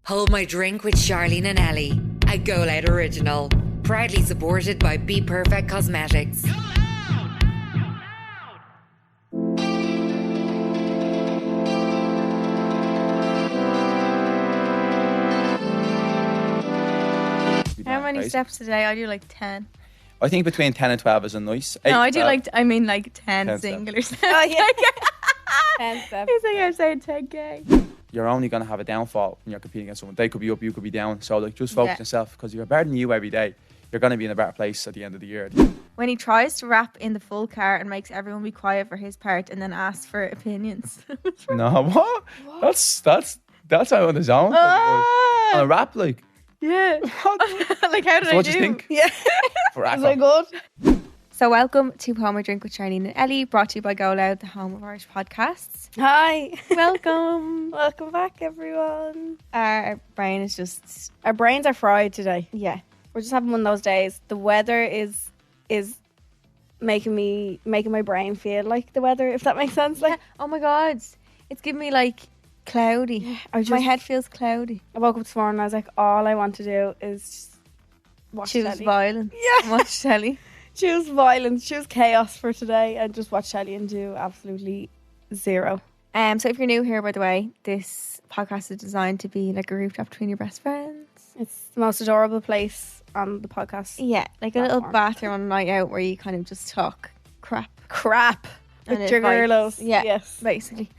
Hold My Drink with Charlene and Ellie, a Go Loud original. Proudly supported by Be Perfect Cosmetics. How many steps a day? I do like 10. I think between 10 and 12 is a nice. No, I do like 10 singular steps. Oh, yeah. 10 steps. It's like I'm saying 10k. You're only going to have a downfall when you're competing against someone. They could be up, you could be down. So like, just focus on yourself, because you're better than you every day. You're going to be in a better place at the end of the year. When he tries to rap in the full car and makes everyone be quiet for his part and then asks for opinions. No, what? That's out on his own. On a rap, like. Yeah. Like, how did So I what do? do you think? Yeah. Was I good? So welcome to Hold My Drink with Charlene and Ellie, brought to you by Go Loud, the home of Irish podcasts. Hi. Welcome. Welcome back, everyone. Our brain is just, Our brains are fried today. yeah. We're just having one of those days. The weather is making my brain feel like the weather, if that makes sense. Like, Oh my God. It's giving me like cloudy. My head feels cloudy. I woke up this morning and I was like, all I want to do is just watch Choose telly. violence. Yeah. Watch telly. Choose violence, choose chaos for today, and just watch telly and do absolutely zero. So if you're new here, by the way, this podcast is designed to be like a rooftop between your best friends. It's the most adorable place on the podcast. Yeah, like a little Platform. bathroom on a night out where you kind of just talk crap. Crap. And With your advice. girlos. Yeah. Yes. Basically.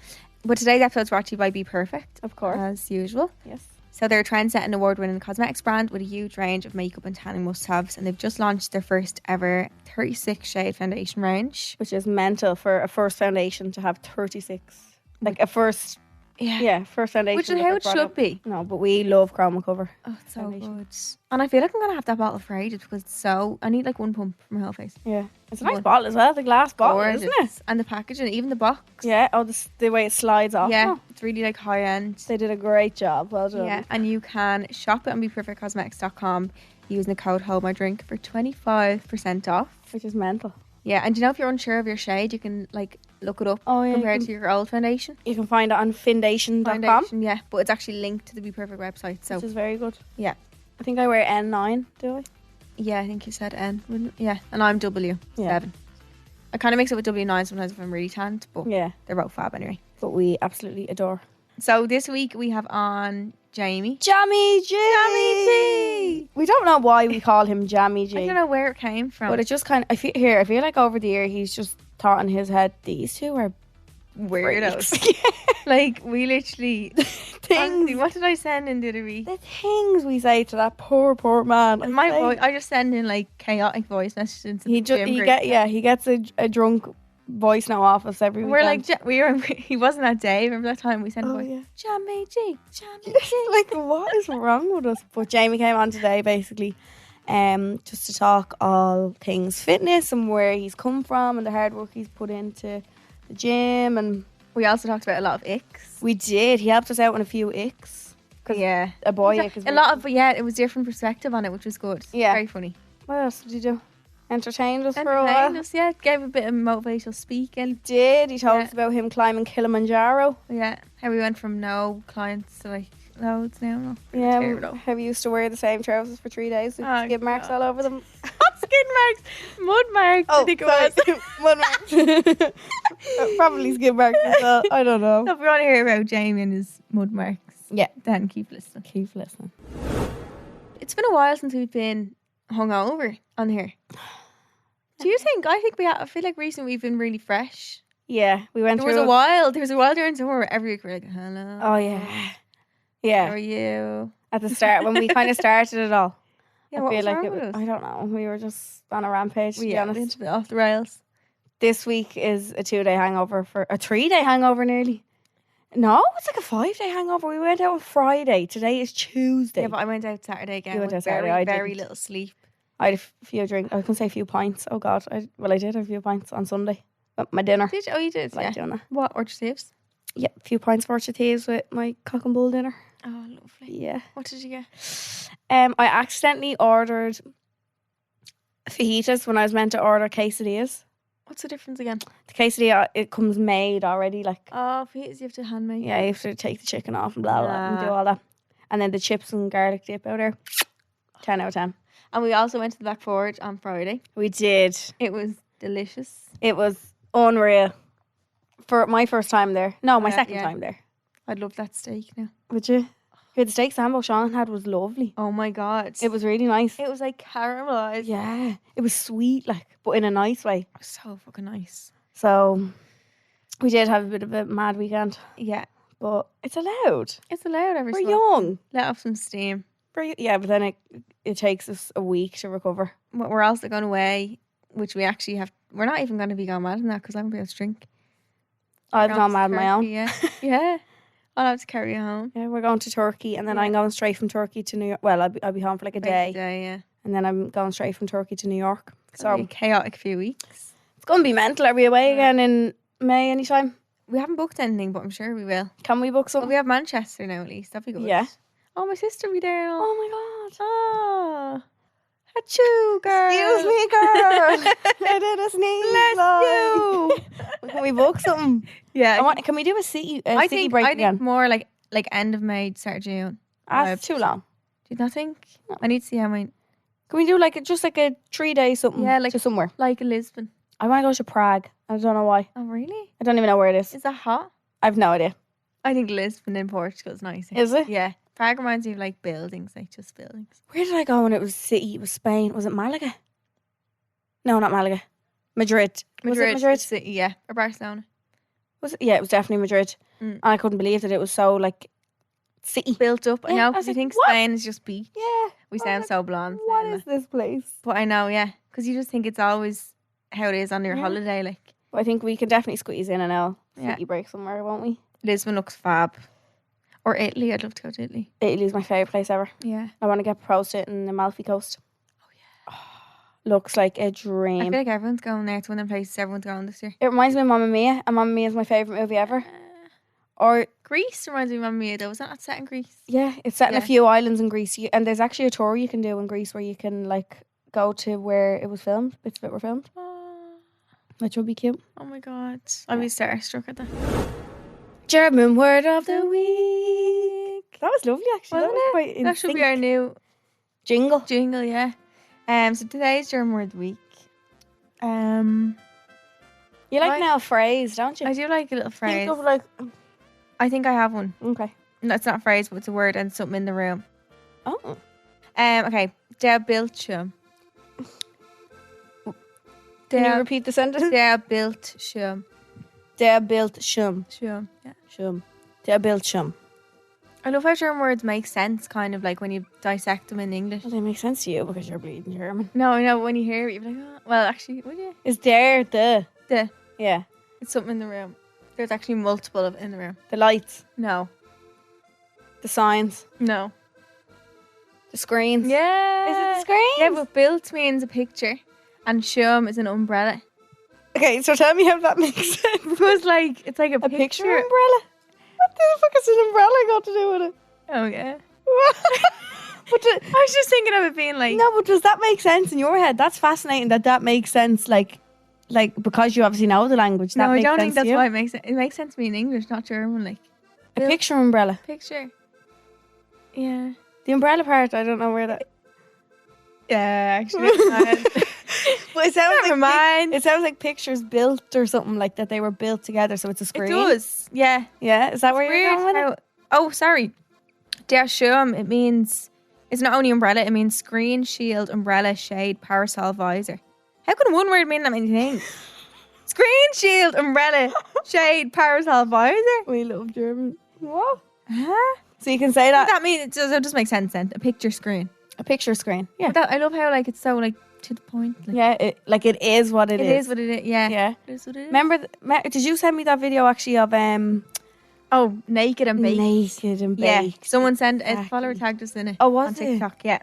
But today's episode is brought to you by Be Perfect, Of course. as usual. Yes. So they're a trend-setting, award-winning cosmetics brand with a huge range of makeup and tanning must-haves, and they've just launched their first ever 36 shade foundation range. Which is mental for a first foundation to have 36. Like a first, first foundation. Which is that how they've it brought should out. be. No, but we love chroma cover. Oh, it's so Foundation. good. And I feel like I'm going to have that bottle for ages because it's so... I need like one pump for my whole face. Yeah. It's a nice One. bottle as well, the glass bottle, Gorgeous. isn't it? And the packaging, even the box. Yeah. Oh, the way it slides off. Yeah, Oh, it's really like high-end. they did a great job. Well done. Yeah, and you can shop it on BePerfectCosmetics.com using the code HOLDMyDrink for 25% off. Which is mental. Yeah, and do you know if you're unsure of your shade, you can like look it up Oh, yeah, compared you to your old foundation. You can find it on foundation.com, Foundation, yeah, but it's actually linked to the Be Perfect website. So which is very good. yeah, I think I wear N9, do I? yeah, I think you said N, wouldn't it? Yeah, and I'm W7. Yeah. I kind of mix it with W9 sometimes if I'm really tanned, but Yeah. they're both fab anyway. But we absolutely adore. So this week we have on Jamie. Jammy G! Jammy G! We don't know why we call him Jammy G. I don't know where it came from. But it just kind of, I feel like over the year he's just thought in his head, these two are Weirdos. freaks. Like, we literally... Honestly, what did I send in the other week? The things we say to that poor man. And my voice, I just send in like chaotic voice messages into the gym group. He gets a drunk voice note off us every We're weekend. like, he wasn't that day. Remember that time we sent a Oh, voice? yeah. Jamie G, Jamie G. like, what is wrong with us? But Jamie came on today basically just to talk all things fitness and where he's come from and the hard work he's put into the gym. And We also talked about a lot of icks. we did. He helped us out on a few icks. Yeah. A boy ick is A lot of, it was different perspective on it, which was good. Yeah. Very funny. What else did he do? Entertained us for a Entertained while. us, yeah. Gave a bit of motivational He speaking. did. He told Yeah. us about him climbing Kilimanjaro. Yeah. How we went from no clients to like loads now. No. Yeah, Terrible. how we used to wear the same trousers for 3 days with Oh, skid marks God. all over them. Skid marks. Mud marks, I think it was. Mud marks. Probably skid marks as well. I don't know. So if you want to hear about Jamie and his mud marks, Yeah. then keep listening. Keep listening. It's been a while since we've been hungover on here. Do you think? I think we have. I feel like recently we've been really fresh. Yeah, we went There was through a while. There was a while during summer where every week we were like, "Hello, Oh, yeah. how Yeah. are you?" At the start, when we kind of started it all. Yeah, I what feel was like wrong it with was, us? I don't know. We were just on a rampage, to be Yeah, honest. a bit off the rails. This week is a 2-day hangover for a 3-day hangover nearly. No, it's like a 5-day hangover. We went out on Friday. Today is Tuesday. Yeah, but I went out Saturday again. You went with out Saturday, very, I very didn't. little sleep. I had a few drinks. I was going to say a few pints. Oh, God. I did have a few pints on Sunday. But my dinner. Did you? Oh, you did. Like Yeah. doing that. What? Orchard Thieves? Yeah, a few pints of Orchard Thieves with my cock and bull dinner. Oh, lovely. Yeah. What did you get? I accidentally ordered fajitas when I was meant to order quesadillas. What's the difference again? The quesadilla, it comes made already. Like, Oh, fajitas you have to hand make. yeah, you have to take the chicken off and blah, blah, and do Ah. all that. And then the chips and garlic dip out there. 10 out of 10. And we also went to the Black Forge on Friday. We did. It was delicious. It was unreal. For my first time there. No, my Yeah, second yeah. time there. I'd love that steak now. Would you? Here, the steak sambo Sean had was lovely. Oh my God. It was really nice. It was like caramelized. Yeah. It was sweet, like, but in a nice way. It was so fucking nice. So we did have a bit of a mad weekend. Yeah. But it's allowed. It's allowed every We're so often. young. Let off some steam. Yeah, but then it takes us a week to recover. But we're also going away, which we actually have. We're not even going to be going mad in that because I won't be able to drink. I've We're gone going mad to on my own. Turkey, Yeah. Yeah. I'll have to carry you home. Yeah, we're going to Turkey, and then Yeah. I'm going straight from Turkey to New York. Well, I'll be home for like a day, Yeah. and then I'm going straight from Turkey to New York. So So a chaotic few weeks. it's going to be mental. Are we away Yeah. again in May anytime? We haven't booked anything, but I'm sure we will. Can we book But something? we have Manchester now at least. That'd be good. Yeah. Oh, my sister will be there. Oh my god. Oh. Achoo, girl. Excuse me, girl. I did a sneeze. Bless you. Can we book something? Yeah. Can we do a city I city think break I again? think more like end of May, start of June. That's too long. Do you not think? No. I need to see how many. Can we do just like a 3-day something? Yeah, like- to somewhere. Like Lisbon. I want to go to Prague. I don't know why. Oh, really? I don't even know where it is. Is that hot? I've no idea. I think Lisbon in Portugal is nice. Is it? Yeah. Prague reminds me of like buildings, like just buildings. Where did I go when it was city? It was Spain. Was it Malaga? No, not Malaga. Madrid. Was it Madrid? City, yeah. Or Barcelona. Was it? Yeah, it was definitely Madrid. Mm. And I couldn't believe that it was so like city. Built up. I Yeah, know, I was because you like, think what? Spain is just beach. Yeah. We I sound was so blonde. What saying is that. this place? But I know, yeah. Because you just think it's always how it is on your Yeah. holiday. Like, I think we can definitely squeeze in an L Yeah. city break somewhere, won't we? Lisbon looks fab. Or Italy. I'd love to go to Italy. Italy's my favourite place ever. Yeah. I want to get proposed to in the Amalfi Coast. Oh yeah. Looks like a I dream. feel like everyone's going there. It's one of the places everyone's going this year. It reminds me of Mamma Mia, and Mamma Mia is my favourite movie ever. Or Greece reminds me of Mamma Mia though. Was that not set in Greece? yeah, it's set in Yeah. a few islands in Greece, and there's actually a tour you can do in Greece where you can like go to where it was filmed, bits of it were filmed, which would be cute. Oh my god. I'd be starstruck at that. German word of the week. That was lovely, actually. Wasn't that was it? quite in That should be sync. our new jingle. jingle, yeah. So today's German word of the week. You like Right. now a phrase, don't you? I do like a little phrase. Think of like I think I have one. okay. No, it's not a phrase, but it's a word and something in the room. Oh, Okay. Der Bildschirm. can you Der, repeat the sentence? der Bildschirm. Der Bildschirm. Schirm. Yeah. Schirm. Der Bildschirm. I love how German words make sense, kind of like when you dissect them in English. Well, they make sense to you because you're bleeding German. No, I know when you hear it, you're like, oh. Well, actually, would you? Is there the The. yeah It's something in the room. There's actually multiple of it in the room. the lights, No. the signs, No. the screens? Yeah. Is it the screens? Yeah, but built means a picture, and Schirm is an umbrella. Okay, so tell me how that makes sense. Because like it's like a A picture picture. umbrella. What the fuck has an umbrella got to do with it? Oh yeah. But I was just thinking of it being like no, but does that make sense in your head? That's fascinating that makes sense. Like because you obviously know the language. That No, I makes don't sense think that's to you. why it makes sense. It makes sense to me in English, not German. Like A picture umbrella. picture. Yeah. The umbrella part, I don't know where that. Yeah, actually. But it sounds Never mind. It sounds like pictures built or something like that. They were built together, so it's a It screen. does. Yeah. Yeah, is that where you're Weird going with it? how, oh, sorry. Der Schirm, it means, it's not only umbrella, it means screen, shield, umbrella, shade, parasol, visor. How could one word mean that many things? Screen, shield, umbrella, shade, parasol, visor? We love German. What? Huh? So you can say that That means, it does make sense then. A picture screen. a picture screen. Yeah, But that, I love how like it's so like to the point. Like, yeah. It is what it is what it is. Yeah. Yeah. It is what it is. Remember? Did you send me that video actually of Oh, naked and baked. naked and Yeah. baked? Someone sent a Exactly. follower tagged us in it. Oh, was on it? TikTok. Yeah.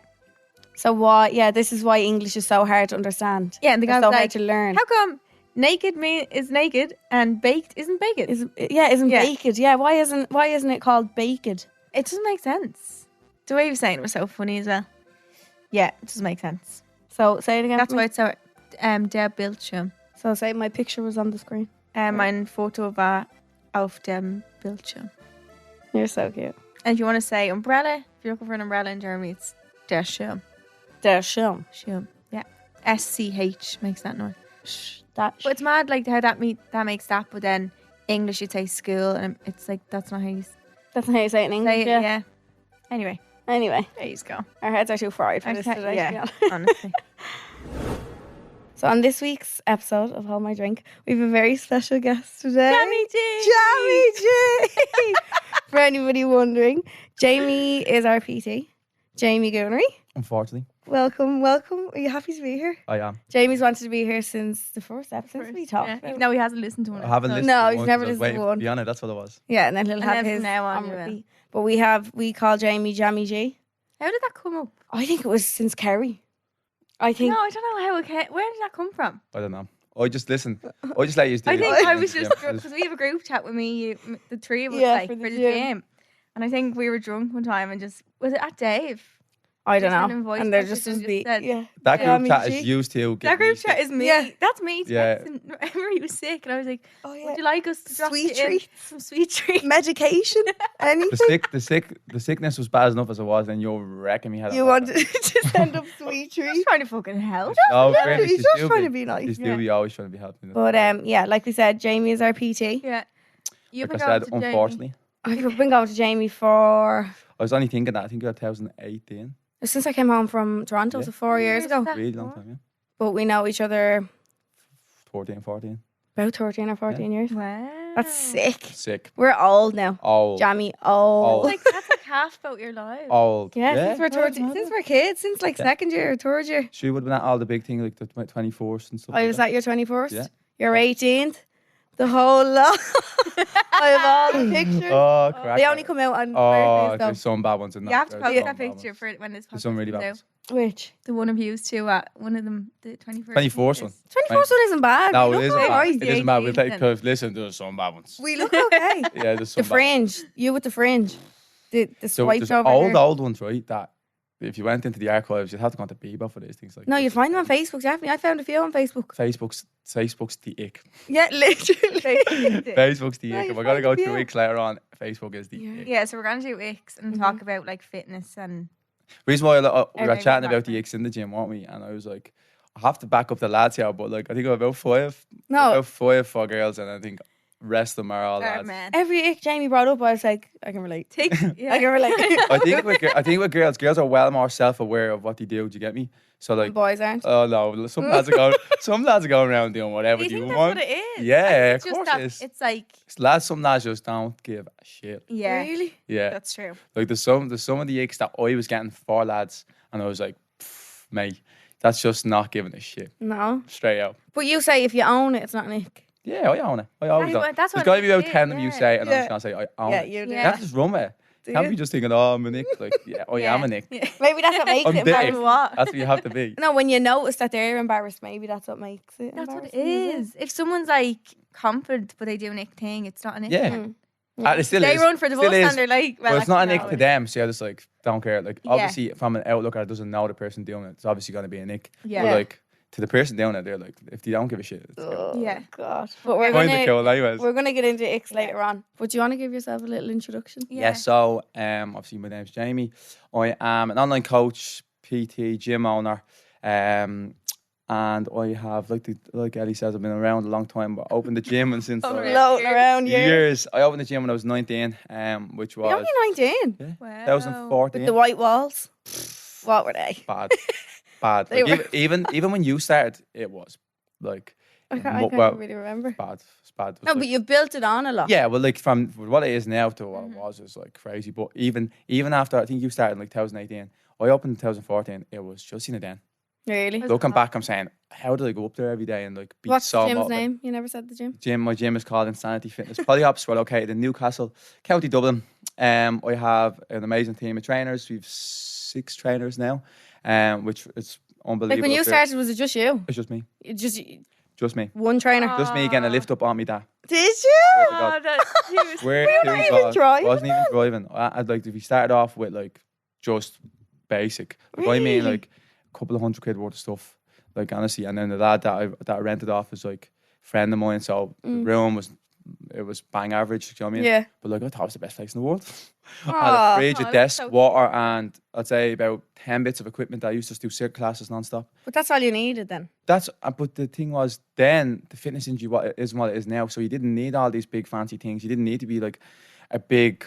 So why? Yeah, this is why English is so hard to understand. Yeah, and the It's guy so was hard like, to learn. how come naked is naked and baked isn't baked? Isn't Yeah. baked? Yeah, why isn't it called baked? It doesn't make sense. The way he was saying it was so funny as well. Yeah, it doesn't make sense. So say it again. That's for why me. it's so der Bildschirm. So say my picture was on the screen. Mein Foto war auf dem Bildschirm. You're so cute. And if you want to say umbrella, you're looking for an umbrella in Germany, it's der Schirm. Der Schirm. Schirm. Yeah. SCH makes that noise. That But it's mad like how that makes that, but then English you'd say school, and it's like that's not how you That's how you say it in say English. it. Yeah. Anyway, Anyway, there you go. our heads are too fried for this Okay, today. yeah. to be honest. Honestly. So on this week's episode of Hold My Drink, we have a very special guest today. Jamie G. Jamie G. For anybody wondering, Jamie is our PT. Jamie Goonery. Unfortunately, Welcome. Are you happy to be here? I am. Jamie's wanted to be here since the first episode we talked Yeah. about. Even though he hasn't listened to one. I haven't episode. listened. No, to he's one never 'cause I was listened to waiting one. Be on it. That's what it was. Yeah, and then he'll And have then from his now on, you repeat. But we call Jamie Jammy G. How did that come up? I think it was since Kerry. I think No, I don't know how it came. Where did that come from? I don't know. I just listen. I just let you do I it. think I was Yeah, just because we have a group chat with me, you, the three of us, Yeah, like for for the the gym. gym. And I think we were drunk one time and just was it at Dave? I don't Just sent know. him voice And there messages just was and the just said- yeah. That Yeah, group chat G. is used to. That group chat is me. Yeah. That's me. Yeah. Texting. Remember he was sick, and I was like, Oh "Would you like us to drop Sweet you in treats. some sweet treats?" Medication, anything. the sickness was bad enough as it was, and you're wrecking me. You wanted to send up sweet Just treats. trying to fucking help. No, Yeah, fairness, he's you just still trying to be nice. You still Yeah. be always trying to be helping. But yeah, like we said, Jamie is our PT. Yeah. You've Like been I going said, to Jamie. unfortunately, I've been going to Jamie for I was only thinking that. I think it was 2018. since I came home from Toronto, Yeah. so 4 years ago. That Really long for? time, yeah. But we know each other 14, 14. about 13 or 14 years. Wow. That's sick. Sick. We're old now. Old. Jamie, old. Old. Like that's like half about your life. Old. Yeah, since we're Yeah, since we're kids, since like Yeah. second year or third year. She would have been at all the big thing, like the 24th and stuff. I like was that. at your 21st. Yeah. Your 18th. The whole lot. I have all the pictures. Oh, crack. They only come out on Oh, birthdays there's some bad ones in that. You have to There's post some that bad picture ones. for when this podcast There's some really comes bad out. ones. though. Which? The one of you two at one of them, the 21st. 24th one. 21st one isn't bad. No, We it look isn't bad. alright. It isn't bad. We'll take 18th. because listen, there's some bad ones. We look okay. Yeah, there's some The bad fringe. You with the fringe. The So swiped there's over there. old ones, right? That if you went into the archives, you'd have to go to Bebo for these things. Like No, this. you'd find them on Facebook, definitely. I found a few on Facebook. Facebook's the ick. Yeah, literally. Facebook's the Yeah, ick. you If we're gonna find go a few. through Icks later on, Facebook is the Yeah. ick. Yeah, so we're going to do Icks and talk about like fitness and Reason why we were Everything chatting about back the Icks in the gym, weren't we? And I was like, I have to back up the lads here, but like I think about five. No. About 5 for girls, and I think rest of them are all our lads. men. Every ick Jamie brought up, I was like, I can relate. Take, yeah. I can relate. I think with girls are well more self-aware of what they do. Do you get me? So like, Boys aren't. oh no, some lads are going around doing whatever Do you they think that's want. what it is? Yeah, I think of it's just course that it is. It's like, Some lads just don't give a shit. yeah, Really? Yeah, that's true. like there's some of the icks that I was getting for lads, and I was like, mate, that's just not giving a shit. No. Straight out. But you say if you own it, it's not an ick. Yeah, I own it. I always That's own. what- that's There's what got to be it about is, 10 of you yeah. say it, and I'm Yeah. just gonna say I own Yeah, it. you do. You Yeah. have to just run with it. Do Can't you? be just thinking, oh, I'm a nick. Like, yeah, I am a nick. Yeah. Maybe that's what makes I'm it the embarrassing. ick. What? That's what you have to be. No, when you notice that they're embarrassed, maybe that's what makes it That's what it embarrassing, is. If someone's like confident but they do an ick thing, it's not an ick. Yeah. thing. It still They is. run for the Still bus is. and they're like, well, But it's not an actually, ick no, to it- them, so I just like don't care. Like Yeah. obviously, from an outlooker that doesn't know the person doing it, it's obviously gonna be an ick. Yeah. But like to the person doing it, they're like, if they don't give a shit, it's Oh, Yeah. God. But we're find the gonna kill anyways. we're gonna get into icks later on. But do you want to give yourself a little introduction? Yeah. So obviously my name's Jamie. I am an online coach, PT, gym owner, and I have like Ellie says, I've been around a long time. But I opened the gym and since Oh, I was really? Floating around here. years, I opened the gym when I was 19, which You're was only 19 Wow. 2014. with the white walls. What were they? Bad, bad. They Like, were- even when you started, it was like I can't well, really remember. bad. It's bad. It was No, like- but you built it on a lot. yeah, well, like from what it is now to what it was, it's like crazy. But even after, I think you started in like 2018. I opened in 2014. It was just in a den. Really? Was- Looking back, I'm saying, how did I go up there every day and like be What's so the gym's motivated? name? You never said the gym. My gym is called Insanity Fitness. Polyhops. We're located in Newcastle, County Dublin. I have an amazing team of trainers. We've 6 trainers now, which is unbelievable. Like when you up there. started, was it just you? It's just me. Just Me. one trainer. Just me getting a lift up on me. That. Did you? Swear to God. Oh, that, he was Swear We to weren't even God, driving wasn't even driving. I'd like if we started off with like just basic. Like, I mean Really? like a couple of £100 worth of stuff. Like honestly, and then the lad that I rented off was like a friend of mine. So the room was it was bang average. Do you know what I mean? Yeah. But like I thought it was the best place in the world. I had Aw. a fridge, a that's desk, so water, and I'd say about 10 bits of equipment. I used to do circuit classes non-stop. But that's all you needed then. But the thing was, then the fitness industry isn't what it is now. So you didn't need all these big fancy things. You didn't need to be like a big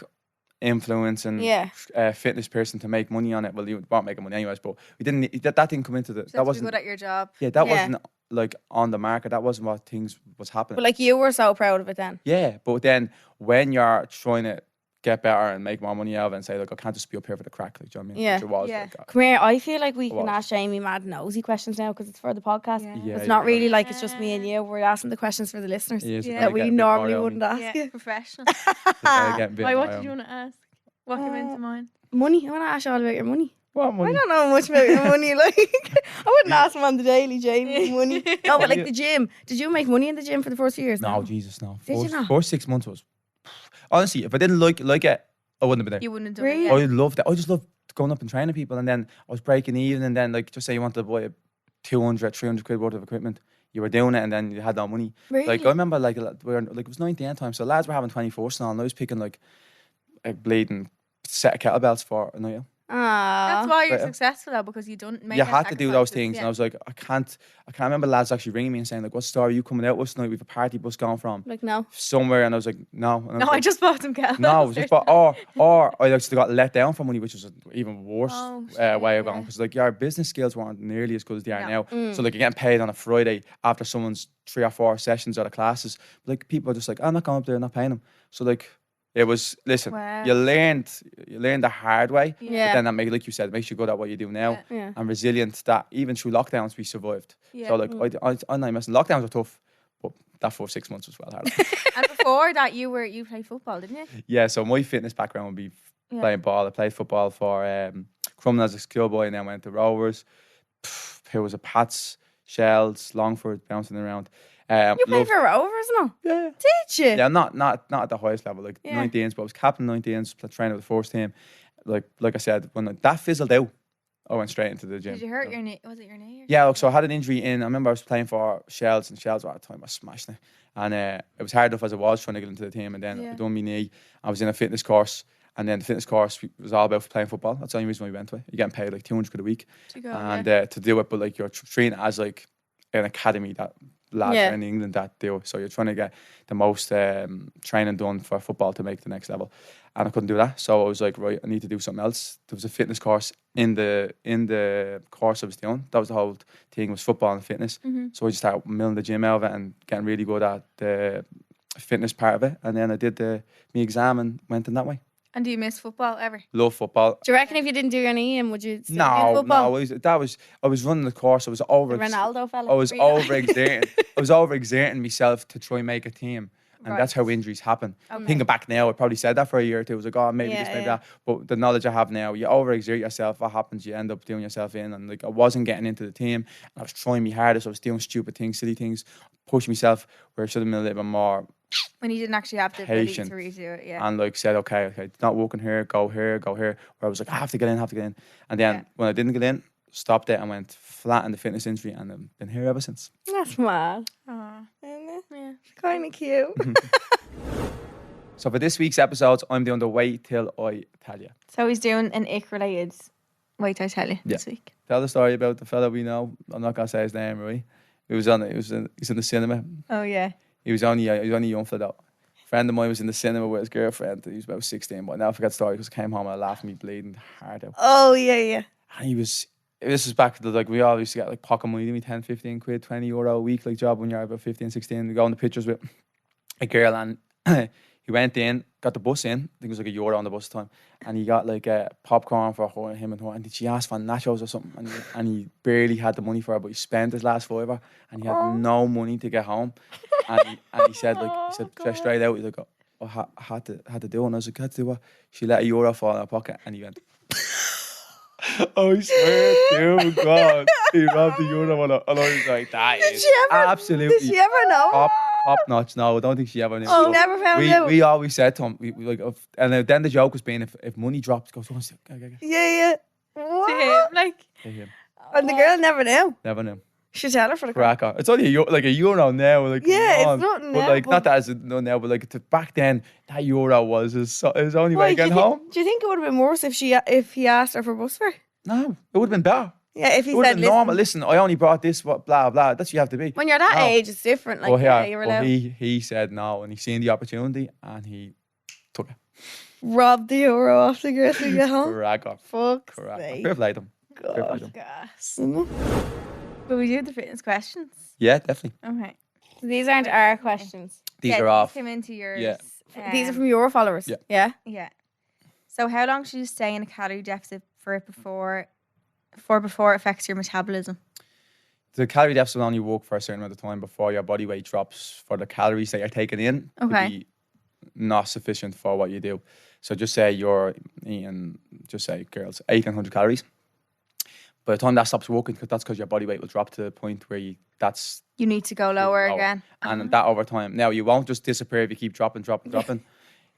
influence and Yeah. fitness person to make money on it. Well, you weren't making money anyways, but we didn't need, that didn't come into the. Just That have to be wasn't. good at your job. Yeah, that Yeah. wasn't like on the market. That wasn't what things was happening. But like you were so proud of it then. Yeah, but then when you're trying to get better and make more money out of it and say, like, I can't just be up here for the crack, like, do you know what I mean? Yeah. Which it was, Yeah. like, Come here, I feel like we can What? ask Jamie mad nosy questions now because it's for the podcast. Yeah. Yeah, It's not yeah. really like it's just me and you. We're asking the questions for the listeners It is, Yeah. we're that gonna we get a bit normally more wouldn't on- ask Yeah, you. professional. we're gonna get a bit Why, what more did you on- want to ask? What came into mind? Money. I want to ask you all about your money. What I money? don't know much about your money. Like, I wouldn't ask him on the daily, Jamie. Money. No, but like Yeah. the gym. Did you make money in the gym for the first few years? No, Jesus, no. Did you First, not? first 6 months was honestly, if I didn't like it, I wouldn't have been there. You wouldn't have done Really? it. I loved it. I just loved going up and training people, and then I was breaking even, and then like just say you wanted to buy a 200, 300 quid worth of equipment, you were doing it, and then you had no money. Really? Like I remember, like it was 9 time, so lads were having 24s and all, and I was picking like a bleeding set of kettlebells for a night out. That's why you're But, successful though, because you don't make You that had to do those sacrifices, things, yeah. and I was like, I can't remember lads actually ringing me and saying like, what store are you coming out with tonight? We've a party bus going from Like, no. somewhere, and I was like, no. And I was No, I like, just bought some kettlebells. no, it was just or I actually got let down for money, which was an even worse Oh, way of shit, going, yeah. because like your business skills weren't nearly as good as they are No. now. So like you're getting paid on a Friday after someone's 3 or 4 sessions out of classes. But, like people are just like, I'm not going up there, I'm not paying them. So like it was, listen, Wow. you learned the hard way. Yeah. But then that make, like you said, it makes you good at what you do now Yeah. and resilient. That even through lockdowns we survived. Yeah. So like I'm not messing. Lockdowns were tough, but that for 6 months was well hard. And before that, you played football, didn't you? Yeah, so my fitness background would be Yeah. playing ball. I played football for Crumlin as a schoolboy, and then went to Rovers. There was a Pats, Shells, Longford, bouncing around. You played for Rovers, no? Yeah, Did you? yeah, not at the highest level, like Yeah. 19s, but I was captain 19s, training with the first team. Like I said, when that fizzled out, I went straight into the gym. Did you hurt your knee? Was it your knee? Or Yeah, so I had an injury I remember I was playing for Shells, and Shells were at the time I was smashing it. And it was hard enough as it was trying to get into the team, and then Yeah. I done my knee. I was in a fitness course, and then the fitness course was all about playing football. That's the only reason why we went to it. You're getting paid like 200 quid a week, to go? and Yeah. to do it, but like you're treating it as like an academy that lads Yeah. in England that do. So you're trying to get the most training done for football to make the next level, and I couldn't do that. So I was like, right, I need to do something else. There was a fitness course in the course I was doing. That was the whole thing, was football and fitness. Mm-hmm. So I just started milling the gym out of it and getting really good at the fitness part of it. And then I did my exam and went in that way. And do you miss football ever? Love football. Do you reckon if you didn't do your knee in, would you still be in No, football? I was running the course. I was The over. Ronaldo fella. I was Were you not? overexerting. I was overexerting myself to try and make a team, and Right. that's how injuries happen. Okay. Thinking back now, I probably said that for a year or two. I was like, oh, maybe Yeah, this, maybe yeah. that. But the knowledge I have now, you overexert yourself. What happens? You end up doing yourself in, and like I wasn't getting into the team. And I was trying my hardest. I was doing stupid things, silly things, pushing myself where I should have been a little bit more. When you didn't actually have the ability Patient. to redo it, yeah. And like said, okay, it's not working here, go here, go here. Where I was like, I have to get in. And then Yeah. when I didn't get in, stopped it and went flat in the fitness industry, and I've been here ever since. That's mad. Aw. Isn't it? Yeah. Kind of cute. So for this week's episodes, I'm doing the wait till I tell you. So he's doing an ick related. Wait, I tell you this week. Tell the story about the fella we know. I'm not gonna say his name, right? He's in the cinema. Oh yeah. He was only a young fella though. A friend of mine was in the cinema with his girlfriend. He was about 16, but I never forget the story because I came home and I laughed me bleeding hard out. Oh, yeah. And this was back to like we all used to get like pocket money, didn't we? 10, 15 quid, 20 euro a week like job when you're about 15, 16. We go on the pictures with a girl, and he went in, got the bus in. I think it was like €1 on the bus time, and he got like popcorn for her, him and her. And did she ask for nachos or something? And he barely had the money for her, but he spent his last fiver, and he had no money to get home. And he said straight out, he's like, I had to do it. And I was like, had to do what? She let €1 fall in her pocket, and he went. Oh, I swear to God, he robbed the euro on her. And I was like, that is absolutely Did she ever know? top notch. No, I don't think she ever knew. She So never found out. we always said to him, we like, and then the joke was being, if money dropped, go, okay. Yeah. To What? him, like, Him. And the girl never knew. Never knew. Should tell her for the crack on. It's only like a euro now. Like, Yeah, come it's on. nothing But now, like, but- not that it's no now, but like back then, that euro was his only way Why, of getting home. Do you think it would have been worse if he asked her for bus fare? No, it would have been better. Yeah, if he It would have said, been normal. Listen, I only brought this. What blah blah. That's what you have to be. when you're that No. age, it's different. Like, Well, yeah, you're allowed. he said no, and he seen the opportunity, and he took it. Rob the euro off the girl to get home. Crack on. Fuck's Crack on. sake. Fair play them. Fair play them. Gas. Mhm. But we do the fitness questions. Yeah, definitely. Okay. These aren't our questions. These Yeah, are off. Came into yours. Yeah. These are from your followers. Yeah. Yeah. Yeah. So how long should you stay in a calorie deficit before it affects your metabolism? The calorie deficit will only work for a certain amount of time before your body weight drops for the calories that you're taking in Okay. to be not sufficient for what you do. So just say you're eating, just say girls, 1,800 calories. By the time that stops working, that's because your body weight will drop to the point where that's You need to go lower again. and that over time. Now you won't just disappear if you keep dropping,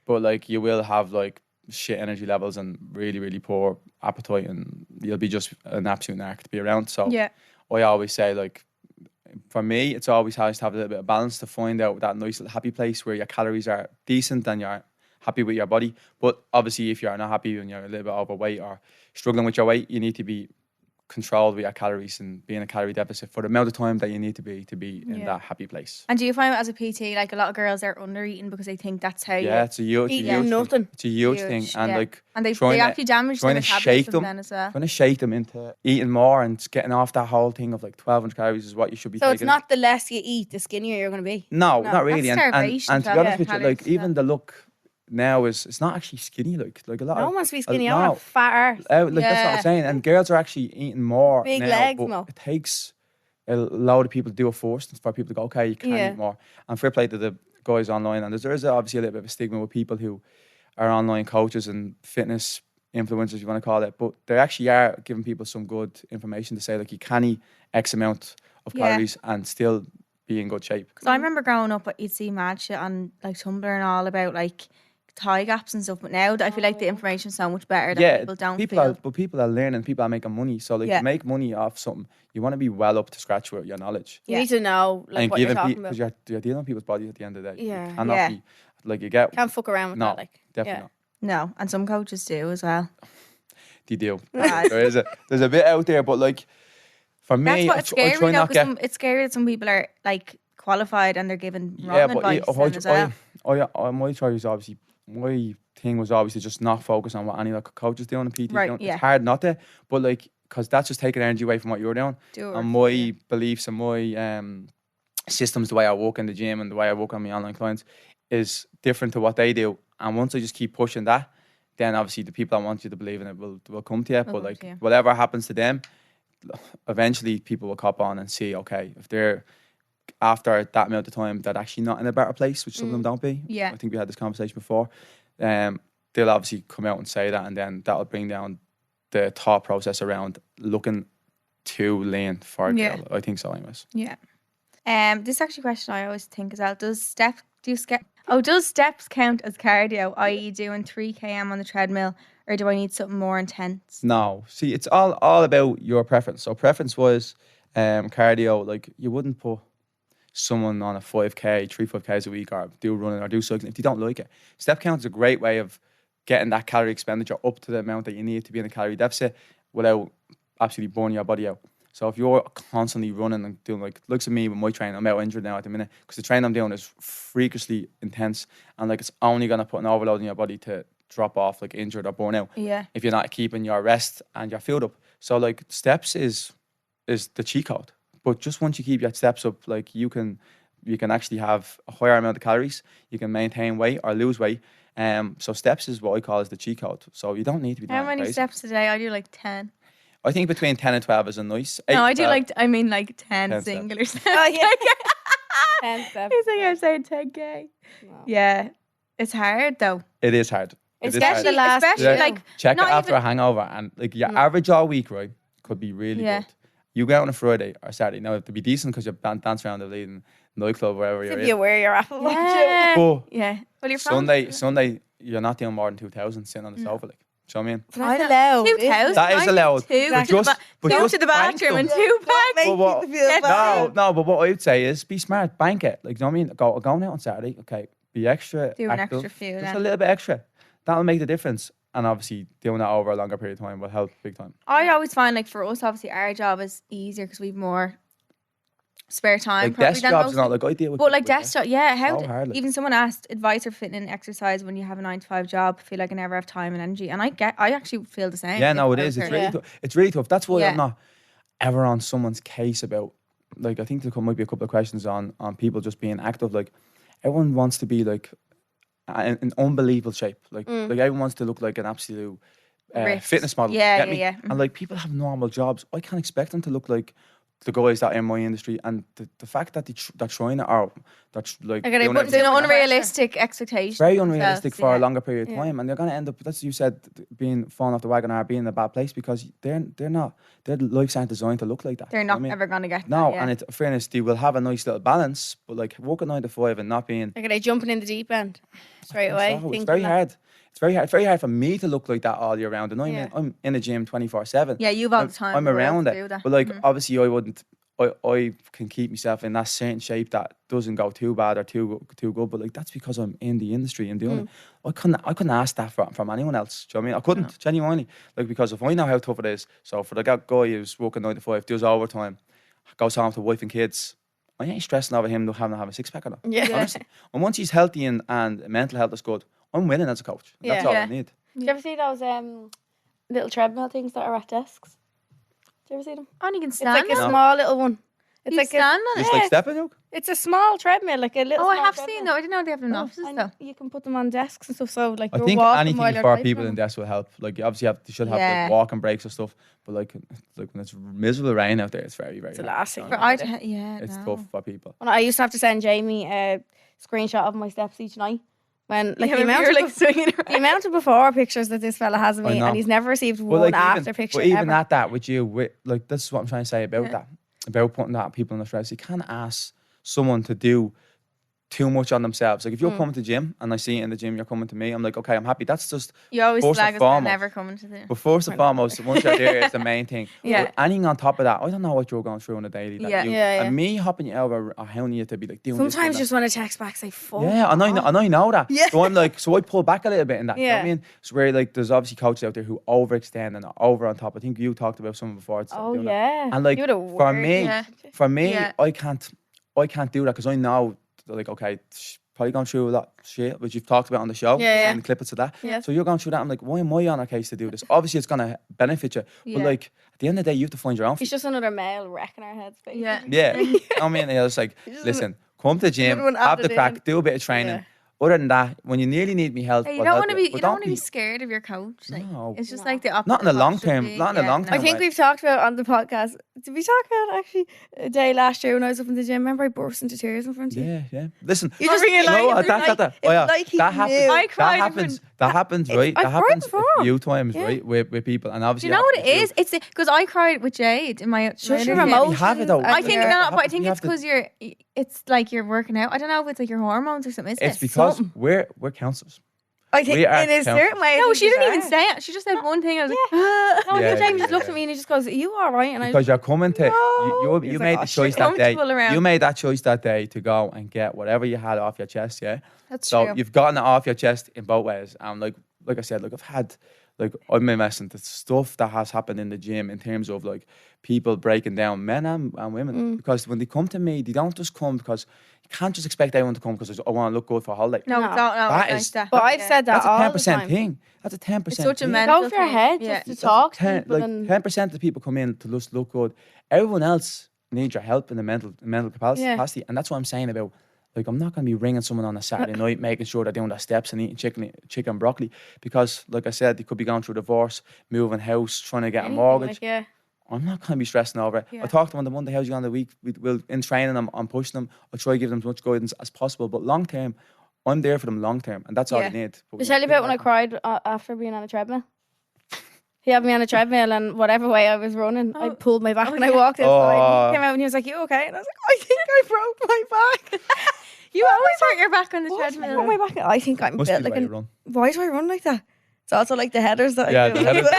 but like you will have like shit energy levels and really, really poor appetite, and you'll be just an absolute narc to be around. So Yeah. I always say, like, for me, it's always nice to have a little bit of balance to find out that nice little happy place where your calories are decent and you're happy with your body. But obviously, if you're not happy and you're a little bit overweight or struggling with your weight, you need to be controlled with your calories and be in a calorie deficit for the amount of time that you need to be in Yeah. that happy place. And do you find as a PT, like a lot of girls are under eating because they think that's how Yeah, you it's a huge, Eat thing. nothing. It's a huge thing, and yeah. like and they trying to- actually damage their trying to shake metabolism them. then as well. trying to shake them into eating more and getting off that whole thing of like 1,200 calories is what you should be So taking. it's not the less you eat, the skinnier you're going to be. No, No, not really. that's starvation And to be for honest with you, calories, like even the look now is it's not actually skinny. Like a lot. No of, one wants to be skinny. I no. want a fat arse. Like that's what Yeah. I'm saying. And girls are actually eating more. Big now, legs, but Mo. it takes a lot of people to do it first for people to go, okay, you can Yeah. eat more. And fair play to the guys online. And there is obviously a little bit of a stigma with people who are online coaches and fitness influencers, you want to call it. But they actually are giving people some good information to say, like, you can eat X amount of Yeah. calories and still be in good shape. Because I remember growing up, you'd see mad shit on like Tumblr and all about like thigh gaps and stuff. But now I feel like the information's so much better that people don't feel. People are learning, people are making money. So like Yeah. to make money off something, you want to be well up to scratch with your knowledge. You Yeah. need to know like And what you're giving talking people, about. because you're dealing with people's bodies at the end of the day. Yeah. You cannot Yeah. be, like you get, Can't fuck around with no, that. Like, definitely not. No, and some coaches do as well. They do. Bad. There's a bit out there, but like, for me, That's what I it's try scary though, not because get, it's scary that some people are like qualified and they're given wrong yeah, but advice then as well. my choice is obviously, my thing was obviously to just not focus on what any like coach is doing and PT Right, doing. yeah. It's hard not to, but like, because that's just taking energy away from what you're doing. Do it. And my beliefs and my systems, the way I work in the gym and the way I work on my online clients is different to what they do. And once I just keep pushing that, then obviously the people I want you to believe in it will come to you. But come like to you. whatever happens to them, eventually people will cop on and see, okay, if they're after that amount of time they're actually not in a better place, which some of them don't be. Yeah. I think we had this conversation before. They'll obviously come out and say that, and then that'll bring down the thought process around looking too lean for a Yeah. girl. I think so, anyways. Yeah. This is actually a question I always think as well. Does steps count as cardio, i.e. doing 3 km on the treadmill, or do I need something more intense? No, see, it's all about your preference. So preference was cardio. Like you wouldn't put someone on a 5k, 5Ks a week, or do running or do cycling if you don't like it. Step count is a great way of getting that calorie expenditure up to the amount that you need to be in a calorie deficit without absolutely burning your body out. So if you're constantly running and doing like looks at me with my training, I'm out injured now at the minute because the training I'm doing is freakishly intense and like it's only gonna put an overload in your body to drop off like injured or burn out Yeah. if you're not keeping your rest and your food up. So like steps is the cheat code. But just once you keep your steps up, like you can actually have a higher amount of calories. You can maintain weight or lose weight. So steps is what I call is the cheat code. So you don't need to be doing How many crazy. steps a day? I do like 10. I think between 10 and 12 is a nice. No, 8 I do 12. like, I mean like 10 10 singular steps. Oh, yeah. 10 steps. He's like, I'm saying 10k. No. Yeah. It's hard though. It is hard. It is Especially, hard. the last especially two. like, Check it not after even- a hangover and like your average all week, right, could be really Yeah. good. You go out on a Friday or Saturday. Now, to be decent because you dance around the leading nightclub wherever you're If in. you wear your Apple Watch. yeah. But Yeah. Well, you're from Sunday, you're not doing more than 2,000 sitting on the sofa. Like Do you know what I mean? But that's allowed. 2,000. That is allowed. But But go just to the bank bathroom them. and 2 packs. But what- Get No, but what I would say is be smart, bank it. Like, you know what I mean? Going out on Saturday, okay, be extra Do an active, extra few just then. a little bit extra. That'll make the difference. And obviously, doing that over a longer period of time will help big time. I always find like for us, obviously our job is easier because we've more spare time. Like probably desk than jobs most and all, like I deal with. But like with that. desktop, yeah. How So hard, like. even someone asked advice or fitting in exercise when you have a 9 to 5 job. Feel like I never have time and energy, and I actually feel the same. Yeah, no, if it I is. was It's her. really tough. It's really tough. That's why Yeah. I'm not ever on someone's case about. Like, I think there might be a couple of questions on people just being active. Like, everyone wants to be like in unbelievable shape. Like everyone wants to look like an absolute Ripped. fitness model. Yeah, get yeah, me? yeah. And like people have normal jobs. I can't expect them to look like the guys that are in my industry. And the fact that they're trying it out, that's like Like, are they doing putting everything- It's an Doing it unrealistic expectation. very of unrealistic themselves, for yeah. a longer period of Yeah. time, and they're going to end up. That's you said, being falling off the wagon or being in a bad place because they're not. Their lives aren't designed to look like that. They're You know not what I mean? ever going to get No, that, yeah. and in fairness, they will have a nice little balance, but like working 9 to 5 and not being. Like, are they jumping in the deep end straight away? So, it's thinking very that- hard. It's very hard. It's very hard for me to look like that all year round. And I'm in the gym 24/7. Yeah, you've all the time. I'm in the world around to it. do that. But like Mhm. obviously I wouldn't. I can keep myself in that certain shape that doesn't go too bad or too good. But like that's because I'm in the industry and doing it. I couldn't ask that from anyone else. Do you know what I mean? I couldn't genuinely. Like because if I know how tough it is, so for the guy who's working 9 to 5, does overtime, goes home to wife and kids. I ain't stressing over him not having to have a 6-pack or not. Yeah. Honestly. And once he's healthy and mental health is good, I'm winning as a coach. That's Yeah. all Yeah. I need. Do you ever see those little treadmill things that are at desks? Do you ever see them? Oh, and you can It's stand like a on it. small little one. It's You like stand on Just it. like Yeah. stepping yoke. it's a small treadmill, like a little. Oh, I small have treadmill. seen though. I didn't know they have them in offices And though. you can put them on desks and stuff. So like I you're think walking anything while you're for typing people on in them. desk will help. Like you obviously they should have Yeah. like walking breaks or stuff. But like when it's miserable rain out there, it's very very. It's the hard, last you thing. know For what I mean? it's It's tough for people. When I used to have to send Jamie a screenshot of my steps each night. When like Yeah, the amount you're of like swinging the around. amount of before pictures that this fella has of I me, know. and he's never received Well, one like after picture but even ever. at that with you, like this is what I'm trying to say about Yeah. that, about putting that people in the stress. You can't ask someone to do too much on themselves. Like if you're coming to gym and I see you in the gym, you're coming to me. I'm like, okay, I'm happy. That's just. You always First and slag us for foremost. never coming to the. But first and foremost, once you're there, it's the main thing. Yeah. But anything on top of that, I don't know what you're going through on a daily. That Yeah. you, Yeah, yeah. And me hopping you over or hounding you to be like doing this, Sometimes doing just want to text back, say fuck. that. Yeah, and I know that. Yeah. So I'm like, so I pull back a little bit in that. You know what I Yeah. mean? So where like there's obviously coaches out there who overextend and are over on top. I think you talked about some before. It's Oh doing that. yeah. And like You're the for worst. me, Yeah. I can't do that because I know like okay. Probably going through a lot of shit, which you've talked about on the show, Yeah, yeah. and the clippets of that. Yeah. So you're going through that. I'm like, why am I on a case to do this? Obviously, it's going to benefit you. Yeah. But like, at the end of the day, you have to find your own. He's just another male wrecking our heads. Basically. Yeah. Yeah. I mean, it's like, listen, come to the gym, Another one have the added crack, in. do a bit of training. Yeah. Other than that, when you nearly need me help, Hey, you I'll don't help want to be. But You don't want to be scared of your coach. Like, No. it's just No. like the opposite. Not in the of long what should term, be. not in the long no. term. I think Right. we've talked about on the podcast. Did we talk about actually a day last year when I was up in the gym? Remember I burst into tears in front of you? Yeah. Listen, You just you know what? it was That it was like he that happens. knew. I cried That happens. even- That happens, right? I've That cried happens before. a few times, Yeah. right? With people, and Do obviously. you know what it happens is? It's because I cried with Jade in my. Shush my your other gym. emotions. You have it though. I think Yeah. no, but I think You it's have to- because it's like you're working out. I don't know if it's like your hormones or something. Is It's it? because Something. we're counselors. I think We are in a certain counselors. way. I No, think she you didn't even are. say it. She just said one thing. I was like, No, I Yeah, think James yeah, just looked yeah. at me and he just goes, "Are you all right?" And I Because you're coming to No. you He's made like, the "Oh, choice shit." that day. Comfortable around. You made that choice that day to go and get whatever you had off your chest, yeah. that's So true. you've gotten it off your chest in both ways. And like I said, like I've had like I'm messing the stuff that has happened in the gym in terms of like people breaking down, men and women. Because when they come to me, they don't just come because you can't just expect everyone to come because I want to look good for a holiday. No, No. it's not. No, That it's like is- that. But I've Yeah. said that That's a all 10% the time. thing. That's a 10%. It's such a thing. mental Go for your thing. head Yeah. just to talk to 10, people like and 10% of the people come in to just look good. Everyone else needs your help in the mental capacity, Yeah. and that's what I'm saying about. Like I'm not going to be ringing someone on a Saturday night, making sure they're doing their steps and eating chicken and broccoli, because, like I said, they could be going through divorce, moving house, trying to get a anything, mortgage. like, yeah. I'm not going to be stressing over it. Yeah. I talk to them on the Monday, how's you on the week? We'll in training them, I'm pushing them. I'll try to give them as much guidance as possible. But long term, I'm there for them long term, and that's all Yeah. they need. But Did I tell you about when I cried after being on a treadmill? He had me on a treadmill, and whatever way I was running, I Oh. pulled my back Oh, and I yeah. walked outside. Oh. He came out and he was like, "You okay?" And I was like, "I think I broke my back." You always hurt your back on the What? I treadmill. broke my back. I think I'm must be built the like way you an. run. Why do I run like that? It's also like the headers that Yeah, I the do. headers.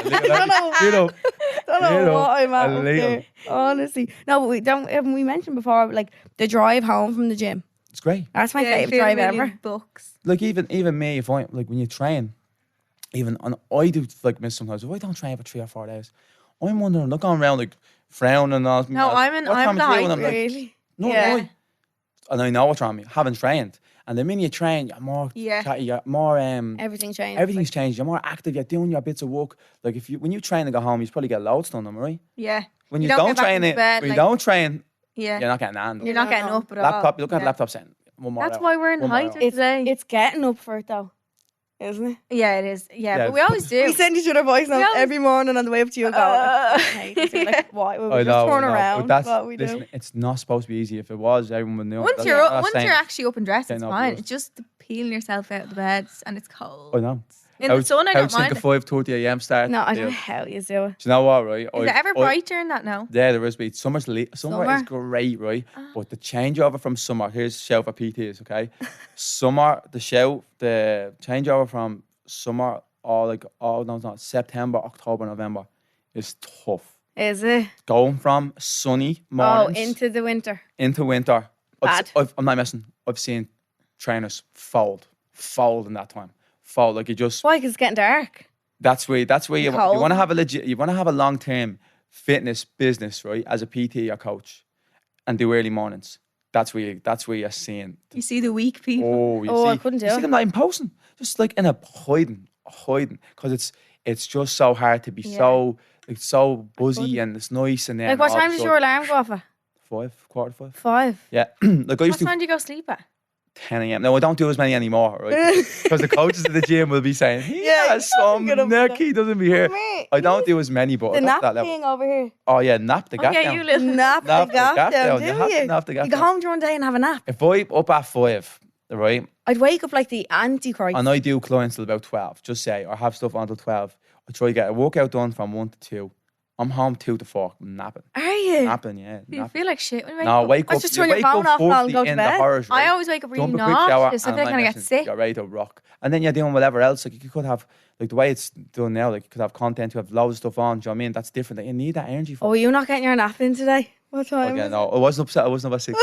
Don't know what I'm at a up little. there. Honestly. No, but we don't, haven't we mentioned before, like, the drive home from the gym. It's great. That's my Yeah, favourite feel drive a million ever. Bucks. Like even me, if I like when you train, even and I do like miss sometimes. If I don't train for 3 or 4 days, I'm wondering, not going around like frowning and all. No, I'm I'm the height, like, Really? no, Yeah. no. And I know what's wrong with me. Haven't trained, and the minute you train, you're more Yeah. chatty, you're more Everything changed. everything's changed. You're more active. You're doing your bits of work. Like when you train and go home, you probably get loads done, am I right? Yeah. When You you, don't don't get back train into it, bed, when you like- don't train, Yeah. you're not getting on. You're not getting No. up at all. Laptop, you look at Yeah. laptop saying 1 more That's hour, why we're in 1 more height hour. today. It's getting up for it though, isn't it? Yeah, it is. Yeah, Yeah, but we always do. We send each other voice notes always- every morning on the way up to you. We're like, what? We I just know, turn I know. around. But that's, what we listen, do. it's not supposed to be easy. If it was, everyone would know. Once That's you're what up, I'm once saying. you're actually up and dressed, it's Getting up fine. yours. It's just peeling yourself out of the bed and it's cold. I know. In the sun, I don't mind Think it. a 5:30 a.m. start. No, I deal. don't know how you do it. Do you know what, right? Is it ever bright during that now? Yeah, there is. But summer is Summer. great, right? But the changeover from summer, here's a shout for PTs, okay? The changeover from summer, September, October, November is tough. Is it? Going from sunny mornings Into the winter. into winter. Bad. I'm not messing. I've seen trainers fold in that time. Fold like you just. Why? Because it's getting dark. That's where you Cold. want to have a legit. You want to have a long term fitness business, right? As a PT or coach, and do early mornings. That's where you're seeing. You see the weak people. Oh, you Oh, see, I couldn't do you see it. them not even posting, just like in a hiding, because it's just so hard to be so buzzy and it's nice and then. Like, what all of time a does sudden- your alarm go off at? 5:45. 5. Yeah, like I used What to time do you go sleep at? 10 a.m. No, I don't do as many anymore, right? Because the coaches at the gym will be saying, he Yeah, has you some get up neck, with he doesn't be here. Me, I don't do as many, but the I got nap to that level. thing over here. Oh yeah, nap the gap Yeah, down. you little. Nap Nap the gap down, down. do You have to you? nap the gap You go down. home during the day and have a nap. If I'm up at 5, right, I'd wake up like the Antichrist. and I do clients till about 12, just say, or have stuff on till 12, I try to get a workout done from 1 to 2. I'm home 2 to 4, I'm napping. Are you? Napping, yeah. You Napping. feel like shit when you wake No, up. wake Let's up. just you turn your wake phone up off now and 40 go to in bed. the horrors, right? I always wake up really Jump a quick shower nauseous. I and feel like I'm I'm gonna get sick. You're ready to rock. And then you're doing whatever else. Like you could have, like the way it's done now, like you could have content, you have loads of stuff on, do you know what I mean? That's different. Like, you need that energy for Oh, you're not getting your nap in today? What time Okay, is no, it? I wasn't upset. I wasn't about 6.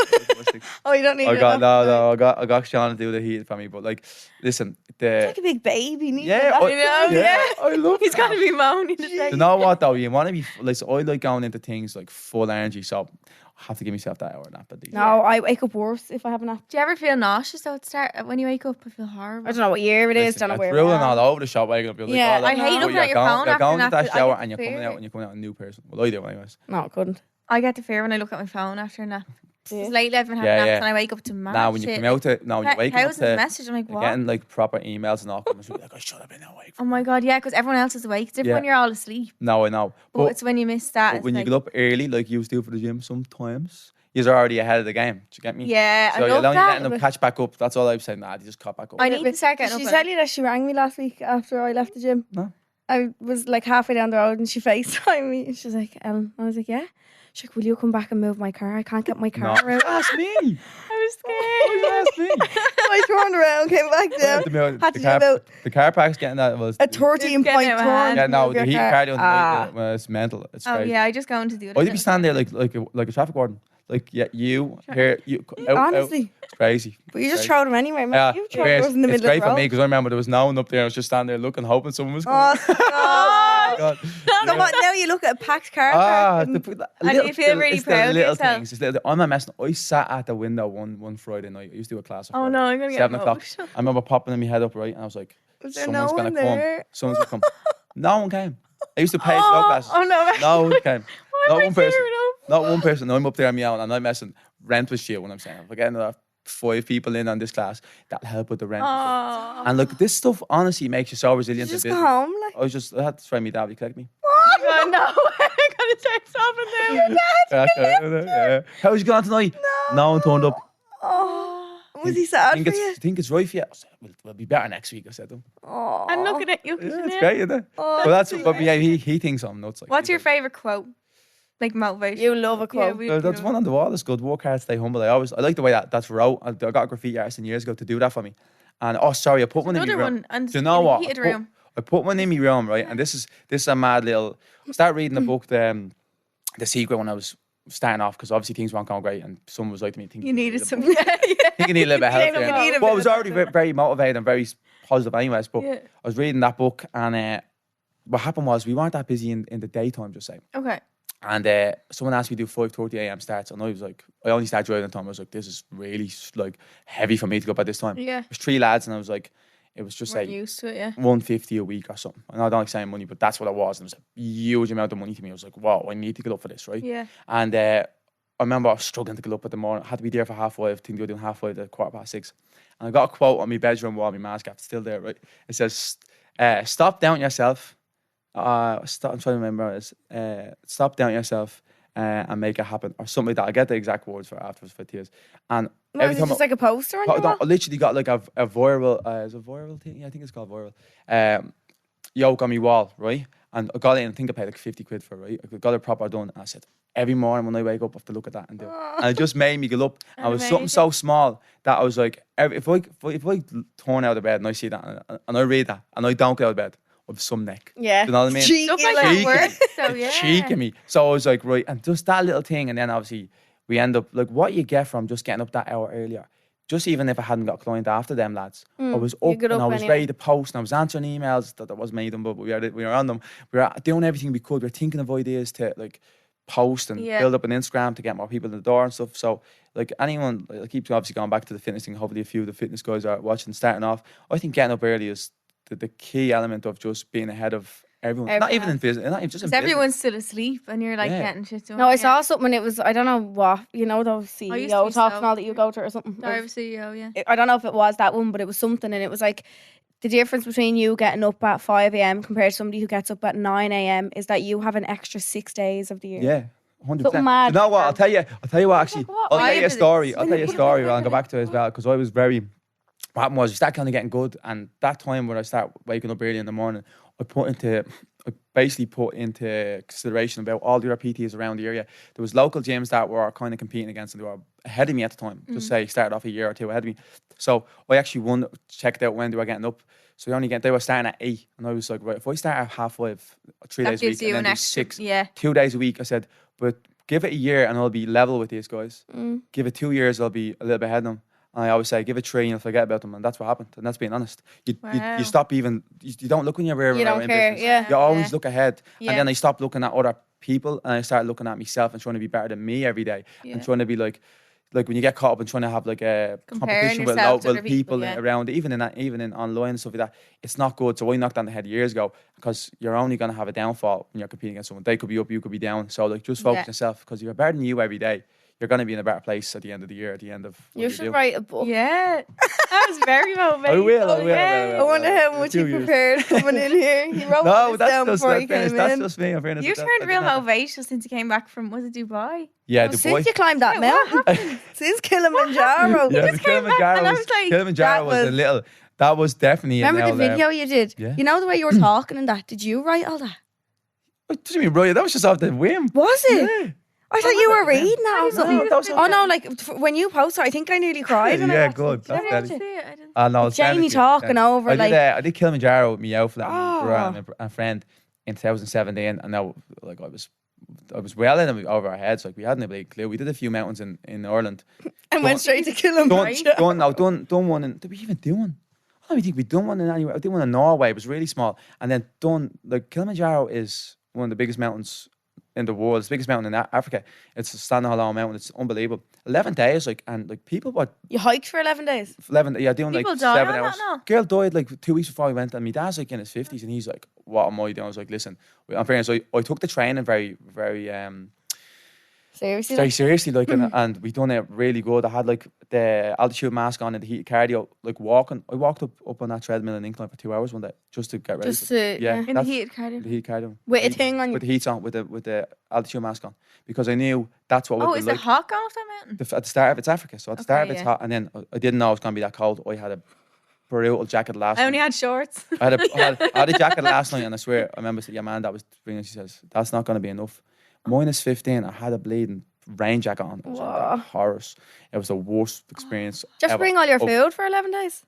Oh, you don't need I your got nap tonight. I got Sean to do the heat for me. But like, listen, It's like a big baby. Need yeah, your nap. I love. He's got to be moaning. You know what though? You want to be like, so I like going into things like full energy. So I have to give myself that hour nap at least. No, I wake up worse if I have a nap. Do you ever feel nauseous though at the start when you wake up? I feel horrible. I don't know what year it is. Listen, Don't know you're where. drooling we are. all over the shop waking up. You're like, Yeah, oh, I look, hate you're looking at your going- phone You're after going a to that nap. I shower get and you're coming fear. out and you're coming out a new person. Well, I do anyways. No, I couldn't. I get the fear when I look at my phone after a nap. Yeah. It's late, I've been having Yeah, naps yeah. and I wake up to mad Now when you shit. come out to, now when you wake up How's this to, message? I'm like, you're what? getting like proper emails and all coming through. Like, I should have been awake. Oh my god, yeah, because everyone else is awake. It's different Yeah. when you're all asleep. No, I know. But it's when you miss that. But it's when you like, get up early, like you do for the gym sometimes, you're already ahead of the game. Do you get me? yeah, So I you're love only that. letting them catch back up. That's all I'm saying. Nah, they just caught back up. I need to start getting Did she up. tell you that she rang me last week after I left the gym? No. I was like halfway down the road and she FaceTimed me. She's like, Ellen. I was like, yeah. She's like, will you come back and move my car? I can't get my car No. out. Ask me. I was Why scared. you ask me? I turned around, came back down. Had to do about the car park's getting that was a 13 getting point out of turn. hand. yeah, to no, move the your heat car. car doing Ah. it's mental. It's Oh crazy. yeah, I just go into the other. Oh, you'd be standing there like a traffic warden. Like yeah, you here you out, Honestly. it's crazy. But you just Crazy. throw them anywhere, man. You throw it's yours in the it's middle great of the for road. me because I remember there was no one up there. I was just standing there looking, hoping someone was coming. Oh, stop. God. So what, now you look at a packed car Ah, park and- you feel really proud of little yourself. things. It's I'm not messing. I sat at the window one Friday night. I used to do a class. Oh no, I'm gonna get 7 o'clock. emotional. I remember popping my head up right, and I was like, Was there "Someone's no gonna one come. there? Someone's gonna come." No one came. I used to pay for no classes. Oh no, No one came. Why Not am I one person. tearing up? Not one person. No, I'm up there meowing. I'm not messing. Rent was shit. What I'm saying. If I get another 5 people in on this class, that'll help with the rent. Oh. And look, this stuff honestly makes you so resilient. You just in go business. home, like. I had to try me dad to collect me. Oh no, I'm gonna start sobbing there. Yeah. How's you going tonight? No one turned up. Oh, was he sad think for it's you? think it's right for you. I said, we'll be better next week. I said to him. Oh, I'm looking at you. Yeah, it's great, isn't it? Oh, But that's that's but yeah, he thinks I'm nuts. Like, What's he your does. favorite quote? Like motivation. You love a quote. That's one on the wall. It's good. Work hard, stay humble. I like the way that's wrote. I got a graffiti artist years ago to do that for me. And sorry, I put one in Another your room. one. And Do you know what? Heated room. I I put one in my room, right? And this is a mad little. Start reading the book, the Secret, when I was starting off, because obviously things weren't going great, and someone was like to me, You needed some. I think you need a little bit of help You there. need a But I bit was of already very motivated and very positive anyways. But Yeah. I was reading that book, and what happened was we weren't that busy in the daytime, just say. Okay. And someone asked me to do 5:30 a.m. starts, and I was like, I only started driving at the time. I was like, this is really like heavy for me to go up at this time. Yeah. There's 3 lads, and I was like, it was just Weren't like used to it, yeah. 150 a week or something. And I don't like saying money, but that's what it was. And it was a huge amount of money to me. I was like, wow, I need to get up for this, right? Yeah. And I remember I was struggling to get up at the morning. I had to be there for 5:30. I think they were doing 5:30 to 6:15. And I got a quote on my bedroom wall, my mask app, still there, right? It says, stop doubting yourself. I'm trying to remember. It's stop doubting yourself and make it happen, or something like that. I get the exact words for afterwards for tears. And Was it just like a poster on your wall? I literally got like a viral, is it a viral thing? Yeah, I think it's called viral. Yoke on my wall, right? And I got it, and I think I paid like 50 quid for it, right? I got it proper done. And I said, every morning when I wake up, I have to look at that and do it. And it just made me get up. And it was something so small that I was like, if I turn out of bed and I see that and I read that and I don't get out of bed, I have some neck. Yeah. Do you know what I mean? Stuff like that Cheeky. works. So yeah. Cheeking me. So I was like, right, and just that little thing, and then obviously we end up like what you get from just getting up that hour earlier. Just even if I hadn't got a client after them lads, I was up and I was ready to post, and I was answering emails that wasn't made them, but we were on them. We were doing everything we could. We were thinking of ideas to like post and build up an Instagram to get more people in the door and stuff. So like anyone, like, I keep obviously going back to the fitness thing. Hopefully a few of the fitness guys are watching, starting off. I think getting up early is the key element of just being ahead of everyone. Not even in business, not even just in business. Everyone's still asleep and you're like getting shit done. No, I saw something. It was, I don't know what, you know, those CEO talks and all that you go to or something. Diary of a CEO, yeah. I don't know if it was that one, but it was something, and it was like the difference between you getting up at 5 a.m. compared to somebody who gets up at 9 a.m. is that you have an extra 6 days of the year. Yeah. 100%. Something mad. You know what? I'll tell you what actually. What I'll tell you a vibe story. is I'll tell you a story. I'll go back to it as well, because I was very. What happened was we started kind of getting good, and that time when I start waking up early in the morning, I basically put into consideration about all the other PTs around the area. There was local gyms that were kind of competing against, and they were ahead of me at the time. Just say started off a year or two ahead of me. So I actually checked out when they were getting up. So they were starting at 8, and I was like, right, if I start at 5:30, 3 days a week, and then do 6, 2 days a week, I said, but give it a year and I'll be level with these guys. Give it 2 years, I'll be a little bit ahead of them. And I always say, give it 3 and you'll forget about them. And that's what happened. And that's being honest. You stop even, you don't look in your rear mirror. You don't in care, business. yeah. You always look ahead. Yeah. And then I stopped looking at other people, and I started looking at myself and trying to be better than me every day. And trying to be like when you get caught up and trying to have like a competition with local people around, even in online and stuff like that, it's not good. So I knocked on the head years ago, because you're only going to have a downfall when you're competing against someone. They could be up, you could be down. So like just focus yourself, because if you're better than you every day, you're going to be in a better place at the end of the year, at the end of what You should write a book. Yeah. That was very motivating. I will. I wonder how much you prepared coming in here. He wrote this down before he came in. That's just me. I'm You turned real motivational since you came back from, was it Dubai? Yeah, Since Dubai. you climbed that mountain. Since Kilimanjaro. Yeah, just came back and I was like, Kilimanjaro was a little. That was definitely. Remember the video you did? Yeah. You know the way you were talking and that? Did you write all that? What do you mean, bro? That was just off the whim. Was it? Yeah. I thought you were reading that or something. No, that was okay. No, like when you posted, I think I nearly cried. when I Yeah, watched good. it. That's I didn't better. see it. I didn't. No, it's Jamie definitely- talking over, I did Kilimanjaro with me outfit Oh. and a friend in 2017, and now like I was well in over our heads. Like we hadn't a big clue. We did a few mountains in Ireland. And went straight to Kilimanjaro. Done one. Did we even do one? I don't even think we done one in anywhere. I did one in Norway. It was really small, and then like Kilimanjaro is one of the biggest mountains in the world. It's the biggest mountain in Africa. It's a standalone mountain. It's unbelievable. 11 days, and people were You hiked for 11 days? 11. Yeah, doing People like die 7 on that hours. now? Girl died like 2 weeks before we went, and my dad's like in his 50s, and he's like, "What am I doing?" I was like, "Listen, I'm fairness, I took the training very, very Seriously? very seriously, like, and we done it really good. I had like the altitude mask on and the heat cardio, like walking. I walked up on that treadmill in incline for 2 hours one day just to get ready. Just to, yeah. In the that's- heated cardio. the heat cardio With a thing on with you. the heat on, with the altitude mask on, because I knew that's what. Oh, would is be it like. hot going off that mountain? At the start of it's Africa, so at the start of Okay, it's yeah. hot, and then I didn't know it was gonna be that cold. I had a brutal jacket last I only night. had shorts. I had a jacket last night, and I swear, I remember your man that was bringing. She says that's not gonna be enough. -15. I had a bleeding rain jacket on. It was Wow. horrors. It was the worst experience. Just ever. bring all your Oh, food for 11 days?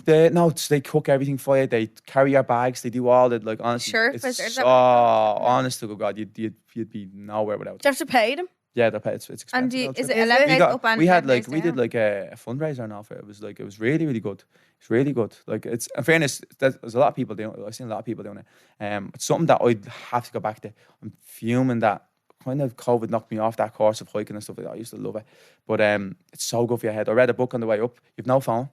They cook everything for you. They carry your bags. They do all that. Like honestly, Sherpas, it's is that honest to God, you'd be nowhere without it. Do you have to pay them? Yeah, it's expensive. And is it Is 11 it? days up and we 11 days did down? like a fundraiser and off it. It was really really good. It's really good. Like it's in fairness, there's a lot of people doing it. I've seen a lot of people doing it. It's something that I'd have to go back to. I'm fuming that kind of COVID knocked me off that course of hiking and stuff like that. I used to love it, but it's so good for your head. I read a book on the way up. You've no phone.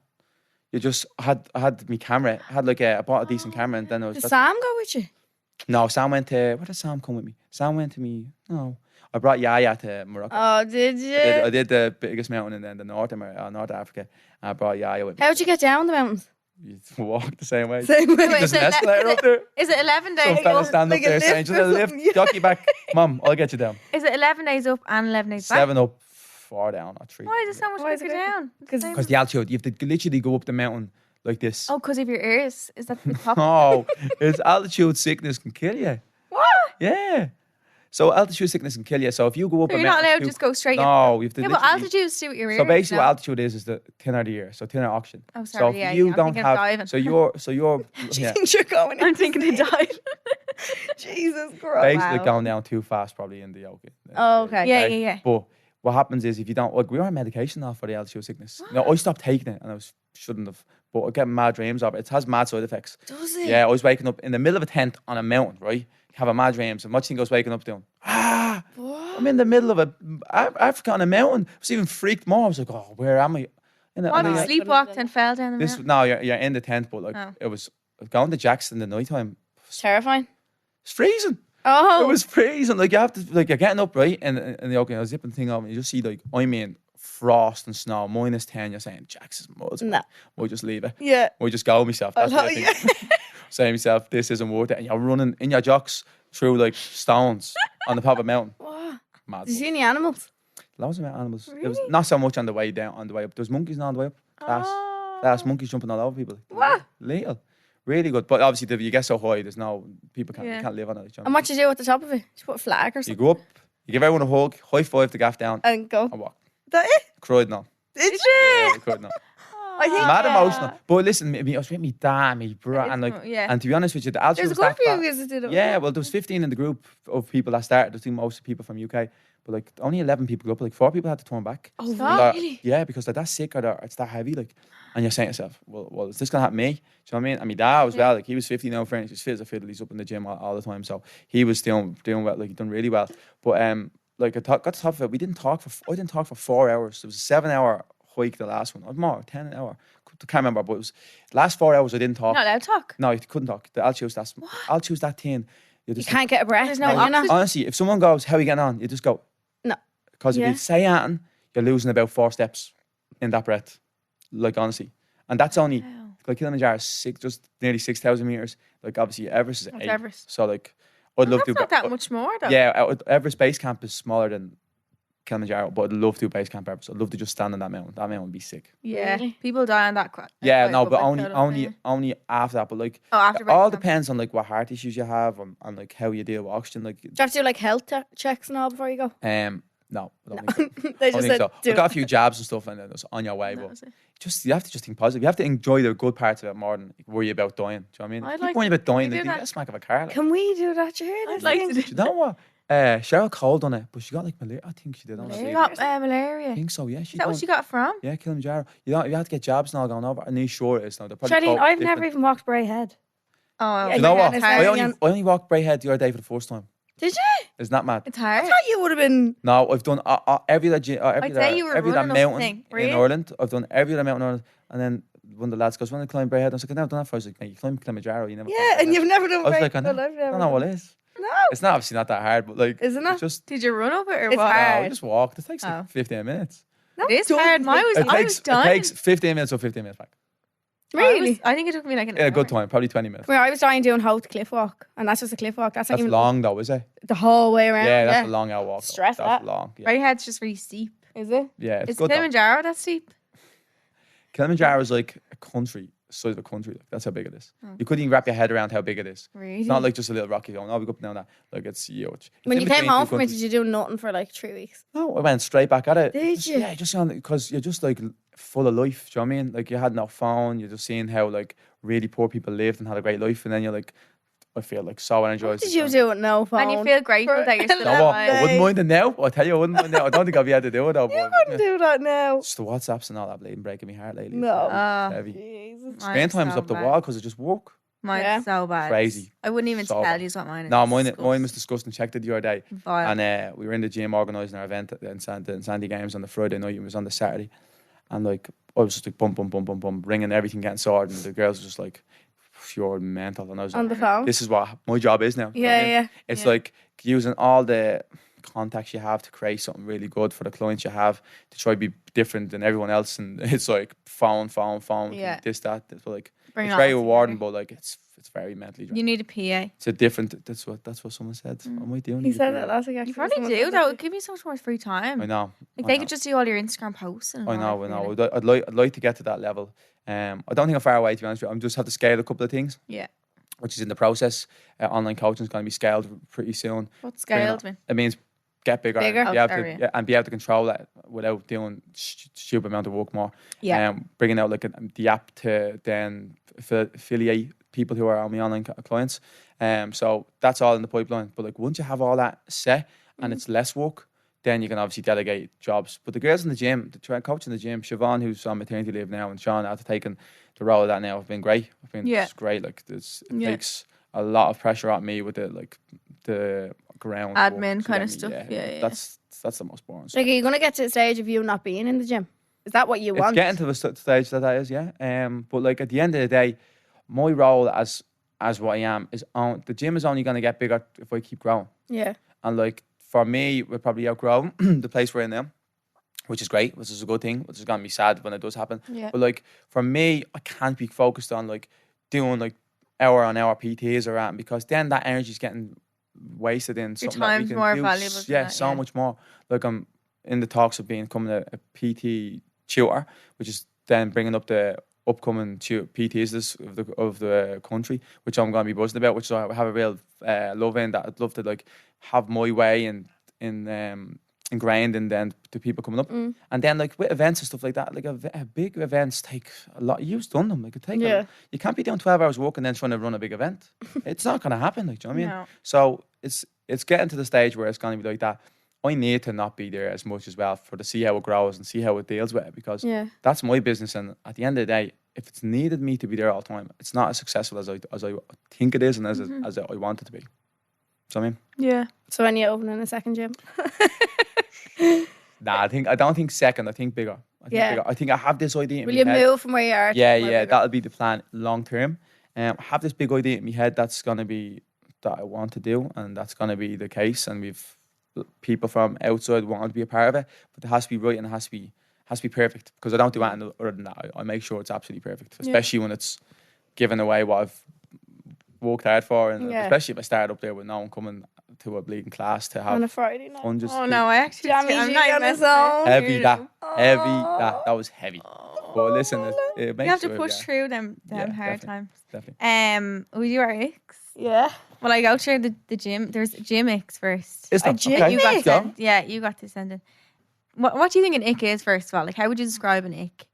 You just I had my camera. I had I bought a decent camera and then I was. Did Sam go with you? No, Sam went to. Where did Sam come with me? Sam went to me. No, I brought Yaya to Morocco. Oh, did you? I did the biggest mountain in the North Africa. And I brought Yaya with me. How'd you get down the mountains? You walk the same way. Same way. There's an escalator up there. Is it 11 days Some fella up? stand up like a there saying, lift just or a lift, something, yeah. jockey back. Mum, I'll get you down. Is it 11 days up and 11 days back? 7 up, 4 down, or 3. Why is it so much Why is quicker it quicker? down? Because the altitude, you have to literally go up the mountain like this. Oh, because of your ears. Is that the top? Oh, it's altitude sickness can kill you. What? Yeah. So altitude sickness can kill you. So if you go up So a you're not mountain allowed to too- just go straight in? No, you have to Yeah, but literally- altitude suit your ears. So basically, what no? altitude is the thinner the air, so thinner oxygen. Oh, So sorry. if Yeah, you yeah. I'm don't thinking of have, diving. so you're She yeah, thinks you're going. I'm thinking of diving. Jesus Christ. basically Wow. going down too fast, probably in the yoga. Oh, okay. Yeah, yeah, yeah. But what happens is if you don't, like, we were on medication now for the altitude sickness. No, I stopped taking it, and I shouldn't have. But I get mad dreams of it. It has mad side effects. Does it? Yeah, I was waking up in the middle of a tent on a mountain, right? You have a mad dreams, and what thing I was waking up doing? I'm in the middle of Africa on a mountain. I was even freaked more. I was like, oh, where am I? What, And you I- sleepwalked and fell down the this mountain? no, you're in the tent, but like Oh. it was going to Jackson in the nighttime. Terrifying. It's freezing. Oh. It was freezing. Like you have to, like you're getting up right, and the okay, I was zipping the thing up, and you just see like I mean frost and snow, -10. You're saying Jackson's mud. No. We'll just leave it. Yeah. We'll just go myself. That's what I know, think. Saying myself, this isn't worth it, and you're running in your jocks through like stones on the top of a mountain. What? Mad. Did you see any animals? Loads of animals. There was not so much on the way down, on the way up. There was monkeys now on the way up. That's monkeys jumping all over people. What? Little. Really good. But obviously, if you get so high, there's no, people Yeah. can't live on it. you know And what you do at the top of it? Just put a flag or You something go up, you give everyone a hug, high five the gaff down, and go. and walk. That it? Cried now. Did you? Yeah, I cried now. I think Mad emotional. But listen, I was with me dad, me bro, It's and like, not- yeah. and to be honest with you, the altitude there's a was good that few bad. of us that did it. Yeah, well, there was 15 in the group of people that started. I think most people from UK, but like only 11 people go up. Like 4 people had to turn back. Oh, Stop. really? Yeah, because they're that sick or it's that heavy. Like, and you're saying to yourself, well, is this gonna happen to me? Do you know what I mean? And my dad as well. Like, he was 50 now, friends. He's fit as a fiddle. He's up in the gym all the time, so he was doing well. Like, he done really well. But like got to top of it. I didn't talk for 4 hours. It was a 7-hour hike. The last one, or more, 10 an hour. I can't remember, but it was last 4 hours. I didn't talk. Not allowed to talk. No, you couldn't talk. The altitude's that thin. You can't get a breath. There's no can you not? oxygen. Honestly, if someone goes, "How are you getting on?" You just go, No. because if Yeah. you say anything, you're losing about 4 steps in that breath. Like, honestly, and that's only like Kilimanjaro is just nearly 6,000 meters. Like, obviously Everest is That's 8. Everest. So like, I'd love That's to. not that much more, though. Yeah, Everest base camp is smaller than Kilimanjaro, but I'd love to base camp Everest. I'd love to just stand on that mountain. That mountain would be sick. Yeah. Really? People die on that quite. Yeah, quite no, good, but like, only photo, only yeah. only after that. But like, Oh, after it all base camp. depends on like what heart issues you have and like how you deal with oxygen. Like, Do you have to do like health checks and all before you go? no, I don't think so. They I just think said so. do I got a it. few jabs and stuff, and then it's on your way. That But was it. you have to just think positive. You have to enjoy the good parts of it more than worry about dying. Do you know what I mean? I'd Keep like worrying about dying. to do Like, that. get a smack of a car. Like. Can we do that? You hear this I'd like thing? to Do you know what? Cheryl Cole done it, but she got like malaria. I think she did. She Honestly. got malaria. I Is think so. Yeah, she. that what she got from? Yeah, Kilimanjaro. You have to get jabs now going over. And sure it is now. They're probably Charlene, both I've different. never even walked Bray Head. Oh, You know Yeah, what? it's I hard. only walked Brayhead the other day for the first time. Did you? Isn't that mad? It's I hard. thought you would have been. No, I've done every other I'd say you were every other running up the mountain thing, were in you? Ireland. I've done every other mountain in Ireland. And then one of the lads goes, "Want to climb Brayhead?" I was like, "I've never done that before." I was like, "Mate, you climb Kilimanjaro, you never." Yeah, climbed and Brayhead." you've never done I was Bray. like, I Well, know, I've I never don't know what done it is. No. It's not obviously not that hard, but like, Isn't it? it's just Did you run up it or It's what? hard. I just walked. It takes Oh. like 15 minutes. No, It is don't hard. I was It done. takes 15 minutes or 15 minutes back. Really? I think it took me like an In a hour. good time, probably 20 minutes. Come here, I was trying doing Hoth Cliff Walk, and that's just a cliff walk. That's not That's even long though, is it? the whole way around. Yeah, that's a long hour walk. though. Stress That's that. long. Yeah, Brayhead's just really steep. Is it? yeah it's Is good though. Kilimanjaro that steep? Kilimanjaro is like a country size of the country. Like, that's how big it is. You couldn't even wrap your head around how big it is. Really? It's not like just a little rocky going, oh, we go up and down that. Like, it's huge. It's When in you came between home two from it, countries. did you do nothing for like 3 weeks? No, I went straight back at it. Did Just- you? Yeah, just on because you're just like full of life. Do you know what I mean? Like you had no phone. You're just seeing how like really poor people lived and had a great life, and then you're like, I feel like so energized. What did you do with no phone? And you feel grateful that you're still No, what? alive. I wouldn't mind it now. I tell you, I wouldn't mind it now. I don't think I'll be able to do it though. You But couldn't do that now. just the WhatsApps and all that bleeding breaking my heart lately. No. It's heavy. Jesus. Screen time's up the wall because I just work. Mine's Yeah. so bad. Crazy. I wouldn't even So tell bad. you what mine is. No, mine was disgusting. Checked it the other day. Vile. And we were in the gym organising our event in Sandy Games on the Friday night. It was on the Saturday. And like, I was just like, bum, bum, bum, bum, bum, ringing everything, getting sorted. And the girls were just like, you're mental. And I was On the like, phone? this is what my job is now. You know what I mean? Yeah. It's Yeah. like using all the contacts you have to create something really good for the clients you have to try to be different than everyone else. And it's like phone, Yeah. this, that. It's like, Bring it's it very all rewarding, together. but like, it's very mentally draining. You need a PA. It's a different, that's what someone said. I might do. He said that last week. You probably do. That would give you so much more free time. I know. Like I they know. could just do all your Instagram posts. And I know, all I that know. for you. I'd like to get to that level. I don't think I'm far away, to be honest with you. I'm just have to scale a couple of things, Yeah. which is in the process. Online coaching is going to be scaled pretty soon. What's scaled mean? It means get bigger, Bigger? Be able to, sorry. yeah, and be able to control it without doing stupid amount of work more. Yeah. Bringing out like the app to then affiliate people who are on my online clients. So that's all in the pipeline. But like once you have all that set and it's less work, then you can obviously delegate jobs. But the girls in the gym, the coach in the gym, Siobhan, who's on maternity leave now, and Sean, after taking the role of that now, have been great. I've been Yeah. it's great. Like it Yeah. takes a lot of pressure off me with the ground Admin work to kind get of me- stuff. Yeah. That's the most boring stuff. Like, are you going to get to the stage of you not being in the gym? Is that what you It's want? getting to the stage that is, yeah. But like at the end of the day, my role as what I am is the gym is only going to get bigger if I keep growing. Yeah. And like for me, we're probably outgrowing the place we're in now, which is great, which is a good thing, which is going to be sad when it does happen. Yeah. But like for me, I can't be focused on like doing like hour on hour PTs or that, because then that energy is getting wasted in something that we time's can more do. valuable than Yeah, that, so yeah. much more. Like I'm in the talks of becoming a PT tutor, which is then bringing up the upcoming PTs of the country, which I'm going to be buzzing about, which I have a real love in, that I'd love to like have my way and ingrained in then the people coming up. And then like with events and stuff like that, like a big events take a lot. You've done them. Like it take Yeah. you can't be doing 12 hours work and then trying to run a big event. It's not going to happen. Like, do you know what I mean? No. So it's getting to the stage where it's going to be like that. I need to not be there as much as well to see how it grows and see how it deals with it, because Yeah. that's my business. And at the end of the day, if it's needed me to be there all the time, it's not as successful as I think it is and as I want it to be. So I mean, Yeah. So when you opening a second gym? I don't think second. I think bigger. Yeah. Bigger. I think I have this idea in Will my you head. move from where you are? to Yeah, somewhere yeah, bigger? that'll be the plan long term. I have this big idea in my head that's gonna be that I want to do, and that's gonna be the case. And we've people from outside want to be a part of it, but it has to be right and it has to be perfect. Because I don't do anything other than that. I make sure it's absolutely perfect, especially when it's giving away what I've worked hard for, and Yeah. especially if I start up there with no one coming to a bleeding class to On have a Friday night. fun. Just Oh no, I actually. Jammy I'm G not on even his own. heavy that was heavy. But listen, it makes You have to sure, push yeah, through them Yeah, hard definitely. times. definitely. We do our Icks. Yeah. Well, I go to the gym. There's gym Icks first. Is that gym okay? You got Go. to send, yeah, you got to send it. What do you think an ick is, first of all? Like, how would you describe an ick?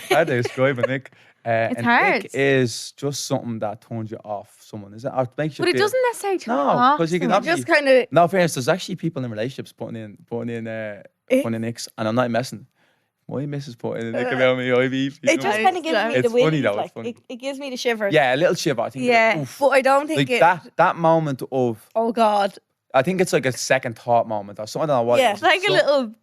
How do you describe an ick? It's an hard. ick is just something that turns you off someone, is it? Or makes you But it feel- doesn't necessarily turn No, off. 'cause you can someone. have- Just kind of. No, fairness, there's actually people in relationships putting in icks, and I'm not messing. My missus put in an ick about me, Ivy. It just kind of gives me It's the willies. funny though, it's Like, funny. it gives me the shivers. Yeah, a little shiver. I think. Yeah. Oof. But I don't think Like it. that moment of, Oh God. I think it's like a second thought moment or something. I don't know what. Yeah. it is. It's like a So- little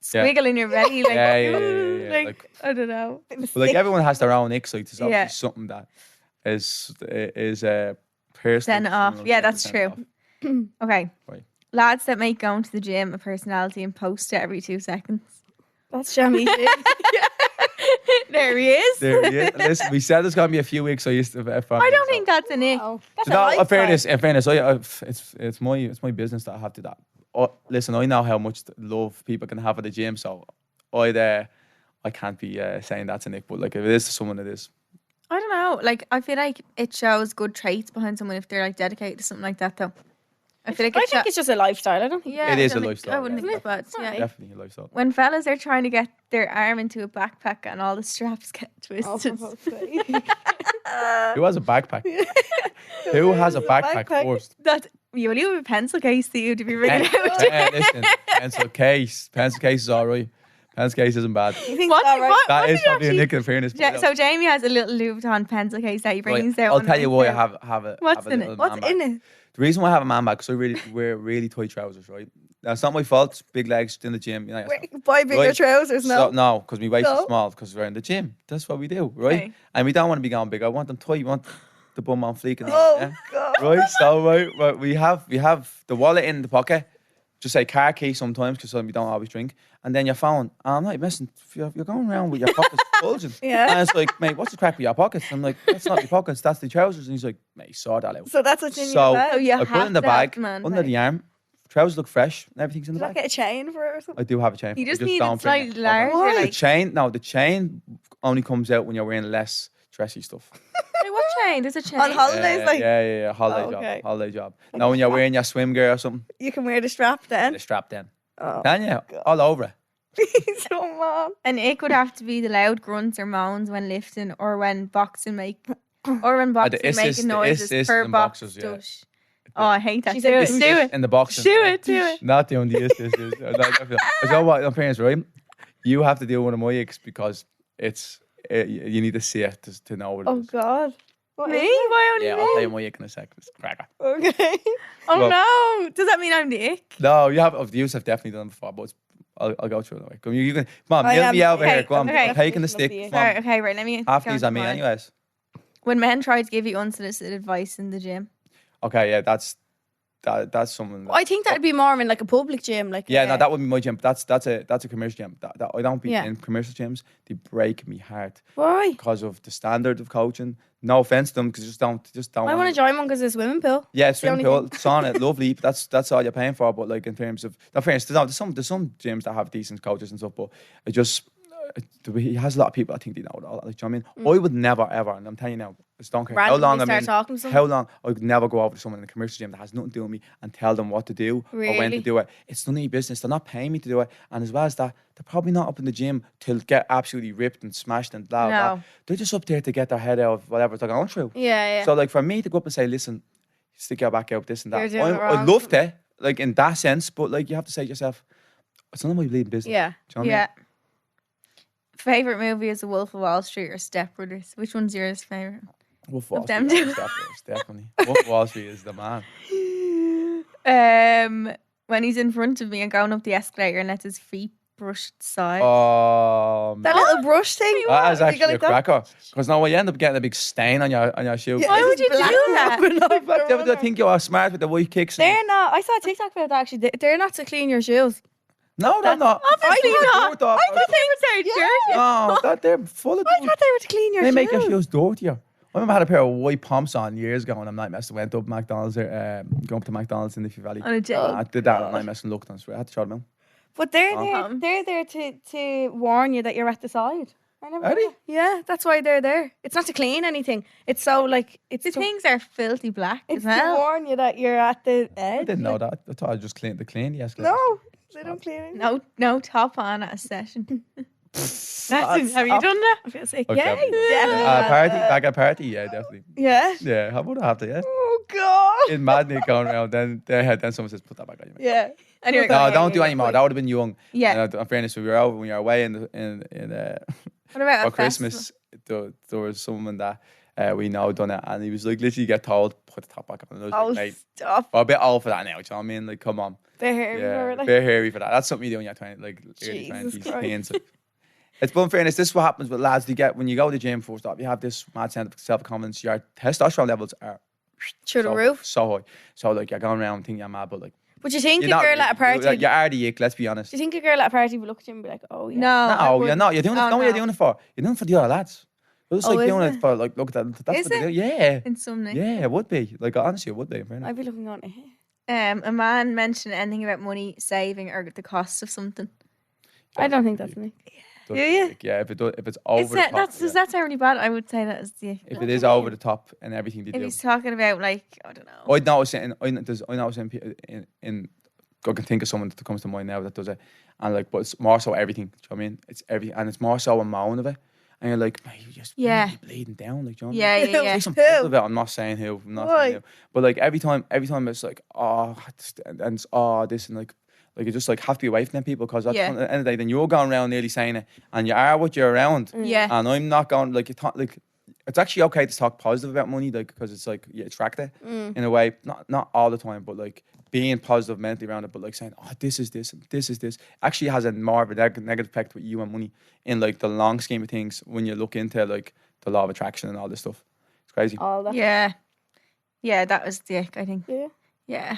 squiggle in your belly. Like, Yeah. like, I don't know. But like everyone has their own icks. Like there's obviously Yeah. something that is personal. Send it off. Yeah, that's Send it true. off. Okay. Right. Lads that make going to the gym a personality and post it every 2 seconds. That's Jammy G. There he is. There, yeah. Listen, we said there's gonna be a few weeks. So I used to. I don't think that's an ick. Oh, that's a No, lifestyle. in fairness, it's my business that I have to that. Listen, I know how much love people can have at the gym, so I can't be saying that's an ick. But like if it is to someone, it is. I don't know. Like, I feel like it shows good traits behind someone if they're like dedicated to something like that, though. I feel like I think it's just a lifestyle. I don't think. yeah, It I is don't a think- lifestyle, I wouldn't yeah. think it's bad. Yeah. Definitely a lifestyle. When fellas are trying to get their arm into a backpack and all the straps get Oh, for twisted. fuck's sake. Who has a backpack? Who has a backpack first? That you only have a pencil case that you to be bringing out. Listen, pencil case. Pencil case is alright. Pencil case isn't bad. You think What- that, right? what- That is did you probably a actually- nick in fairness. but Ja- so Jamie has a little Louis Vuitton pencil case that he brings out. I'll on tell you the why I way have a. What's have a in little it? What's man bag. in it? The reason why I have a man bag because I really wear really tight trousers, right? Now it's not my fault. Big legs in the gym. You know, Buy bigger Right. trousers, no. no, because my waist No. is small because we're in the gym. That's what we do, right? Okay. And we don't want to be going big. I want them tight. We want the bum on fleek. And Oh, yeah? God. Right. So right, we have the wallet in the pocket. Just say car key sometimes because we don't always drink. And then your phone. I'm like, listen, you're going around with your pockets bulging. Yeah. And it's like, mate, what's the crack with your pockets? I'm like, that's not your pockets. That's the trousers. And he's like, mate, sort that out. So that's what's in So- your Oh, bag. you I put it have in the to have bag the man under bag. the arm. Trousers look fresh. And everything's in Did the I bag. get a chain for it or something? I do have a chain. You I just need don't it bring slightly larger. Why? The Like, chain, no, the chain only comes out when you're wearing less dressy stuff. Wait, what chain? There's a chain. On holidays, like yeah. Holiday Oh, job. okay. Holiday job. Now when you're wearing your swim gear or something, you can wear the strap then. the strap then. Oh, Can you? All over it. so mad. And it could have to be the loud grunts or moans when lifting or when boxing or when boxing assist- making the noises assist per in box. boxers, yeah. Stush. Oh, I hate that. She Do said it. assist Do it. In the boxing. Do it. Do it. Not doing the assist. You know what, parents, right? You have to do one of my icks because you need to see it to know what it Oh, is. God. What Me? is it? Why only Yeah, me? I'll tell you my ick in a second. It's a cracker. Okay. Oh Well- no! Does that mean I'm the ick? No, you have. The use have definitely done it before, but I'll go through it anyway. Come, you can. Come on, I kneel am- me over okay, here. Come on, okay. I'm taking the stick. Definition of Come on. Right, okay, right. Let me. Half go these on on me, mine. anyways. When men try to give you unsolicited advice in the gym. Okay, yeah, that's something. I think that'd be more in like a public gym. Like Yeah, no, that would be my gym. That's a commercial gym. That I don't be Yeah. in commercial gyms. They break me heart Why? because of the standard of coaching. No offense to them, because just don't. I want to join one because there's a swimming pool. Yeah, the swimming only pool, sauna, lovely. But that's all you're paying for. But like in terms of, no, fairness, there's some gyms that have decent coaches and stuff. But it just he has a lot of people. I think they know that. Like, do you know what I mean? I would never ever, and I'm telling you now, just don't care how Randomly long I'm start in. talking to someone? How long I would never go over to someone in a commercial gym that has nothing to do with me and tell them what to do or when to Really? do it. It's none of your business. They're not paying me to do it, and as well as that, they're probably not up in the gym to get absolutely ripped and smashed and blah blah. No. They're just up there to get their head out of whatever they're going through. Yeah, yeah. So like for me to go up and say, listen, stick your back out, this and that. You're doing it I wrong. loved it, like in that sense, but like you have to say to yourself, it's none of my bleeding business. yeah. Do you know what Yeah. Favorite movie is The Wolf of Wall Street or Step Brothers? Which one's yours favorite? I mean? Wolf of Wall them Street, two. definitely. Wolf of Wall Street is the man. When he's in front of me and going up the escalator and lets his feet brush the side. Oh, That man. little brush thing. That is You go actually a like that? cracker. Because now you end up getting a big stain on your shoe. Yeah, Why it's would you do black that? rubbing off But your I think you are smart with the white kicks. They're not. I saw a TikTok about that actually. They're not to clean your shoes. No, they're not. Obviously I not. I thought they were so dirty. No, they're full of. I thought they were to clean your They shoes. make your shoes dirtier. I remember I had a pair of white pumps on years ago, and I'm not messing. Went up McDonald's, going up to McDonald's in the Fee Valley. On a date. I did that, and I messed and looked on it. I had to try them out. But they're Uh-huh. there to warn you that you're at the side. I never Are knew they? that. Yeah, that's why they're there. It's not to clean anything. It's so like it's The to, things are filthy black it's as to well. warn you that you're at the edge. I didn't know that. I thought I just cleaned the escalator. No, they don't clean it. No top on at a session. That's- Have you done that? I feel sick. Okay. Yeah, definitely. Party, back at party, yeah, definitely. Yeah. Yeah, how would I have to? Yeah, Oh God. in madness going around, then someone says, "Put that back on you." mate." Yeah. Anyway, No, okay, don't do yeah, any more. That would have been young. Yeah. And in fairness, when we were out, when you were away in What about for a Christmas, there was someone that we know done it, and he was like, literally get told, put the top back on. And I was Oh, like, mate, stop. we're a bit old for that now. Do you know what I mean? Like, come on. They're hairy. Yeah, Like, very hairy for that. That's something you do when you're 20, like early Jesus 20s, Christ. teens. It's but in fairness, this is what happens with lads. You get when you go to the gym first off, you have this mad sense of self-confidence. Your testosterone levels are through the so, roof. so high. So like you're going around thinking you're mad, but like But you think you're a not. girl at a party? Like, you are the ick. Let's be honest. Do you think a girl at a party would look at you and be like, "Oh yeah"? No, I No, you're wouldn't. not. You're doing it. Oh, No, what you're no. doing it for. You're doing it for the other lads. You're just Oh, like is doing it? it for like look at that. That's Is what they it? do. Yeah, In some night. yeah, it would be. Like honestly, it would be. in fairness. I'd be looking on. Eh. A man mentioned anything about money saving or the cost of something. I don't think that's me. Does Do you? dick. Yeah, if it's over the top. Does that sound really bad? I would say that is dick. If it is over the top and everything they If do. he's talking about like, I don't know. I notice it I can think of someone that comes to mind now that does it, and like, but it's more so everything. Do you know what I mean? It's everything, and it's more so a moan of it, and you're like, man, you just really bleeding down, like, do you know what I mean? Yeah. Take some photos of it. I'm not saying who, I'm not saying who, but like every time it's like, and it's this and like you just like have to be away from them people because at the end of the day, then you're going around nearly saying it, and you are what you're around. Yeah. And I'm not going like like. It's actually okay to talk positive about money, like, because it's like you attract it in a way, not all the time, but like being positive mentally around it, but like saying, oh, this is this, and this is this, actually has a more of a negative effect with you and money in like the long scheme of things when you look into like the law of attraction and all this stuff. It's crazy. All that. Yeah, that was dick, I think. Yeah.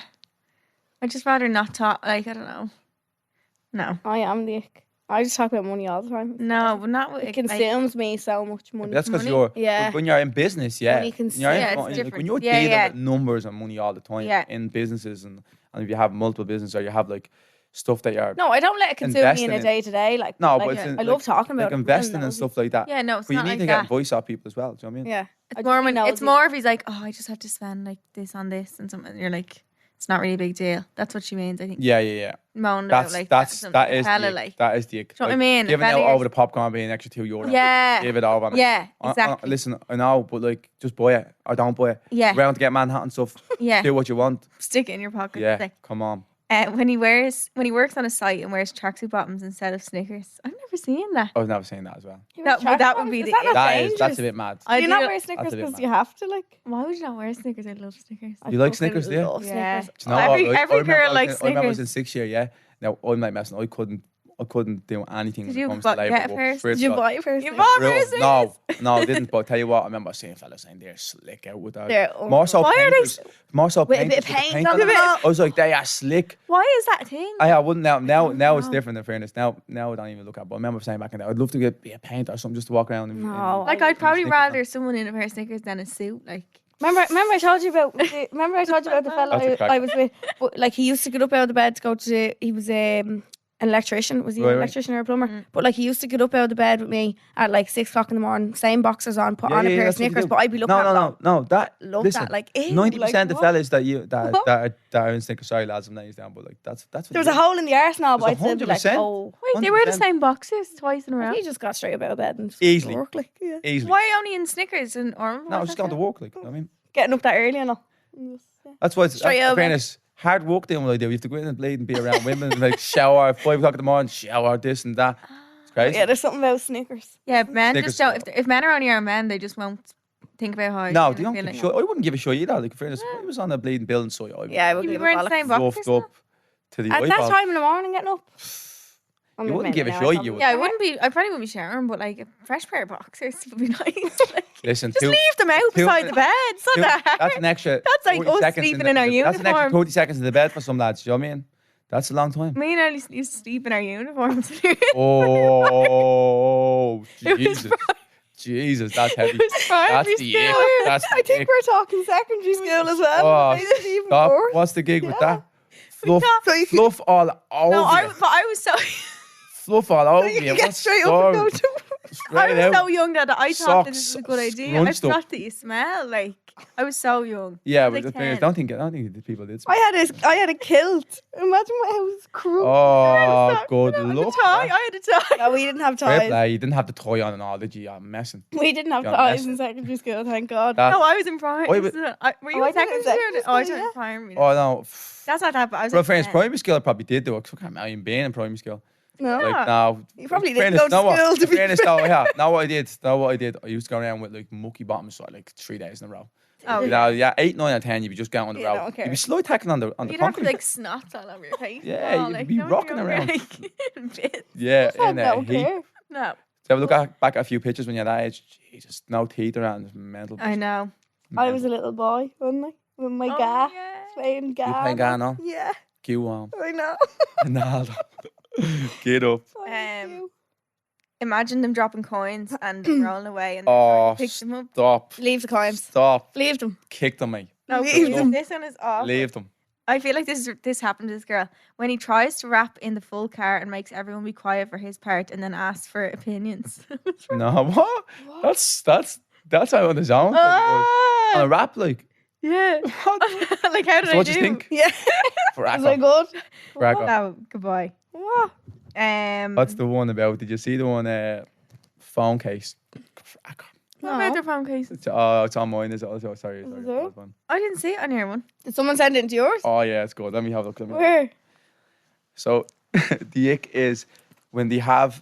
I'd just rather not talk, like, I don't know. No. I am the ick. I just talk about money all the time. No, but not with It consumes me so much money. That's because Yeah. when you're in business, Money when consumes- you're Yeah, it's like, different. when you're Yeah, dealing yeah. with numbers and money all the time in businesses, and if you have multiple businesses or you have like stuff that you're No, I don't let it consume me Investing in a in- day to day. Like, no, like, but it's in, I love talking about like it. investing and stuff like that. Yeah, no, it's But you not need like to get that. voice off people as well. Do you know what I mean? Yeah. It's more if he's like, oh, I just have to spend like this on this and something. You're like, it's not really a big deal. That's what she means, I think. Yeah. Moan about like That is fella, the like. that is the. Do you know what I mean? Giving Fella out is- over the popcorn being an extra €2. Yeah. Give it over. On it. Yeah, exactly. Listen, I know, but like, just buy it or don't buy it. Yeah. Round to get Manhattan stuff. Yeah. Do what you want. Stick it in your pocket. Yeah. Like, Come on. when he works on a site and wears tracksuit bottoms instead of Snickers. I've never seen that. I was never saying that as well. That would be Is the that not That's dangerous? a bit mad. I Do you do- not wear Snickers that's a bit because mad. you have to, like? Why would you not wear Snickers? I love Snickers. I You like fucking Snickers, do you? love Yeah. Snickers. Do you know Every what? I girl remember likes I remember I was in Snickers. 6th year, yeah. Now, I'm like messing. I couldn't do anything Did when it you comes to labour. get it work. first? Swear Did to you God. buy it first? You bought it? No, I didn't. But I tell you what, I remember seeing fellas saying they're slick out with that. They're More so Why are they painters. More so With a bit painters of with the paint paint on them all. I was like, they are slick. Why is that a thing? I wouldn't now it's different in fairness. Now I don't even look at it. But I remember saying back in the day, I'd love to get a paint or something just to walk around in. No. Like, I'd probably Snickers rather someone in a pair of Snickers than a suit. Like, Remember I told you about the fella That's a crack. I was with, but like he used to get up out of the bed to go to he was an electrician. Was he Right, an right. electrician or a plumber? But like he used to get up out of the bed with me at like 6 o'clock in the morning, same boxers on, put on a pair of that's what you Snickers, do. but I'd be looking at No. That love listen, that, like, ew, 90% like, of the what? fellas that are in Snickers. Sorry lads, I'm letting you down, but like that's what there was you a do. hole in the arse now, but There's I'd still be like, 100%. oh, wait, they wear the 100%. same boxers twice in a row. he just got straight up out of bed and just Easily. work, like, yeah. Easily. Why only in Snickers and or No, just going to work. Like, you know what I mean, Getting up that early and all. that's why it's Straight in over. fairness. Hard work doing what I do. You have to go in and bleed and be around women and like shower at 5 o'clock in the morning, shower this and that. It's crazy. Yeah, there's something about Snickers. Yeah, men Snickers. just don't. If men are only our men, they just won't think about how. No, I they don't feel give a like. shit. I wouldn't give a shit either. Like, in fairness, if I was on a bleeding building site, I would Yeah, I would You'd be give a wearing the bollock. same boxers. roughed up to the At that eyeball. time in the morning, getting up. You wouldn't give a now, shit, I you probably- would. Yeah, I wouldn't be. I probably wouldn't be showering, but like a fresh pair of boxers would be nice. Like, Listen, just leave them out beside the bed. It's not that hard. that's an extra. That's like 40 us seconds sleeping the- in our That's an extra uniform. 30 seconds in the bed for some lads. You know what I mean? That's a long time. Me and Ellie used to sleep in our uniforms. Oh, It was Jesus. Jesus, that's heavy. was primary That's the ick. school. That's I the think ick. we're talking secondary school as well. Oh, Maybe it's even stop. worse. What's the gig with Yeah. that? Fluff, So you can- fluff all over No, you. but I was so. Fluff all over You you. can get What's straight up and go story? to I Straight was so out. young that I thought that this was a Socks, good idea. I scrunched up. forgot that you smell. Like, I was so young. Yeah, I but was the like thing is, 10. I don't think the people did. I had a kilt. Imagine my house crew. Oh, good I had a luck. tie. I had a tie. No, we didn't have Fair ties. play. You didn't have the toy on and all, did you? You're messing. We didn't have You're ties messing. in secondary school, thank God. That- No, I was in primary. Oh, but- Were you Oh, I in think it was secondary? secondary Oh, I school, was in yeah. primary. Oh, no. That's not that bad. I was Well, like friends, 10. primary school I probably did do it. 'Cause I can't imagine being in primary school. No. Like, no. You probably in didn't fairness, go to know what? school, to In be fairness, though, yeah. Know what I did? I used to go around with like mucky bottoms for like 3 days in a row. Oh, You know, yeah, 8, 9, and 10, you'd be just going on the You road. don't care. You'd be slow tackling on the You'd have concrete. like snots all over your face. Yeah, Oh, you'd like, be don't rocking you around. Like, bits. Yeah, I in a don't heap. care. No, So have a look back at a few pictures when you're that age. Jesus, no teeth around. It's mental. I know. I was a little boy, wasn't I? With my Oh, ga. yeah. Playing ga. You playing ga now? Yeah, Q on. I know. Ronaldo. Get up. Imagine them dropping coins and rolling away and Oh, pick them up. stop. Leave the coins. Stop. Leave them. Kick them, mate. No, Leave them. this one is off. Leave them. I feel like this happened to this girl when he tries to rap in the full car and makes everyone be quiet for his part and then asks for opinions. No, what? That's how on his own. Ah! On a rap, like. Yeah. What? Like, how did So I what do? do you think? Yeah. Crack Is that on. good? Crack on. No, goodbye. What? What's the one about? Did you see the one phone case? Crack on. What about their phone case? It's on mine. Is it also? Sorry. it? that one. I didn't see it on your one. Did someone send it into yours? Oh yeah, it's good. Let me have a look. Where? So the ick is when they have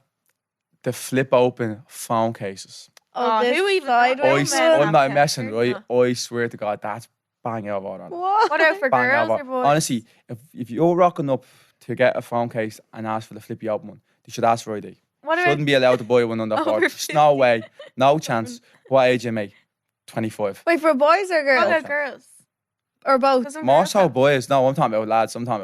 the flip open phone cases. Oh, this who even- side Oh, one? it's- I'm not Snapchat, messing, sure. right? I swear to God, that's bang out on. What? What about for Bang girls out or boys? Honestly, if you're rocking up to get a phone case and ask for the flippy open one, they should ask for ID. What Shouldn't about be allowed to buy one under Over 40. There's no way, no chance. What age am I? 25. Wait, for boys or what girls? about girls? Or both? 'Cause some More girls so have- boys. No, I'm talking about lads. Michaela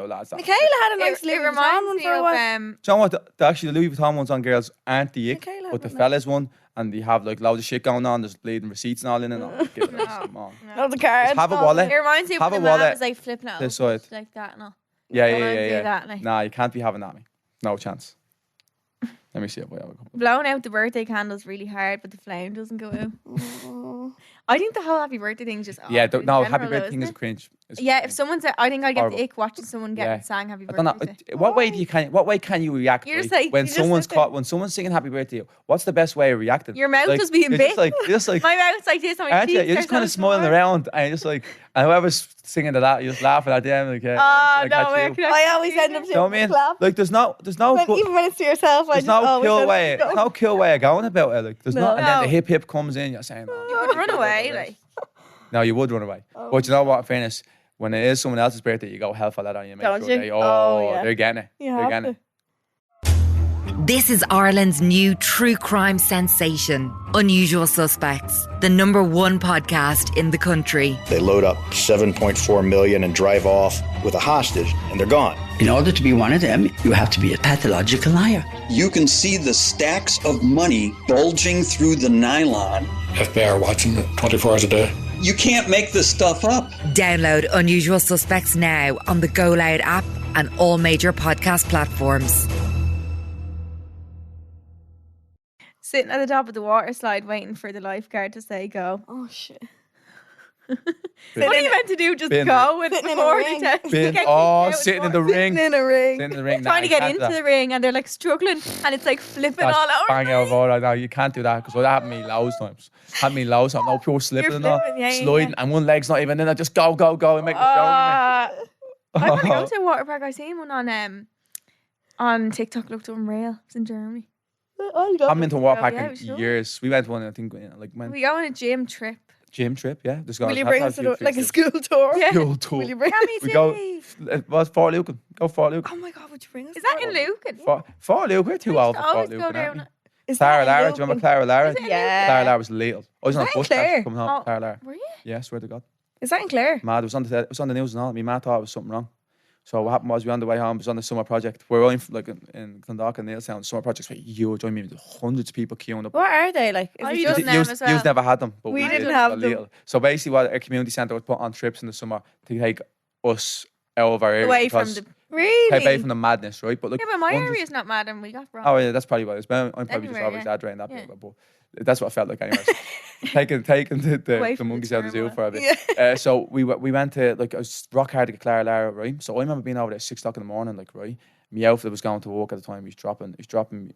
had a nice It Louis Vuitton reminds one me for a of while. Do you know what? Actually, the Louis Vuitton ones on girls aren't the ick, Michaela but the had one. fellas one, and they have like loads of shit going on. There's bleeding receipts and all in it. No, give it No. come on. No, the cards. Just have a no. wallet. It reminds me of Have when a the man wallet was like flipping it this over side. like that. No. Yeah, Don't yeah, wanna yeah, do yeah. that, like. Nah, you can't be having that, mate. No chance. Let me see if I have a couple. Blowing out the birthday candles really hard, but the flame doesn't go out. Oh. I think the whole happy birthday thing is just Yeah, awkward in no, general, happy though, birthday thing isn't is it? cringe. It's Yeah, if cringe. someone said, I think I get Horrible. the ick watching someone get Yeah. sang happy I don't know. birthday. What way do you what way can you react? You're just right, like- when you just someone's sit there. when someone's singing happy birthday, what's the best way of reacting? Your mouth Like, was being you're big. just like My mouth's like this on my aren't you? cheeks. You're just they're kind of so smiling small. around, and you're just like, and whoever's singing to that, you're just laughing at them. Like, yeah, Oh, like, no, at I you. can I always end up You know what I doing mean? the clap. Like, there's no Even when it's to yourself, I there's just no always cool end up way. going. There's no cool way of going about it. Like, there's No. not. And then No. the hip comes in. You're saying, oh, You would run away, like. no, you would run away. Oh. But you know what? In fairness, when it is someone else's birthday, you go hell for that on you. Make Don't sure you? they, Oh, yeah. they're getting it. You They're have getting to. it. This is Ireland's new true crime sensation, Unusual Suspects, the #1 podcast in the country. They load up 7.4 million and drive off with a hostage, and they're gone. In order to be one of them, you have to be a pathological liar. You can see the stacks of money bulging through the nylon. FBI are watching it 24 hours a day. You can't make this stuff up. Download Unusual Suspects now on the Go Loud app and all major podcast platforms. Sitting at the top of the water slide waiting for the lifeguard to say go. Oh shit. What are you meant to do? Just Been go and Sitting in a before ring. they tell Been, get kicked oh, out sitting in the the ring. In a ring. Sitting in the ring. trying to you get can't do into that. the ring and they're like struggling and it's like flipping That's all over. bang out of order. No, you can't do that because that happened to me loads of times. Happened to me loads of times. No pure slipping and all. flipping, yeah, yeah, sliding, yeah. and one leg's not even in it. Just go and make the show. I want to go to a water park. I seen one on TikTok. Looked unreal. It's in Germany. I'll go. I'm into water park Yeah, in we should. years. We went to one, I think, like when We go on a gym trip. gym trip. Yeah, just Will you bring us to like a school tour? Yeah. school tour. Will you bring Can we We go. see? What's Fort Lucan? Go Fort Lucan. Oh my god, would you bring us? Is that in Lucan? Fort Lucan. We're too old for always Fort go Lucan. aren't down. we? Is Clara that in Lara. Do you remember Lucan? Clara Lara? Is it in Yeah. Clara Lara was little. I was on a that in bus Clare? coming home. Oh. Clara Lara. Were you? Yeah, swear to God. Is that in Clare? Mad. It was on the news and all. My man thought it was something wrong. So what happened was we were on the way home. It was on the summer project. We're going like in Clondalk and Neilstown. Summer projects were huge. I mean, hundreds of people queuing up. What are they like? Is I it used just to- them as well. You've never had them, but We we didn't did have a them. little. So basically, what our community centre would put on trips in the summer to take us out of our area Away from because the. really? away from the madness, right? But like, Yeah, but my hundreds- area's not mad and we got wrong. Oh yeah, that's probably what it is. But I'm probably just Anywhere, over yeah. exaggerating that Yeah. bit, but that's what I felt like anyways. taking Away the from the monkeys out of the zoo turmoil. for a bit. So we went to like, it was rock hard to get Clara Lara, right? So I remember being over there at 6 o'clock in the morning, like, right? My outfit was going to work at the time. He's dropping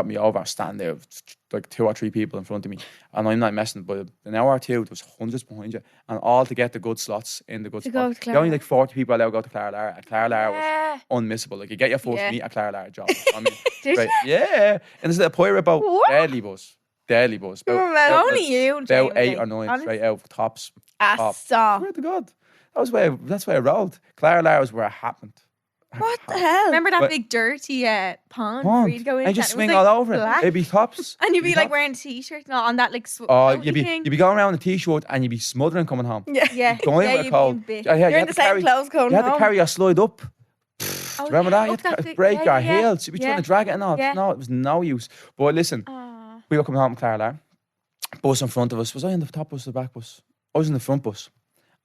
me over, standing there with like 2 or 3 people in front of me, and I'm not messing. But an hour or two, there was hundreds behind you, and all to get the good slots in the good To go spot. to There were only Clara like 40 people allowed to go to Clara Lara, and Clara Lara was Yeah. unmissable. Like, you get your first Yeah. meet at Clara Lara job. I mean, Did right? Yeah, and there's a pirate boat, What? deadly bus. About, Only you. about Jamie. 8 or 9 Honest- straight out tops. Ah, Top. stop. Swear to God, that's where I rolled. Clara Lara was where it happened. What the hell? Remember that But- big dirty pond? Pond. Where you'd go into And just and it was, swing like, all over black. it. It'd be tops. And you'd be like tops. wearing a t-shirt and all on that like Oh, floaty you'd thing. be going around in a t-shirt and you'd be smothering coming home. Yeah. Yeah, Going yeah, with a you'd cold. be in bit. Yeah, You're you in had the to same carry- clothes going You had to home. carry your slide up. Oh, Remember that? You up had to big- break yeah, your yeah, heels. You'd be trying yeah. to drag it and all. Yeah. No, it was no use. But listen, Aw. we were coming home with Clara Lara. Bus in front of us. Was I in the top bus or the back bus? I was in the front bus.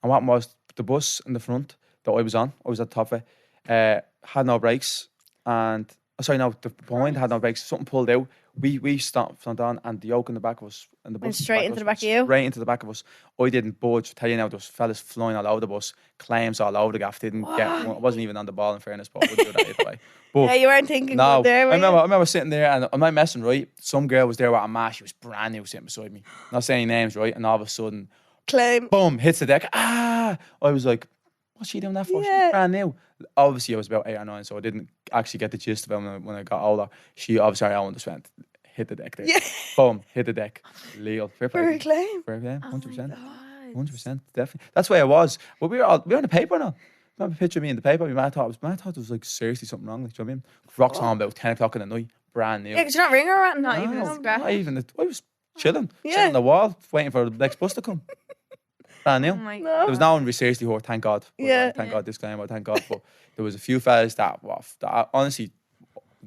And what was the bus in the front? that I was on. I was at the top of it. Had no brakes, and the behind had no brakes. Something pulled out. We stopped on, and the yoke in the back of us, and the bus Went straight into the back of you? Straight into the back of us. I didn't budge. Tell you now, there was fellas flying all over the bus, claims all over the gaff. Didn't get. I wasn't even on the ball. In fairness, but I wouldn't do that either way. But Yeah, you weren't thinking no, good there, were I you? remember sitting there, and I'm not messing, right? Some girl was there with a mask. She was brand new, sitting beside me. Not saying names, right? And all of a sudden, Claim. boom, hits the deck. I was like, what's she doing that for? Yeah. She's brand new. Obviously, I was about 8 or 9, so I didn't actually get the gist of it when I got older. She obviously, I just went, hit the deck there. Yeah. Boom, hit the deck. Legal. Fair For play. a claim. Fair play. 100%. 100%. Definitely. That's where I was. But we were on the paper now. Remember a picture of me in the paper? My man thought there was like seriously something wrong. Like, do you know what I mean? Rocks on about 10 o'clock in the night. Brand new. Yeah, because you're not ringing or anything. Not even a No, scratch. not even. I was chilling. Yeah. Sitting on the wall, waiting for the next bus to come. Brand new. Oh my No. There was no one seriously hurt, thank God. But, Yeah. thank God, disclaimer, thank God. But there was a few fellas that honestly,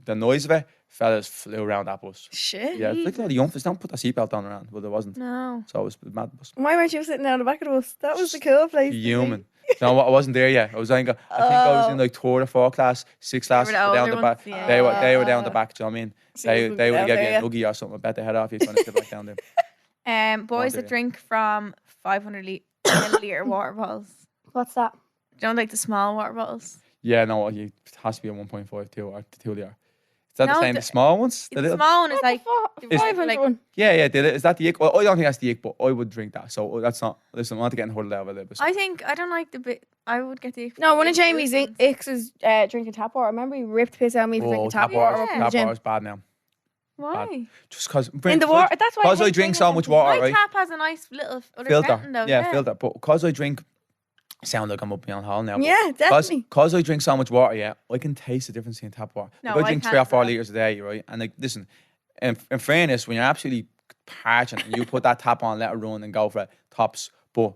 the noise of it, fellas flew around that bus. Shit. Yeah, like all the young fellas don't put their seatbelt on around. Well, there wasn't. No. So it was a mad bus. Why weren't you sitting down the back of the bus? That was the cool place. to be. Human. No, I wasn't there yet. I think I was in like 3rd or 4th class, 6th class. were the down older the back. ones, yeah. They were down the back. Do you know what I mean? So you They could would down have given there, you a yeah. noogie or something. I bet they head off you trying to sit back down there. Boys that there. drink from 500 milliliter water bottles. What's that? Don't like the small water bottles. Yeah, no, it has to be a 1.5 2 or 2 litre. Is that the No, same? The small ones? The little- small one is like Is- 500 one. Yeah, did it? Is that the ick? Well, I don't think that's the ick, but I would drink that. So that's not. Listen, I'm not getting huddled out of a little bit. I don't like the bit. I would get the. No, one of Jamie's Jamie's Icks is drinking tap water. Remember he ripped piss out of me for drinking tap water up in the Tap gym. water is bad now. Why? Just because In the water. That's why Because I hate drink drinking so it. much water, My right? tap has a nice little other Filter. fountain though. Yeah, filter. But because I drink, sound like I'm up beyond hall now. Yeah, definitely. Because I drink so much water, yeah, I can taste the difference in tap water. No, Like, I I drink can't 3 or 4 do that. litres a day, right? And like, listen, in fairness, when you're absolutely parching and you put that tap on, let it run and go for it, tops. But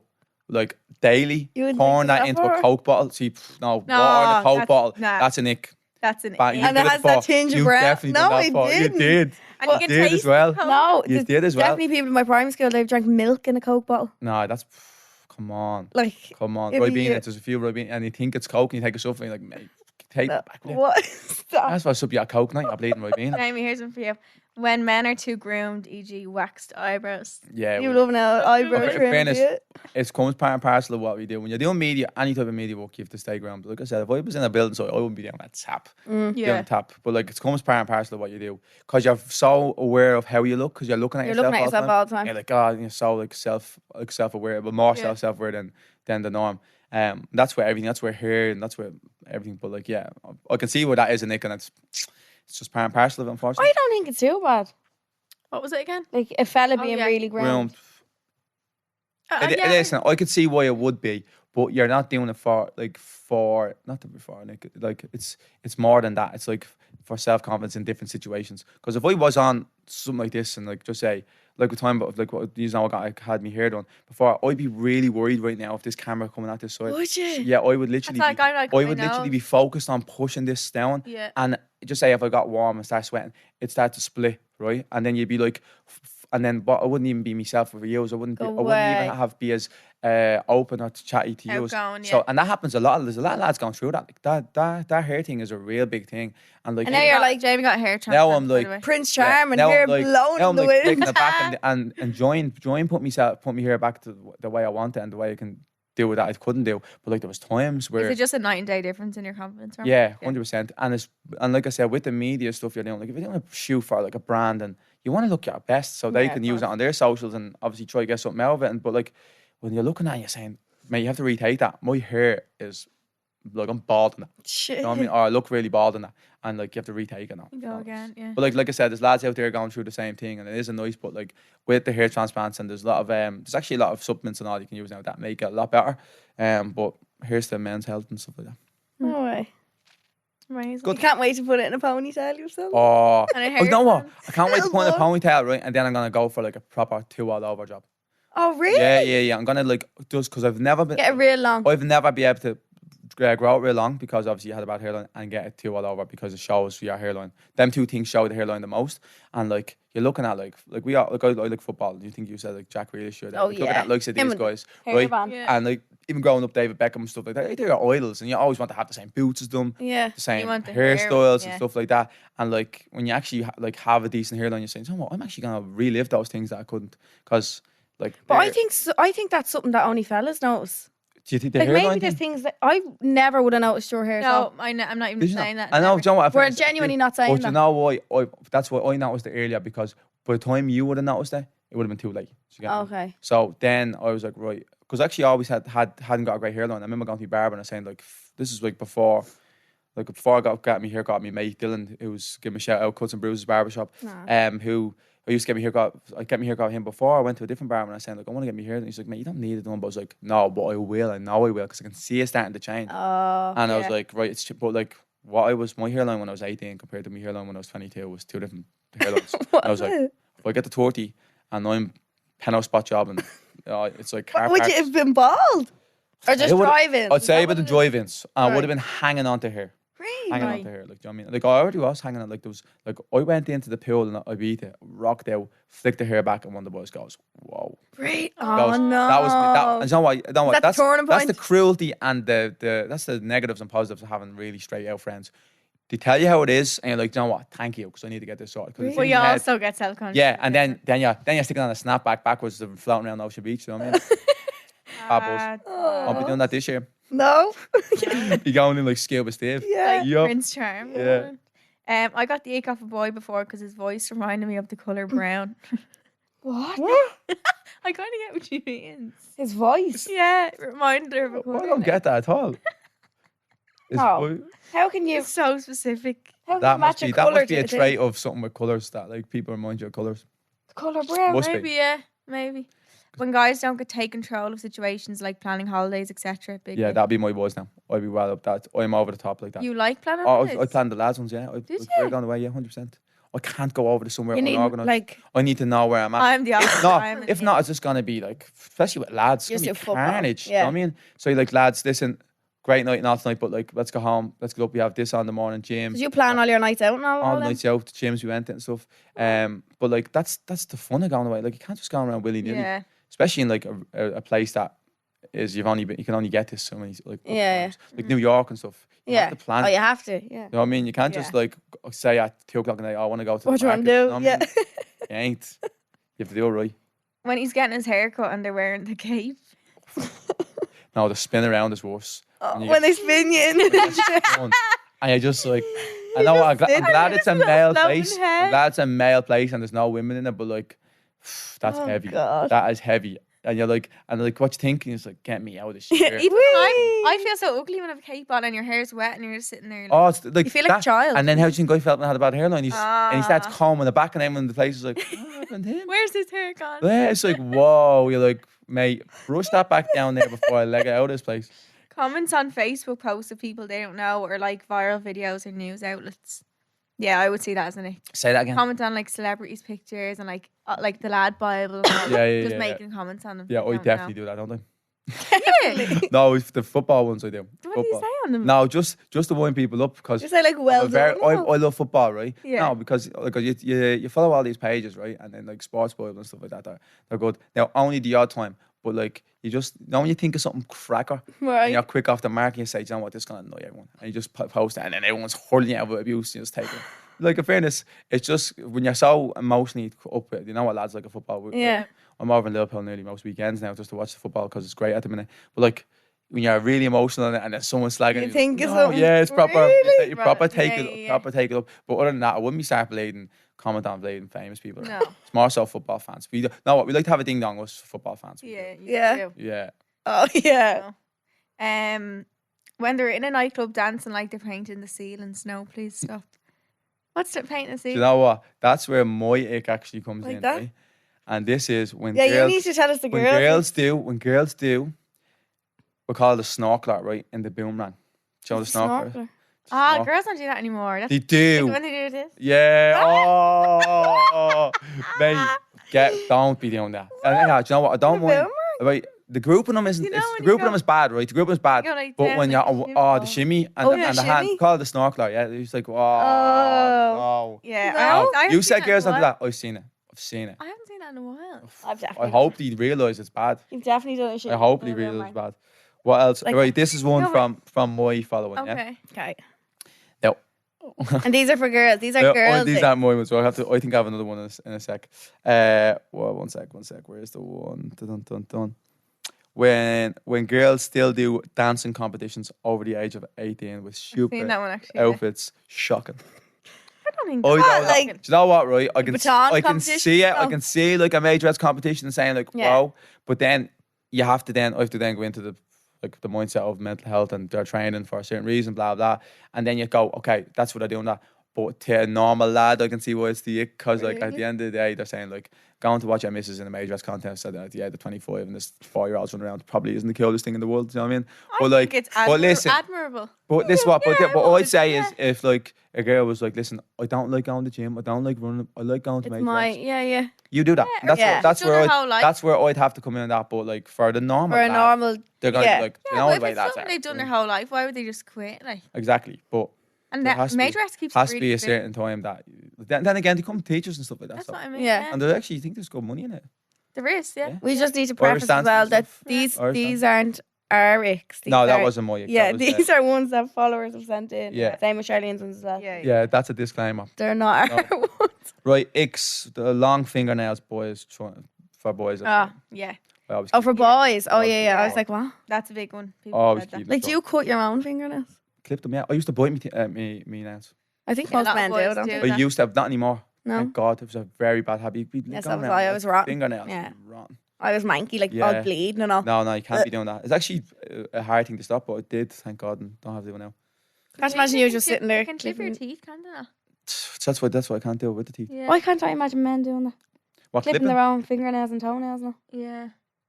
like daily, You would pouring drink that tap into water? a Coke bottle, see, no, water in a No, Coke that's- bottle, nah. that's a nick. That's an. But you And did it has before. that tinge of You brown. definitely No, did that it before. didn't. You did. And you can did as taste well. the Coke. No, You there's did as well. definitely people in my primary school, they've drank milk in a Coke bottle. No, that's come on. Like, Come on. If you- There's a few Ribena, and you think it's Coke, and you take a shuffle, and you're like, mate, take it back. will you?" what? Stop. That's why I sub you a Coke night. I'm bleeding Ribena. Jamie, here's one for you. When men are too groomed, e.g., waxed eyebrows. Yeah. You well, love an eyebrow in trim, fairness, do you? it comes part and parcel of what we do. When you're doing media, any type of media work, you have to stay grounded. Like I said, if I was in a building, so I wouldn't be doing that tap. Yeah. Doing tap. But like, it comes part and parcel of what you do. Because you're so aware of how you look, because you're looking at You're yourself looking at yourself all the time. You're like, oh, you're so like self-aware, but more Yeah. self-aware than the norm. That's where everything, that's where hair, and that's where everything. But like, yeah, I can see where that is, Nick, and it's just part and parcel of it, unfortunately. I don't think it's too bad. What was it again? Like a fella Oh, being yeah. really groomed. It is. I could see why it would be, but you're not doing it for not to be for like it's more than that. It's like for self confidence in different situations. Because if I was on something like this and like just say like the time of like what these now had me hair done before, I'd be really worried right now if this camera coming at this side. Would you? Yeah, I would literally. That's like, I'm like, I my would literally nose. be focused on pushing this down. Yeah. And just say if I got warm and start sweating, it'd start to split, right? And then you'd be like, and then but I wouldn't even be myself for years. I wouldn't Go even away. be as open or chatty to you. Outgoing, So yeah. and that happens a lot. There's a lot of lads going through that. Like that hair thing is a real big thing. And like And now you're like Jamie got hair transplant. Now I'm by like- the way. Prince yeah, Charm and now hair I'm like, blown now in I'm the like wind. taking it back and join put my hair back to the way I want it and the way I can do with that I couldn't do. But like there was times where Is it just a night and day difference in your confidence? Rob? yeah, 100%. And like I said, with the media stuff you're doing, like if you're doing a shoot for like a brand and you want to look your best, so they Yeah, can of use it course. on their socials and obviously try to get something out of it. But like when you're looking at it, you're saying, mate, you have to retake that. My hair is like I'm bald in that. Shit. You know what I mean? Or I look really bald in that, and like you have to retake it now. Go again, yeah. But like I said, there's lads out there going through the same thing, and it isn't nice. But like with the hair transplants, and there's a lot of there's actually a lot of supplements and all you can use now that make it a lot better. But here's the men's health and stuff like that. No way. Amazing. You can't wait to put it in a ponytail yourself. Oh, And a oh, hair you know what? transplant. I can't wait to put in a Little ponytail, right? And then I'm gonna go for like a proper 2 all over job. Oh, really? Yeah. I'm gonna like just because I've never been. Get it real long. I've never been able to grow it real long because obviously you had a bad hairline and get it 2 all over because it shows your hairline. Them two things show the hairline the most. And like you're looking at like we are like I like football. Do you think you said like Jack Grealish? Oh, Look at yeah. that likes of Him these with the guys, hair right? band. Yeah. And like even growing up, David Beckham and stuff like that, they're your idols, and you always want to have the same boots as them, Yeah. the same want the hair, hairstyles yeah. and stuff like that. And like when you actually like have a decent hairline, you're saying, "Oh, I'm actually gonna relive those things that I couldn't," because like. But I think that's something that only fellas notice. Do you think the Like hairline maybe there's thing? things that I never would have noticed your hair. No, I'm not even Did you not? saying that. I know, never. do you know what? We're genuinely not saying But that. you know why? That's why I noticed it earlier, because by the time you would have noticed it would have been too late. Do you get me? Okay. So then I was like, right, because actually I always hadn't got a great hairline. I remember going to my barber and I saying like, this is like before I got my haircut. My mate Dylan, who was giving me a shout out, Cuts and Bruises Barbershop, who I used to get my haircut. I get my haircut with him before I went to a different barber, and I said like, I want to get my hair. And he's like, mate, you don't need it done. But I was like, no, but I will. I know I will, because I can see it starting to change. And I was like, right, but like my hairline when I was 18 compared to my hairline when I was 22 was two different hairlines. And I was like, if I get to 30 and I'm penno spot jobbing, it's like car Would you parks. have been bald? Or just drive-ins? I'd say about the drive-ins. I would have been hanging on to hair. Really? Hanging on to hair. Like, do you know what I mean? Like, I already was hanging on. Like, there was, like, I went into the pool and I beat it, rocked out, flicked the hair back, and one of the boys goes, whoa. Great. Goes, Oh, no. That was, and you know what? You know what? That's the turning That's the point. cruelty and that's the negatives and positives of having really straight out friends. They tell you how it is, and you're like, you know what? Thank you, because I need to get this sorted. But you also get self-conscious. Yeah, and then you're sticking on a snapback backwards and floating around Ocean Beach. You know what I mean? I'll be doing that this year. No. You going in like Scuba Steve? Yeah. Like Yup. Prince Charm. Yeah. I got the ick off a boy before because his voice reminded me of the colour brown. What? I kind of get what you mean. His voice. Yeah, it reminded her of a colour. I don't get that at all. No. How can you? It's so specific. How can That you must match be a colour a to trait of something with colours that like people remind you of colours. Colour brown. Must Maybe, be. yeah, maybe. When guys don't get take control of situations like planning holidays, etc. Yeah, that'd be my boys now. I'd be well up that. I'm over the top like that. You like planning I holidays? planned the lads ones, yeah. Did We're you? going away, yeah, 100%. I can't go over to somewhere You need unorganised. like. I need to know where I'm at. I'm the opposite. If not, it's just gonna be like, especially with lads, it's Just gonna do be football, carnage. You know yeah. what I mean? So you're like, lads, listen, great night and all tonight, but like, let's go home. Let's get up. We have this on the morning, gym. Did you plan all your nights out and all All the them? nights out, the gyms we went to and stuff. But like, that's the fun of going away. Like, you can't just go around willy nilly. Yeah. Especially in like a place that is you can only get this so many like Yeah, times. Like New York and stuff. You Yeah. have to plan. Oh, it. you have to. Yeah. You know what I mean? You can't just like say at 2:00 in the night, I want to go to What the do you want market. to do? know what I Yeah. mean? You ain't. You have to do it right. When he's getting his hair cut and they're wearing the cape. No, the spin around is worse. When get- they spin you in. And you're just like, I know, I'm glad it's a male place. floating head. I'm glad it's a male place and there's no women in it, but like, that's Oh, heavy. God. That is heavy. And you're like, what you think? And it's like, get me out of this shit. Even when I feel so ugly when I have a cape on and your hair's wet and you're just sitting there. Like, Oh, it's like You feel like a that. child. And then how do you think I felt when I had a bad hairline? And he starts Ah. combing the back, and then when the place is like, what happened to him? where's his hair gone? Yeah, it's like, whoa. You're like, mate, brush that back down there before I leg it out of this place. Comments on Facebook posts of people they don't know or like viral videos or news outlets. Yeah, I would see that as an ick. Say that again. Comment on like celebrities' pictures and like the lad Bible. And all Yeah, yeah, just yeah, making comments on them. Yeah, I Don't definitely know. do that, don't I? Yeah. No, it's the football ones I do. What do you Football. say on them? No, just to wind people up because You say like, well done. I love football, right? Yeah. No, because like you follow all these pages, right? And then like Sports Bible and stuff like that, they're good. Now only the odd time, but like you know when you think of something cracker, Right. and you're quick off the mark, and you say, "Do you know what, this is gonna annoy everyone," and you just post it, and then everyone's hurling out with abuse, and you just take it. Like in fairness, it's just when you're so emotionally up with it, you know what lads like a football. Yeah. I'm over in Liverpool nearly most weekends now just to watch the football because it's great at the minute. But like when you're really emotional on it and then someone's slagging, You think it's no, something yeah, it's proper. really? You proper take Yeah, it, yeah. proper take it up. But other than that, I wouldn't be start comment on blading famous people. No. It's more so football fans. We know what we like to have a ding dong with football fans. Yeah. you Yeah. do. Yeah. Oh, yeah. When they're in a nightclub dancing like they're painting the ceiling, no, please stop. What's the painting the Do ceiling? you know what? That's where my ick actually comes Like in, that? right? And this is when Yeah, girls, you need to tell us the when girls. girls do, we call it a snorkeler, right? In the boomerang. Do you know the snorkeler? Snorkeler. Ah, girls don't do that anymore. That's They do. when they do this. Yeah. Oh, mate, don't be doing that. And yeah, do you know what? I don't mind. Right, the group of them isn't. You know It's, when the you group of go- them is bad, right? The group of them is bad. You go like But down, when you're like shimmy. the shimmy and, Oh, the, yeah, and the hand, shimmy. call it the snorkeler. Yeah, it's like Oh. no. Yeah. No? I haven't You seen said girls in a don't do while. that. I've seen it. I've seen it. I haven't seen that in a while. I've definitely I hope they realise it's bad. You've definitely done a shit. I hope they realise it's bad. What else? Like- Right, this is one No, but- from my following. Yeah. Okay. Okay. Now, And these are for girls. These are yeah, girls. these aren't my ones. So I think I have another one in a sec. Well, one sec. Where's the one? Dun, dun, dun. When girls still do dancing competitions over the age of 18 with Seen stupid that one actually. outfits, shocking. I don't think I that's don't know. like- Do you know what? Right, I can baton I can competition see it. I stuff. can see like a major competition and saying like, Yeah. wow. But then I have to then go into the mindset of mental health and they're training for a certain reason, blah blah. And then you go, okay, that's what I do in that. But to a normal lad, I can see why it's the ick, because like at the end of the day, they're saying like going to watch your missus in a major dress contest at the age of 25 and this 4-year-olds running around probably isn't the coolest thing in the world. Do you know what I mean? But like, think it's but listen, admirable. but this is what. Yeah, But well, I'd say yeah. is if like a girl was like, listen, I don't like going to the gym, I don't like running, I like going to It's major my dress. yeah. You do that. Yeah, That's yeah. where, that's She's done her where whole life. that's where I'd have to come in on that. But like for the normal, For a lad, normal, they're going yeah. to like, Yeah, you know but the if way it's lads something are. they've done their whole life, why would they just quit? Like, Exactly, but and there that has to major be, dress keeps has to really be a fit. certain time that. Then again, they come teachers and stuff like that. That's So. what I mean. Yeah. And they actually think there's good money in it. There is, yeah. Yeah. we just need to Irish preface as dancing well and that stuff. these Irish aren't our icks. These No, that are- wasn't my ick. Yeah, That was, these are ones that followers have sent in. Yeah. Same with Charlene's ones as well. Yeah. yeah, that's a disclaimer. They're not our ones. Right, Icks, the long fingernails, boys, for boys. Oh, yeah. I always Oh, for boys. Oh, Always yeah, keep yeah. I them was like, what? That's a big one. People Always said that. keep Like, do you cut your own fingernails? clip them. Yeah, I used to bite me nails. I think Yeah, a most lot of men do, boys don't do. they? I that. used to have not anymore. No. Thank God, it was a very bad habit. You'd be Yes, going that was around I. I with was rotten. fingernails. Yeah. Rotten. I was manky, like Yeah. all bleeding and all. No, you can't be doing that. It's actually a hard thing to stop, but I did, thank God, and don't have to do it now. Can't imagine you just sitting there. You can clip your clipping- teeth, can't you? not? That's why I can't do it with the teeth. Yeah. Why can't I imagine men doing that? What, Clipping clipping? their own fingernails and toenails now. Yeah.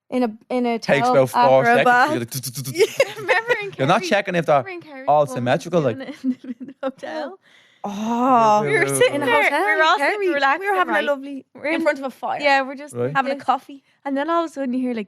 In a Takes towel about 4 after a seconds. bath. You're Remember in You're not Kerry- checking if they're remember in Kerry, all the woman was symmetrical, like. doing it in the hotel. Oh, We were sitting in a there, hotel. we were all Kerry. sitting relaxed, We were having right? a lovely We're in front of a fire. Yeah, we're just Right. having a this. coffee. And then all of a sudden you hear like,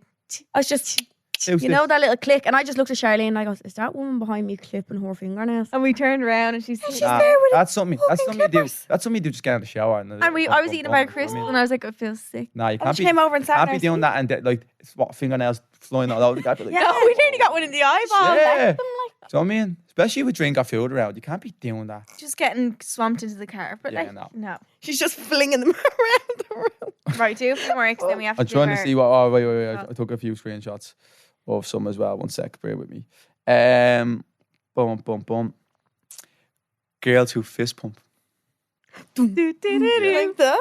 I was just, Who's you this? know, that little click, and I just looked at Charlene and I goes, "Is that woman behind me clipping her fingernails?" and we turned around and she's Nah, there with that's something. That's fucking something you do. clippers. That's something you do. Just get in the shower and. I was eating a bar of crisps and I was like, I feel sick. Nah, you And can't she be. came over and sat Can't there be doing that and like it's what fingernails flying all over the guy. Like, Yeah. No, we nearly got one in the eyeball. Yeah. Them like So I mean, especially with drink or food around, you can't be doing that. Just getting swamped into the car. But Yeah, like, no. she's she's just flinging them around the room. Right, do a few more Icks, then we have to I'm do trying to our- see what. Oh wait. Oh. I took a few screenshots of some as well. One sec, bear with me. Boom. Girls who fist pump. Like that.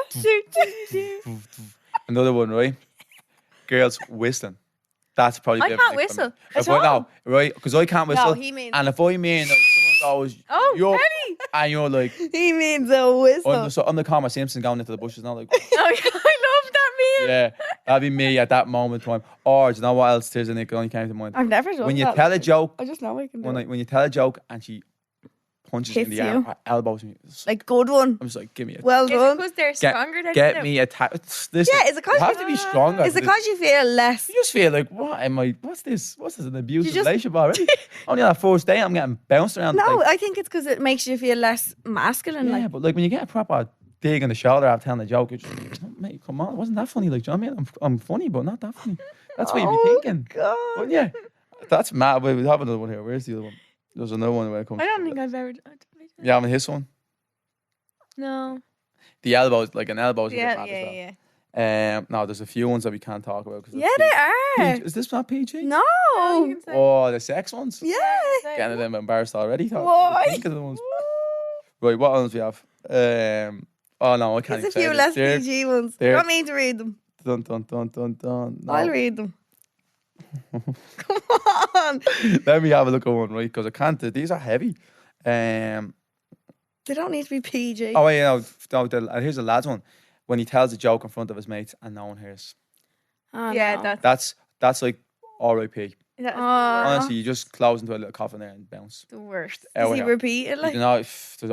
Another one, right? Girls whistling. That's probably. I a bit can't of a thing for me. whistle If at I, no, all. right? Because I can't whistle. No, he means And if I mean like someone goes, Oh, you're, Penny! and you're like, he means a whistle. I'm the Homer Simpson going into the bushes now, like, Oh, yeah, I love that meme. yeah, that'd be me at that moment in time. Or do you know what else? There's an only came to mind. I've never done When you that. tell a joke, I just know I can do it. when you tell a joke and she punches in Hits the air, you. or elbows me, Like good one. I'm just like, give me a. Well Is it done. because they're stronger than Get you? me a tap. Listen, Yeah, is it 'cause you have you- to be stronger. Is it because you feel less? You just feel like, what am I? What's this? What's this? An abusive just- relationship already? Only on that first day, I'm getting bounced around. No, like, I think it's because it makes you feel less masculine. yeah, Like, but like when you get a proper dig in the shoulder after telling a joke, you're just like, oh, mate, come on, it wasn't that funny. Like, do you know what I mean? I'm funny, but not that funny. That's what you'd be thinking. God. But yeah, that's mad. Wait, we have another one here. Where's the other one? There's another one where it comes. I don't think I've ever. Yeah, I'm in his one. No. The elbows, like an elbow is a bit Yeah, mad as well. yeah. No, there's a few ones that we can't talk about. 'Cause Yeah, it's they are. Is this not PG? No. You can say- Oh, the sex ones? Yeah. Getting them embarrassed already. Why? Think of the ones. Right, what ones we have? Oh no, I can't There's a even say few this. less They're- PG ones. they're- You want me to read them? Dun, dun, dun, dun, dun. No. I'll read them. Come on. Let me have a look at one, right? Because I can't. These are heavy. They don't need to be PG. Oh, wait, here's a lad's one. When he tells a joke in front of his mates and no one hears. Oh, Yeah, no. That's like R.I.P. That's Honestly, you just close into a little coffin there and bounce. the worst. Does Out he here. repeat it? Like, You know,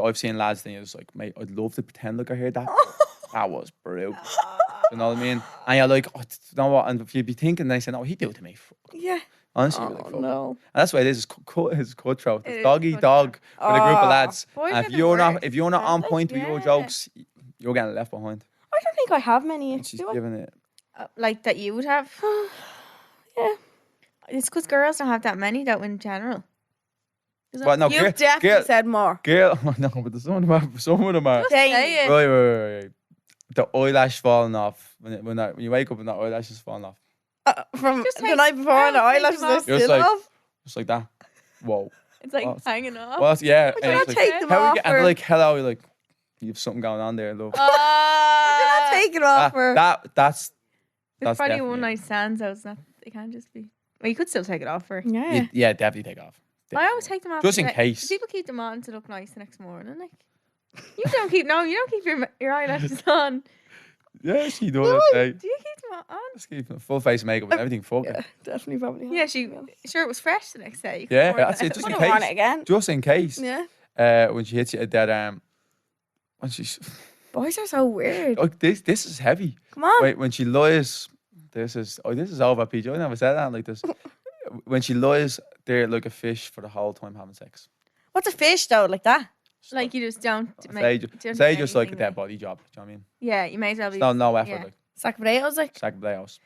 I've seen lads think it's like, mate, I'd love to pretend like I heard that. That was brutal. You know what I mean? And you're like, oh, you know what? And if you'd be thinking, they say, no, he do it to me. yeah. Honestly, Oh, you're like, fuck. no. And that's why it is. It's cutthroat. It It's is doggy cutthroat. dog with a group of Oh. lads. Boys And are if the you're not, worst. if you're not on Like, point with your yeah. jokes, you're getting left behind. I don't think I have many. And she's Do I? giving it. Like that you would have. Yeah. It's because girls don't have that many though in general. Well, no, You've definitely girl, said more. girl. No, but some of them are. Say it. Right. The eyelash falling off when you wake up and the eyelashes falling off, From Just the take- night before, and the I'll take eyelashes them are off. Just still like- off. just like that. Whoa. It's like Well, hanging off. Well, yeah. Would and you not it's like, take them how off? and they're like, hello, you're like, you have something going on there, love. Would you not take it off her? That's It's probably definitely one it. night stands. So it's not. It can't just be. Well, you could still take it off her. Yeah. Yeah, definitely take off. I always take them off Just in like, case. People keep them on to look nice the next morning. Like you don't keep. No, you don't keep your eyelashes on. Yeah, she does. Hey. Do you keep them on? Just keep full face makeup and everything. Fuck it. Definitely probably. Yeah, sure it was fresh the next day. You could have Yeah, worn that's it. Just in Wouldn't want it case. again. Just in case. Yeah. When she hits you at that when she's Boys are so weird. oh, this is heavy. Come on. Wait, when she lies, this is over, PJ. I never said that like this. When she lies, they're like a fish for the whole time having sex. What's a fish though? Like that? Like you just don't Say, don't say do just like a anything, dead body job. Do you know what I mean? Yeah, you may as well be. No effort, yeah. like Sack of potatoes, like. sack of layouts.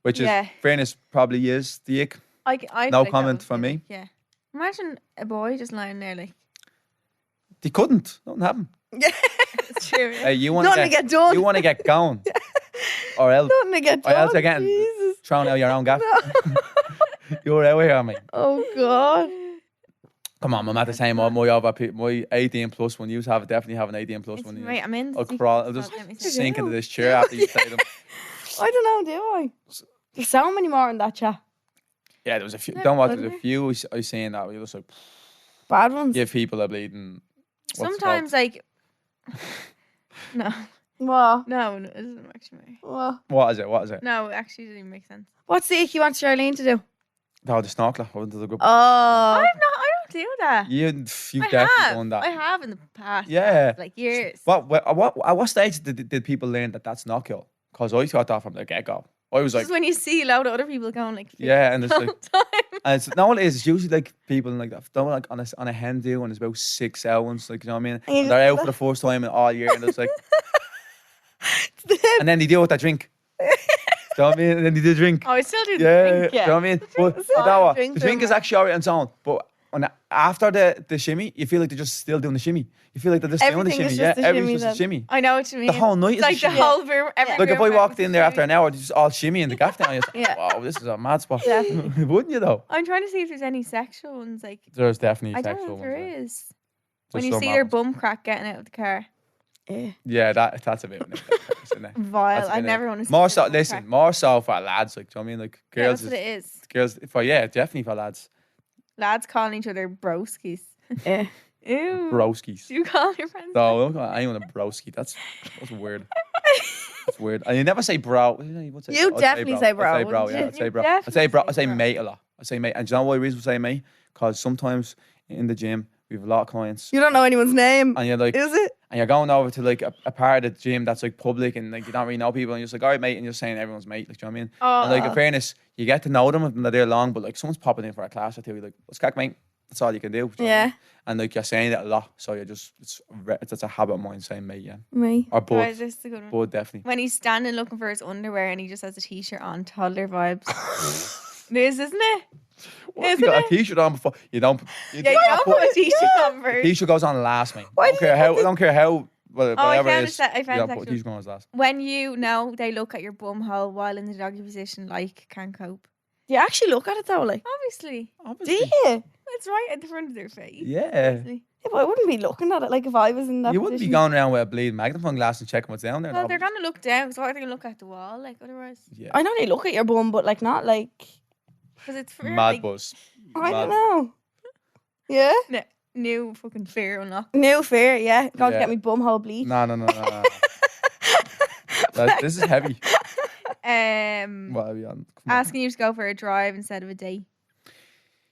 Which is Yeah. fairness probably is the ick. I No feel like comment that from would be me. like, yeah. Imagine a boy just lying there like. They couldn't. Nothing happened. It's true. Yeah. Hey, you want Nothing to get done. You want to get going, or else, Nothing to get or else done. again, Jesus. throwing out your own gap. You're out here, mate. Oh God. Come on, I'm at the same. My 18 plus one. You have definitely have an 18 plus It's, one. right, I'm in. I'll the crawl. secret I'll just spot, let me see. sink into this chair after you say them. I don't know, do I? There's so many more in that chat. Yeah, there was a few. Don't watch. There's wasn't a few I seen that. We just like Bad ones. give people a bleeding. what's it called? Sometimes like. No, What? no, it doesn't actually matter. What? What is it? What is it? No, it actually didn't even make sense. What's the ick you want Charlene to do? Oh, the snorkeler. I went to the good. Oh. I don't do that. You I definitely have. done that. I have in the past. Yeah. Like years. At what stage did people learn that that's not cool? Because I thought that from the get go. I was This like, is when you see a load of other people going like. yeah, and it's like, time. and it's not what it is. It's usually like people like that. Don't like on a hen do, and it's about 6 hours. Like you know what I mean? And you And they're out just- for the first time in all year, and it's like, and then they deal with that drink. Do you know what I mean? And then they do drink. Oh, I still do the Yeah, drink. do you know what I mean? But is you all know what? drink The drink is drummer. actually alright on its own. But after the shimmy, you feel like they're just still doing the shimmy. You feel like they're just doing the Everything shimmy. is Yeah, just the everything's shimmy just a shimmy. I know what you mean. The whole night It's is a like the shimmy. whole room. Every Like if I room walked in there is after an hour, they're just all shimmy in the gaff down. Yeah. Wow, this is a mad spot. Definitely. Wouldn't you though? I'm trying to see if there's any sexual ones. Like There's definitely I don't sexual know if there ones. is. There's When you some see their ones. bum crack getting out of the car, Yeah, that's a bit. Isn't it? vile. That's a I bit never it. want to see More their so. bum Listen, crack. more so for lads. Like, do you know what I mean? Like Yeah, girls, that's what it is. girls. For yeah, definitely for lads. Lads calling each other broskies. Yeah. Ew. Broskies. Do you call your friends? No, don't call anyone a broski. That's weird. That's weird. And you never say bro. What's it? You I'd definitely say bro, I'd say bro. wouldn't Yeah, you? I'd say You bro. I'd say bro. definitely I'd say say mate a lot. I'd say mate. And do you know why the reason we say mate? Because sometimes in the gym we have a lot of clients, You don't know anyone's name. and you're like, Is it? and you're going over to like a part of the gym that's like public, and like you don't really know people, and you're just like, all right, mate, and you're saying everyone's mate. Like, do you know what I mean? Oh. And like in fairness, you get to know them and they're there long, but like someone's popping in for a class or two, you're like, what's crack, mate? That's all you can do. Do you know what I Yeah. mean? And like you're saying it a lot, so you're just it's a habit of mine saying mate, yeah, Me. or Right, both, this is a good one. both definitely. When he's standing looking for his underwear and he just has a t-shirt on, toddler vibes. It is, isn't it? What, you Isn't got it? a t-shirt on before you don't? Yeah, you don't put a t-shirt on The first. t-shirt goes on last, mate. Why I don't care how. I don't care how. Whatever I it found is. it. I found you it don't put a actually. t-shirt on last. When you know they look at your bum hole while in the doggy position, like can't cope. Do you actually look at it though? Like, Obviously, do Obviously. you? it's right at the front of their face. Yeah. Obviously. Yeah, but I wouldn't be looking at it like if I was in that You wouldn't be position. going around with a bleeding magnifying glass and checking what's down there. Well, no. they're gonna look down because what are they gonna look at the wall like otherwise? Yeah. I know they look at your bum, but like not like Because it's for Mad like, buzz. I don't Mad. know. Yeah. new fucking fear unlocked. New fear, yeah. Going to Yeah. get me bum hole bleed. No. This is heavy. What are we on? Come on. Asking you to go for a drive instead of a date.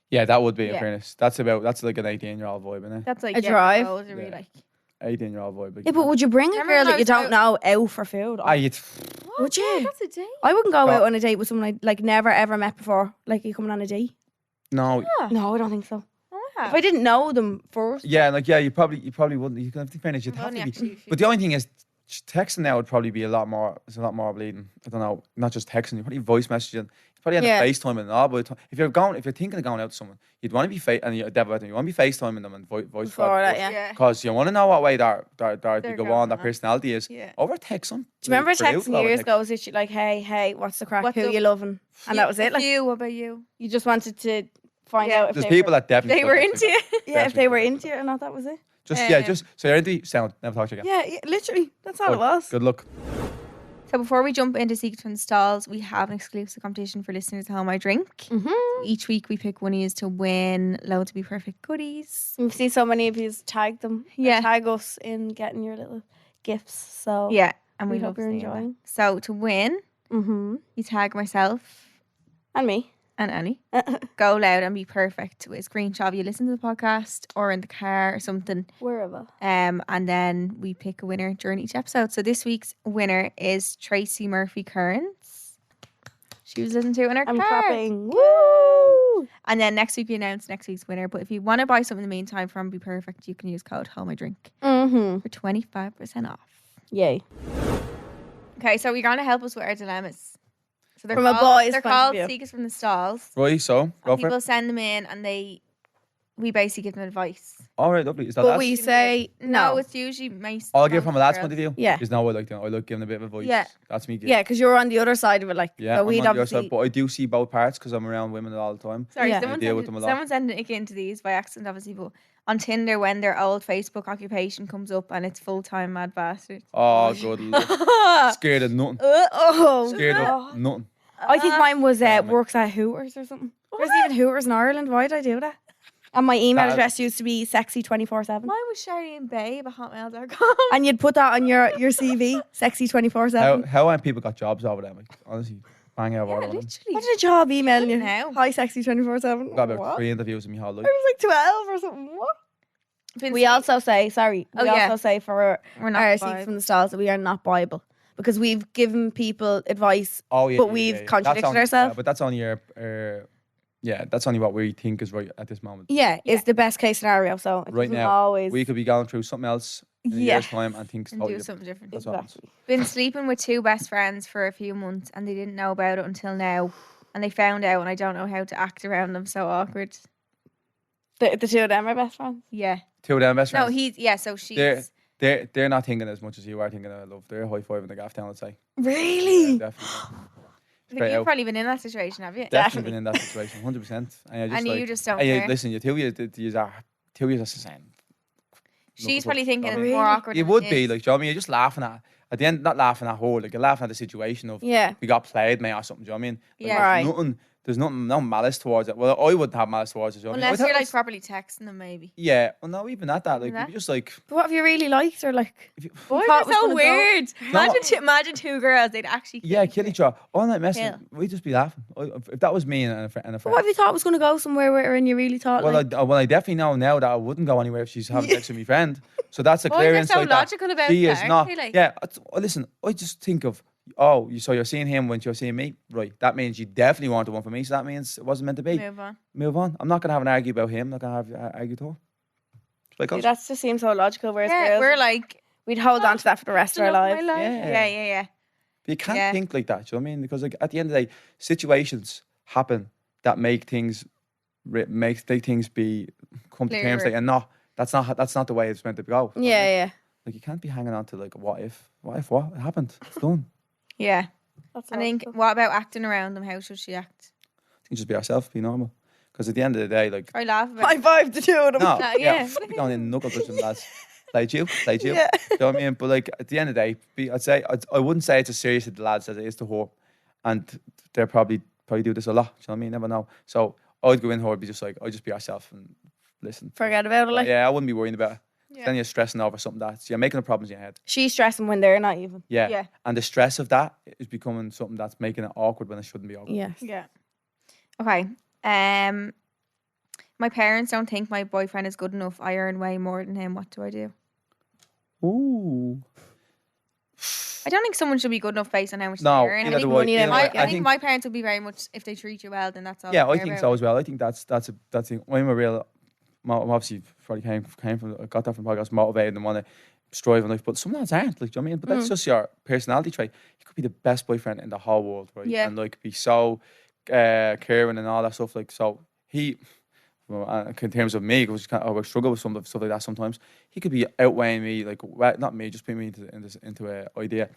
Yeah, that would be in Yeah. fairness. That's like an 18-year-old vibe, isn't it? That's like A drive? Those are really Yeah. like. 18-year-old vibe. Like, Yeah, but would you bring a Remember girl when I that you was don't know out for food? Ah, you'd, What? Would you? Yeah, that's a date. I wouldn't go No. out on a date with someone I like never ever met before. Like you coming on a date? no. No, I don't think so. Oh, If I didn't know them first, Yeah, like you probably wouldn't. You can have to fairness. You'd I've have only to be. actually But the only thing is, texting now would probably be a lot more. It's a lot more bleeding. I don't know. Not just texting. You probably voice messaging. You probably end up FaceTiming and all. But if you're thinking of going out to someone, you'd want to be and you want to be FaceTiming them and voice Before that, because you want to know what way they go going on, their personality is. Yeah. Over text. Do you remember texting years ago? Was it like, hey, what's the crack? What's Who up? you loving? And that was it. Like, You, what about you? you just wanted to find out if There's they people were, that definitely They were into you. yeah, if they were into it or not. That was it. Just so you're into sound. Never talk to you again. Yeah, literally. That's all it was. Good luck. So before we jump into Secrets from the Stalls, we have an exclusive competition for listeners at home I drink. Mm-hmm. Each week we pick one of you to win loads of Be Perfect goodies. We've seen so many of you tag them. Yeah. Tag us in getting your little gifts. So Yeah, and we we love hope you're seeing that. enjoying. So to win, Mm-hmm. you tag myself And me. and Annie. Go loud and be perfect with a screenshot of you listen to the podcast or in the car or something. Wherever. And then we pick a winner during each episode. So this week's winner is Tracy Murphy Kearns. She was listening to it in her I'm car. clapping. Woo! And then next week we announce next week's winner. But if you want to buy something in the meantime from Be Perfect, you can use code HOMEIDRINK Mm-hmm. for 25% off. Yay. Okay, so you're going to help us with our dilemmas. So they're From a called, boy's they're point of called view. Secrets from the Stalls. Right, so go And for people it. send them in and we basically give them advice. All right, lovely. Is that But last? we say No, no. it's usually I'll give from a lad's point of view. Yeah. Is now I like doing. I like giving a bit of advice. Yeah. That's me. Yeah, because you're on the other side of it. Like, Yeah, so I'm we'd on the other obviously. side, but I do see both parts because I'm around women all the time. Sorry, Yeah. someone, I deal with them a lot. someone sent Nick into these by accident, obviously, but on Tinder when their old Facebook occupation comes up and it's full-time mad bastard. Oh, good luck. Scared of nothing. Oh, Scared no. of nothing. I think mine was mate. works at Hooters or something. There's even Hooters in Ireland. Why did I do that? And my email That- address used to be sexy247. Mine was charlieandbabe@hotmail.com. And you'd put that on your CV, sexy247. How have people got jobs over there? Like, honestly, bang out Yeah, all of them. literally. What did a job emailing you? Now. Hi, sexy247. Got about What? 3 interviews in my whole life. I was like 12 or something. What? Been We also say, Oh, we yeah. also say for We're not our Bible. Secrets from the Stalls that we are not Bible. Because we've given people advice, Oh yeah, but yeah, we've yeah. contradicted That's only- ourselves. Yeah, but that's only your. That's only what we think is right at this moment. Yeah, it's the best case scenario. So it Right doesn't now, always. we could be going through something else in a Yeah. year's time and things and totally do different. something different. That's what happens. Exactly. Been sleeping with two best friends for a few months and they didn't know about it until now. And they found out and I don't know how to act around them. So awkward. The two of them are best friends. Yeah. Two of them best No, friends. so she's... They're not thinking as much as you are thinking of love. They're high fiving the gaff down, I'd say. Really? Yeah, definitely. I think you've probably been in that situation, have you? Definitely been in that situation, 100%. And you just don't and you, care. listen, you are just saying. She's Look, probably thinking it's really? more awkward. You than would it be is. like, do you know what I mean? You're just laughing at the end, not laughing at her, like you're laughing at the situation of Yeah. we got played, mate, or something. Do you know what I mean? Like, Yeah. Right. There's no malice towards it. Well, I wouldn't have malice towards it. Do you know what I mean? Unless I you're thought like it's- properly texting them, maybe. yeah. Well, no, even at that, like, That? you're just like, But what if you really liked her? Like, if you, Boys thought are it was so gonna go- weird. No. Imagine two girls, they'd actually yeah, kill each other. All night messing, Kill. we'd just be laughing. If that was me and a friend. but what if you thought it was going to go somewhere with her and you really thought, Well, like, I definitely know now that I wouldn't go anywhere if she's having sex with my friend. So that's a Boys clear are so insight that logical about she that, is aren't not. they, like? Yeah, listen, I just think of, so you're seeing him when you're seeing me, right? That means you definitely want the one for me. So that means it wasn't meant to be. move on. Move on. I'm not gonna have an argue about him. I'm not gonna have an argue to her. It's like us. that just seems so logical. Whereas Yeah, girls, we're like, we'd hold on to that for the rest of our lives. Yeah. Yeah. But you can't Yeah. think like that. Do you know what I mean? Because like at the end of the day, situations happen that make things be come to terms Clearer. like, and not. That's not the way it's meant to go. Yeah, yeah. Like you can't be hanging on to like what if what it happened. It's done. Yeah. That's I think, logical. what about acting around them? How should she act? I think just be ourselves, be normal. Because at the end of the day, like I laugh about High it. five the two of them. no, yeah. be going in knuckle touching lads. Played you. Yeah. Do you know what I mean? But like at the end of the day, I wouldn't say it's as serious to the lads as it is to her, and they're probably do this a lot. Do you know what I mean? You never know. So I'd go in her, be just like I'd just be ourselves and listen. Forget about it. Like, Yeah, I wouldn't be worrying about it. Yeah. Then you're stressing over something that's you're making the problems in your head. she's stressing when they're not even. Yeah. Yeah. And the stress of that is becoming something that's making it awkward when it shouldn't be awkward. Yes. Yeah. Okay. My parents don't think my boyfriend is good enough. I earn way more than him. What do I do? Ooh. I don't think someone should be good enough based on how much No, they earn. either I think, way, money either then, way, like, I think my parents would be very much, if they treat you well, then that's all. yeah, they I care think about. so as well. I think that's I'm obviously probably came from I got that from podcast, motivated and want to strive in life, but some lads aren't. Like, do you know what I mean? But that's just your personality trait. You could be the best boyfriend in the whole world, right? Yeah. And like be so caring and all that stuff. Like, so he, well, in terms of me, because I would struggle with some of stuff like that sometimes. He could be outweighing me, like not me, just putting me into an idea,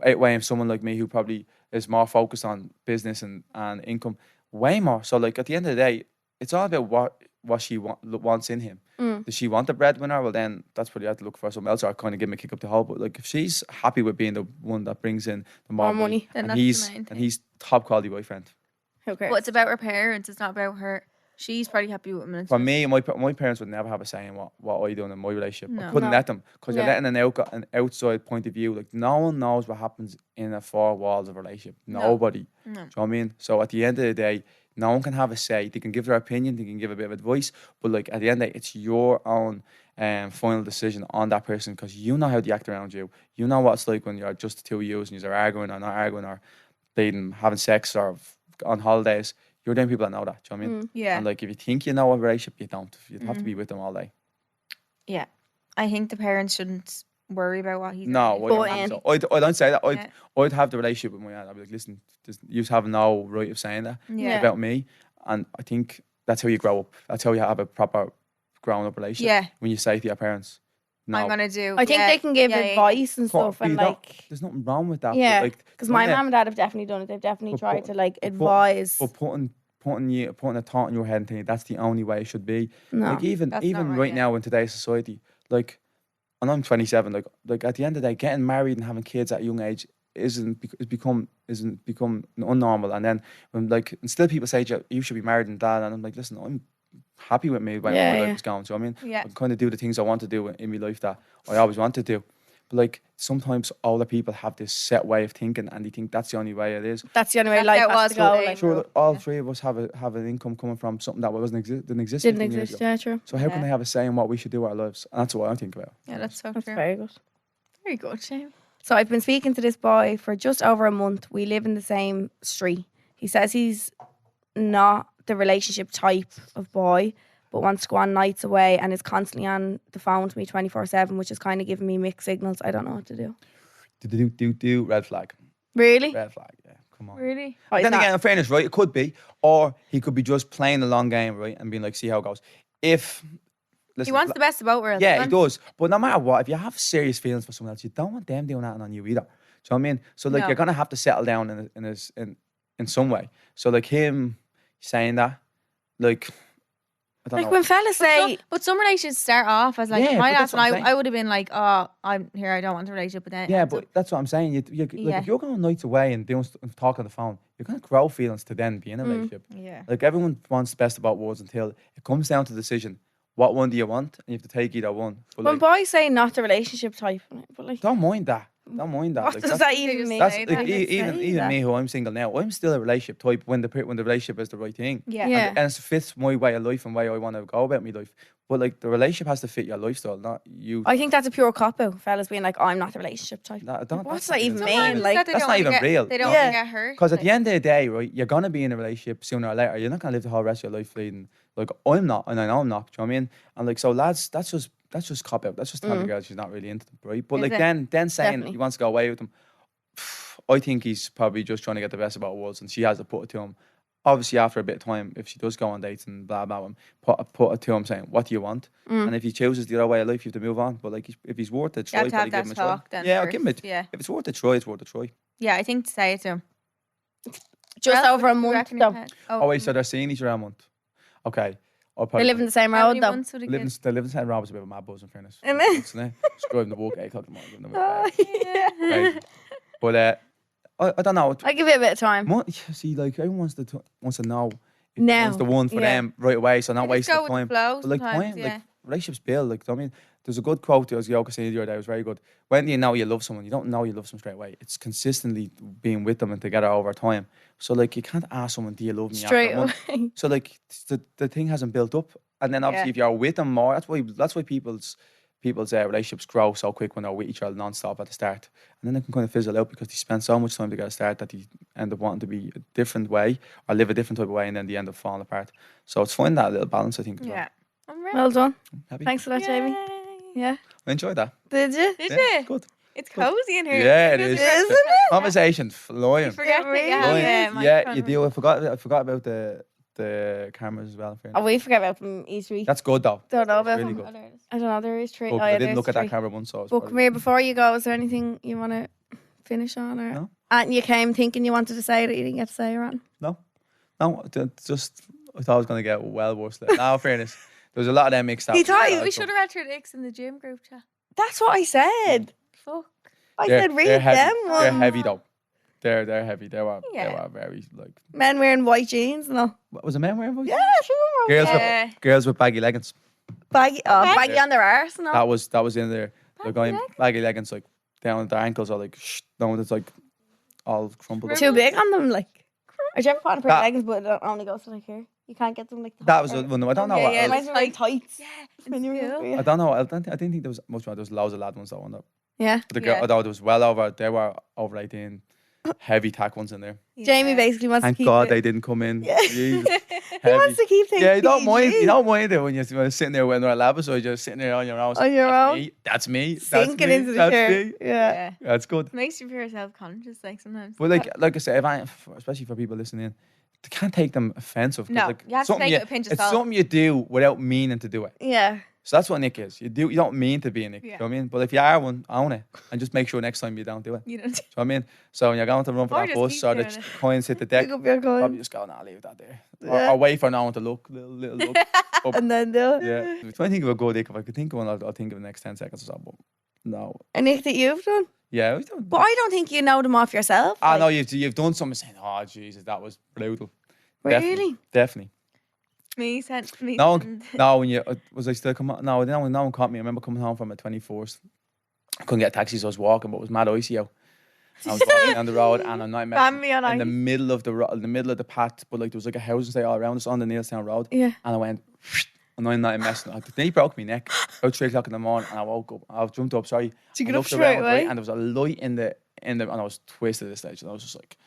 outweighing someone like me who probably is more focused on business and income, way more. So like at the end of the day, it's all about what she wants in him. Does she want the breadwinner? Well, then that's what you have to look for something else, or kind of give him a kick up the hole. But like if she's happy with being the one that brings in the more money, Then and that's he's the main thing. and he's top quality boyfriend. Okay. But it's about her parents. It's not about her. She's probably happy with him. For me, my parents would never have a say in what I do in my relationship. I No. couldn't No. let them, because you're Yeah. letting an outside point of view. Like no one knows what happens in the four walls of a relationship. Nobody. Do you know what I mean? So at the end of the day, no one can have a say. They can give their opinion, they can give a bit of advice, but like at the end of the day, it's your own final decision on that person, because you know how they act around you. You know what it's like when you're just the two of you and you're arguing or not arguing or dating, having sex or on holidays. You're them people that know that. Do you know what I mean? Yeah. And like if you think you know a relationship, you don't. You'd have to be with them all day. Yeah. I think the parents shouldn't worry about what he's No, doing. I don't, think so. I don't say that. Yeah. I'd have the relationship with my aunt. I'd be like, listen, you have no right of saying that Yeah. about me. And I think that's how you grow up. That's how you have a proper grown up relationship. Yeah. When you say to your parents, no. I'm gonna do. I think yeah, they can give yeah, advice and But stuff, and you don't- like, there's nothing wrong with that. yeah, But because my mum and dad have definitely done it. They've definitely But tried put- to like but put- advise. But putting a thought in your head and thinking that's the only way it should be. No. Like even That's not right, right yeah. now in today's society, like, and I'm 27. Like at the end of the day, getting married and having kids at a young age isn't become unnormal. And then when like and still people say you should be married and that, and I'm like, listen, I'm happy with me when Yeah, my yeah. life is going. So I mean, Yeah. I kind of do the things I want to do in my life that I always want to do. But like sometimes older people have this set way of thinking, and they think that's the only way it is. That's the only way That's life how it has was to go. with Like, Sure, that all three of us have an income coming from something that didn't exist. didn't 15 years exist. ago. Yeah, true. So how can Yeah. they have a say in what we should do with our lives? And that's what I think about. Yeah, that's so That's true. very good. Very good, Shane. So I've been speaking to this boy for just over a month. We live in the same street. He says he's not the relationship type of boy, but wants to go on nights away and is constantly on the phone with me 24/7, which is kind of giving me mixed signals. I don't know what to do. Do red flag. Really? Red flag, yeah. Come on. Really? Oh, he's Then not- again, in fairness, right, it could be. Or he could be just playing the long game, right, and being like, see how it goes. He wants the best of both worlds. Yeah, he doesn't does. But no matter what, if you have serious feelings for someone else, you don't want them doing that on you either. Do you know what I mean? So like No. you're gonna have to settle down in some way. So like him saying that, like I don't Like know. when fellas say, But some relationships start off as like Yeah, my but last that's what I'm one. saying. I would have been like, oh, I'm here. I don't want a relationship. But then it Yeah, ends but up- that's what I'm saying. Like Yeah. if you're going nights away and doing and talking on the phone, you're gonna grow feelings to then be in a relationship. yeah. Like everyone wants the best about words until it comes down to the decision. What one do you want? And you have to take either one. But when like, boys say not the relationship type, but like, don't mind that. Don't mind that. what Like, does that's- that even mean? That's say like, that. even me who I'm single now. I'm still a relationship type when the relationship is the right thing. Yeah. Yeah. And it fits my way of life and way I want to go about my life. But like the relationship has to fit your lifestyle, not you. I think that's a pure cop out. Fellas being like, I'm not the relationship type. What's that even Sometimes mean? it's Like, that they that's don't not wanna even get- real. They don't Yeah. want to get hurt. Because at like- the end of the day, right, you're gonna be in a relationship sooner or later. You're not gonna live the whole rest of your life leading. Like I'm not, and I know I'm not. Do you know what I mean? And like so, lads, that's just cop out. That's just telling the girl she's not really into them, right? But Is like it? then saying Definitely. he wants to go away with them, I think he's probably just trying to get the best of both worlds, and she has to put it to him. Obviously, after a bit of time, if she does go on dates and blah blah, put it to him saying, "What do you want?" And if he chooses the other way of life, you have to move on. But like, if he's worth it, You have try. to have Probably give that him a try. talk then Yeah, I'll give him first, it. yeah. If it's worth a try, it's worth a try. Yeah, I think to say it to him. just Well, over a would you month reckon though. it- Oh wait, so they're seeing each other a month. Okay, I'll They probably live in the same How road many though. months would it Living, get? they live in St. Robert's, a bit of a mad buzz in fairness. Isn't it? Just driving to work at 8 o'clock in the morning. Giving them a Crazy. But I don't know. I give it a bit of time. See, like everyone wants to know if Now, one's the one for yeah. them right away, so not They just wasting go the with the time. flow But like sometimes, time, yeah. like relationships build. Like I mean, there's a good quote that was Yoka saying the other day. It was very good. When do you know you love someone? You don't know you love someone straight away. It's consistently being with them and together over time. So like you can't ask someone, "Do you love me?" Straight after a month. away. So like the thing hasn't built up, and then obviously Yeah. if you're with them more, that's why people's relationships grow so quick when they're with each other non-stop at the start, and then they can kind of fizzle out because they spend so much time together at the start that they end up wanting to be a different way or live a different type of way, and then they end up falling apart. So it's finding that little balance, I think. As well. Yeah. I'm ready. Well done. Happy? Thanks for that, Jamie. Yay. Yeah. I enjoyed that. Did you? Did Yeah, you? good. It's cozy in here. Yeah, it is. Isn't it? Conversation flying. You forget that you Really have is. a Yeah, microphone you do. with- I forgot about the cameras as well. in fairness. Oh, we forget about them each week. That's good though. Don't know about really them. good. I don't know. There is three. But Oh, I yeah, didn't there's look at that three. camera once, so it's But probably- come here, before you go, is there anything you want to finish on? Or? No. And you came thinking you wanted to say that you didn't get to say, Ron? No, just I thought I was going to get well worse. Now, in fairness, there was a lot of them mixed up. He thought We should have read through the Icks in the gym group chat. That's what I said. Fuck. I said read they're heavy. them They're ones. heavy though. They're heavy. They were Yeah. very like. Men wearing white jeans and all. What was a man wearing? Yeah, sure. Girls Yeah. with girls with baggy leggings. Baggy on their arse and all. That was in there. They're going baggy leggings like down at their ankles are like no, it's like all crumpled. up. Too big on them, like. Or do you ever put on a pair of That- leggings, but it only goes to like here? You can't get them like That was one. I don't know. Yeah, what yeah, else. Reminds me of like tights. Yeah. When you were Cool. younger. I don't know. I didn't think there was much more. There was loads of lad ones that one up. Yeah. The girl, Yeah. although there was well over, they were over 18, heavy tack ones in there. Jamie basically wants Thank to keep God it. they didn't come in. Yeah. Jesus. He wants to keep things Yeah, you don't mind. PG. You don't mind it when you're sitting there when they're lab, so you're just sitting there on your own. On your That's own? me. That's me. That's Sinking me. into the That's chair. me. Yeah. Yeah. That's good. Makes you feel self-conscious, like sometimes. But like I said, especially for people listening in, they can't take them offensive. 'cause, No, like, you have to something take it with a pinch of it's salt. something you do without meaning to do it. Yeah. So that's what Nick is. You don't mean to be a Nick. Yeah. You know what I mean? But if you are one, own it. And just make sure next time you don't do it. You don't. Do you know what I mean? So when you're going to run for Or that just bus keep or the doing it. coins hit the deck, Pick up your probably coin. just go, nah, leave that there. Yeah. Or wait for no one to look, little look. But, And then do it. yeah. If I think of a good Nick, if I could think of one, I'll think of the next 10 seconds or so. But no. A Nick that you've done? Yeah. But I don't think you know them off yourself. I like, know you've done something saying, oh, Jesus, that was brutal. Really? Definitely. Me sent me. No, sent- no, when you was I still come on? No, no one caught me. I remember coming home from a 24th. I couldn't get a taxi, so I was walking, but it was mad icy out. I was walking down the road, and I'm not Bambi on in the ice. middle of the middle of the path, but like there was like a housing estate all around us on the Neilstown Road. Yeah. And I went, and I'm not messing. I nearly broke my neck about 3 o'clock in the morning, and I woke up. I jumped up. Sorry. Did you I get up looked straight around, away? right, and there was a light in the, and I was twisted at this stage, and I was just like,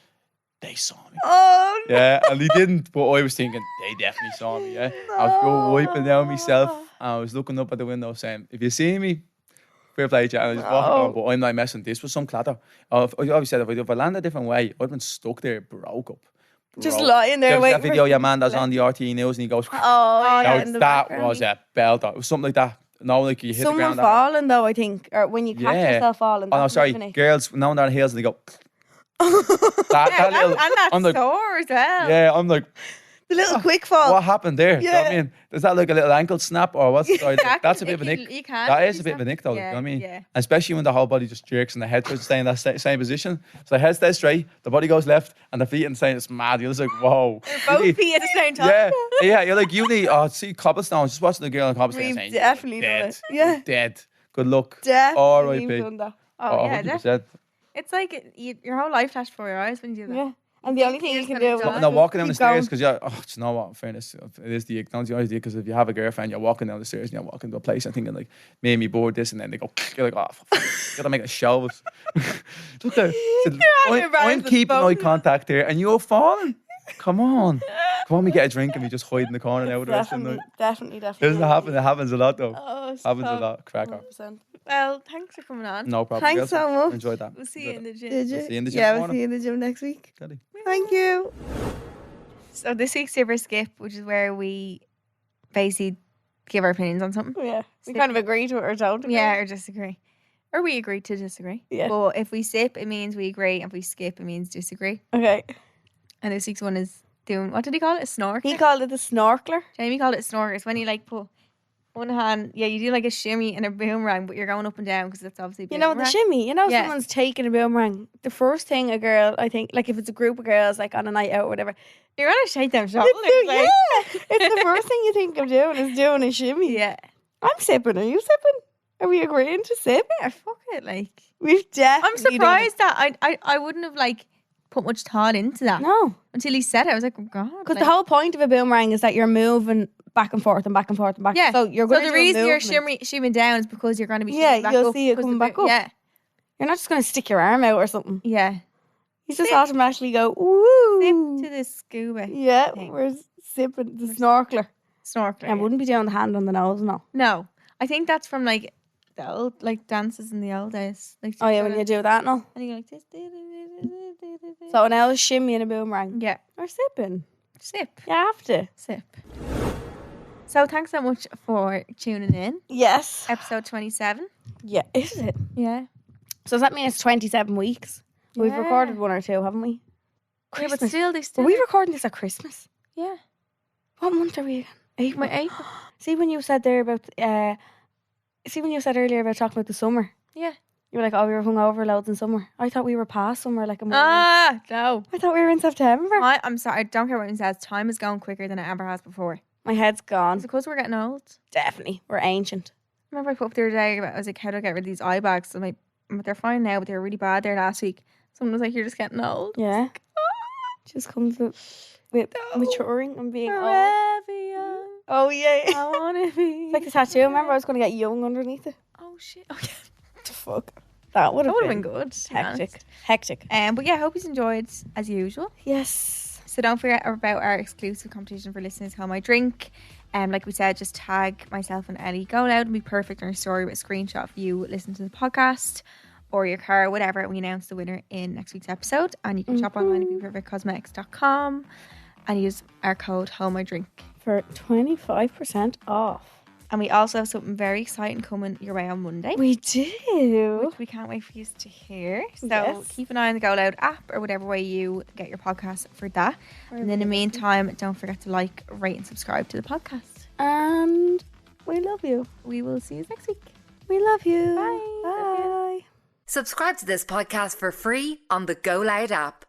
they saw me. Oh, no. Yeah, and he didn't, but I was thinking they definitely saw me. Yeah, I was go wiping down myself, and I was looking up at the window saying, "If you see me, fair play to you." And I was walking on, but I'm not messing. This was some clatter. I always said if I landed a different way, I'd been stuck there, broke up. Just Broke. lying there There was waiting that video, for your man that's on the RTE news, and he goes, Oh, Now, yeah, in the that background. was a belter. It was something like that. No, like you hit the Someone ground. falling though, I think, or when you catch Yeah. yourself falling. Oh no, that's sorry, funny. girls. Now they're on the hills and they go. Yeah, that little, and that's I'm like, sore as well. yeah, I'm like, The little quick fall. what happened there? Do you know what I Yeah. mean? Is that like a little ankle snap or what's? Sorry, that's a bit of a nick. You can. That is a bit of a nick, though. Yeah, You know what I mean? yeah. Especially when the whole body just jerks and the head tries to stay in that same position. So the head stays straight, the body goes left, and the feet insane. It's mad. You're just like, whoa. Both You need- feet at the same time. Yeah, yeah. You're like, you need. Oh, see, cobblestones. Just watching the girl on cobblestone. We've saying, definitely done dead. it. Yeah. Dead. Good luck. Definitely R.I.P. done that. Oh, yeah, 100%. It's like your whole life flashed before your eyes when you do that. Yeah. And the only thing you can do You're is gonna Now walking down the keep going. stairs because you're. Oh, do you know what? In fairness, it is the idea because if you have a girlfriend, you're walking down the stairs and you're walking to a place and thinking like, made me bored this, and then they go. You're like, oh, you gotta make a show of it. Look there. I'm embarrassed keeping as eye fuck. contact here, and you're falling. Come on, we get a drink and we just hide in the corner now. The rest of the night. Definitely. Doesn't happen. It happens a lot though. Oh, Happens a stop. lot. Cracker. 100%. Well, thanks for coming on. No problem. Thanks girls. so much. Enjoyed that. We'll see you in the gym. Did you? We'll see you in the gym Yeah, tomorrow. we'll see you in the gym next week. Steady. Thank you. So this week's Super Skip, which is where we basically give our opinions on something. Yeah. We kind of agree to it or don't agree. Yeah, or disagree. Or we agree to disagree. Yeah. But if we sip, it means we agree. And if we skip, it means disagree. Okay. And this week's one is doing, what did he call it? A snorkel? He called it the snorkeler. Jamie called it a snorkel. It's when you like put one hand, you do like a shimmy and a boomerang, but you're going up and down because that's obviously You know, the boomerang. shimmy. You know, Yeah. someone's taking a boomerang. The first thing a girl, I think, like if it's a group of girls, like on a night out or whatever. You're going to shake them shoulders. Yeah. It's the first thing you think of doing is doing a shimmy. Yeah. I'm sipping. Are you sipping? Are we agreeing to sip? Yeah, fuck it. Like, We've definitely I'm surprised that I wouldn't have like put much thought into that No. until he said it. I was like, oh God. Because like, the whole point of a boomerang is that you're moving back and forth and back and forth and back. yeah. So you're going the to reason you're shimming down is because you're going to be Yeah, shimming back you'll up see it because coming the back up. Yeah. You're not just going to stick your arm out or something. Yeah. You just automatically go, ooh. Sip to the scuba Yeah, thing. we're sipping the snorkeler. snorkeler. I wouldn't be doing the hand on the nose, no. No. I think that's from like the old like dances in the old days. Like Oh yeah, when you do that, no. and you go like this. So now it's shimmy and a boomerang. Yeah, Or sipping. sip, You have to. sip. So thanks so much for tuning in. Yes. Episode 27. Yeah, is it? Yeah. So does that mean it's 27 weeks? We've Yeah. recorded 1 or 2, haven't we? Yeah, but Christmas. still, they Were still. we recording this at Christmas? Yeah. What month are we in? April. My April. See when you said there about when you said earlier about talking about the summer. Yeah. You were like, oh, we were hungover loads in summer. I thought we were past summer like a month. No. I thought we were in September. I'm sorry. I don't care what anyone says. Time is going quicker than it ever has before. My head's gone. It's because we're getting old. Definitely. We're ancient. Remember I put up the other day about, I was like, how do I get rid of these eye bags? I'm like, but they're fine now, but they were really bad there last week. Someone was like, you're just getting old. Yeah. Just comes with maturing and being old. Forever young. Oh, yeah. I want to be. It's like the tattoo. Remember I was going to get young underneath it? Oh, shit. Oh, yeah. The fuck? That would have been good. to be honest. Hectic. But yeah, I hope you enjoyed as usual. Yes. So don't forget about our exclusive competition for listeners, How My Drink. Like we said, just tag myself and Ellie. Go loud and be perfect on your story with a screenshot of you listen to the podcast or your car, whatever. And we announce the winner in next week's episode. And you can shop online at beperfectcosmetics.com and use our code HowMyDrink For 25% off. And we also have something very exciting coming your way on Monday. We do. Which we can't wait for you to hear. So Yes. keep an eye on the Go Loud app or whatever way you get your podcast for that. And in the meantime, don't forget to like, rate and subscribe to the podcast. And we love you. We will see you next week. We love you. Bye. Bye. Subscribe to this podcast for free on the Go Loud app.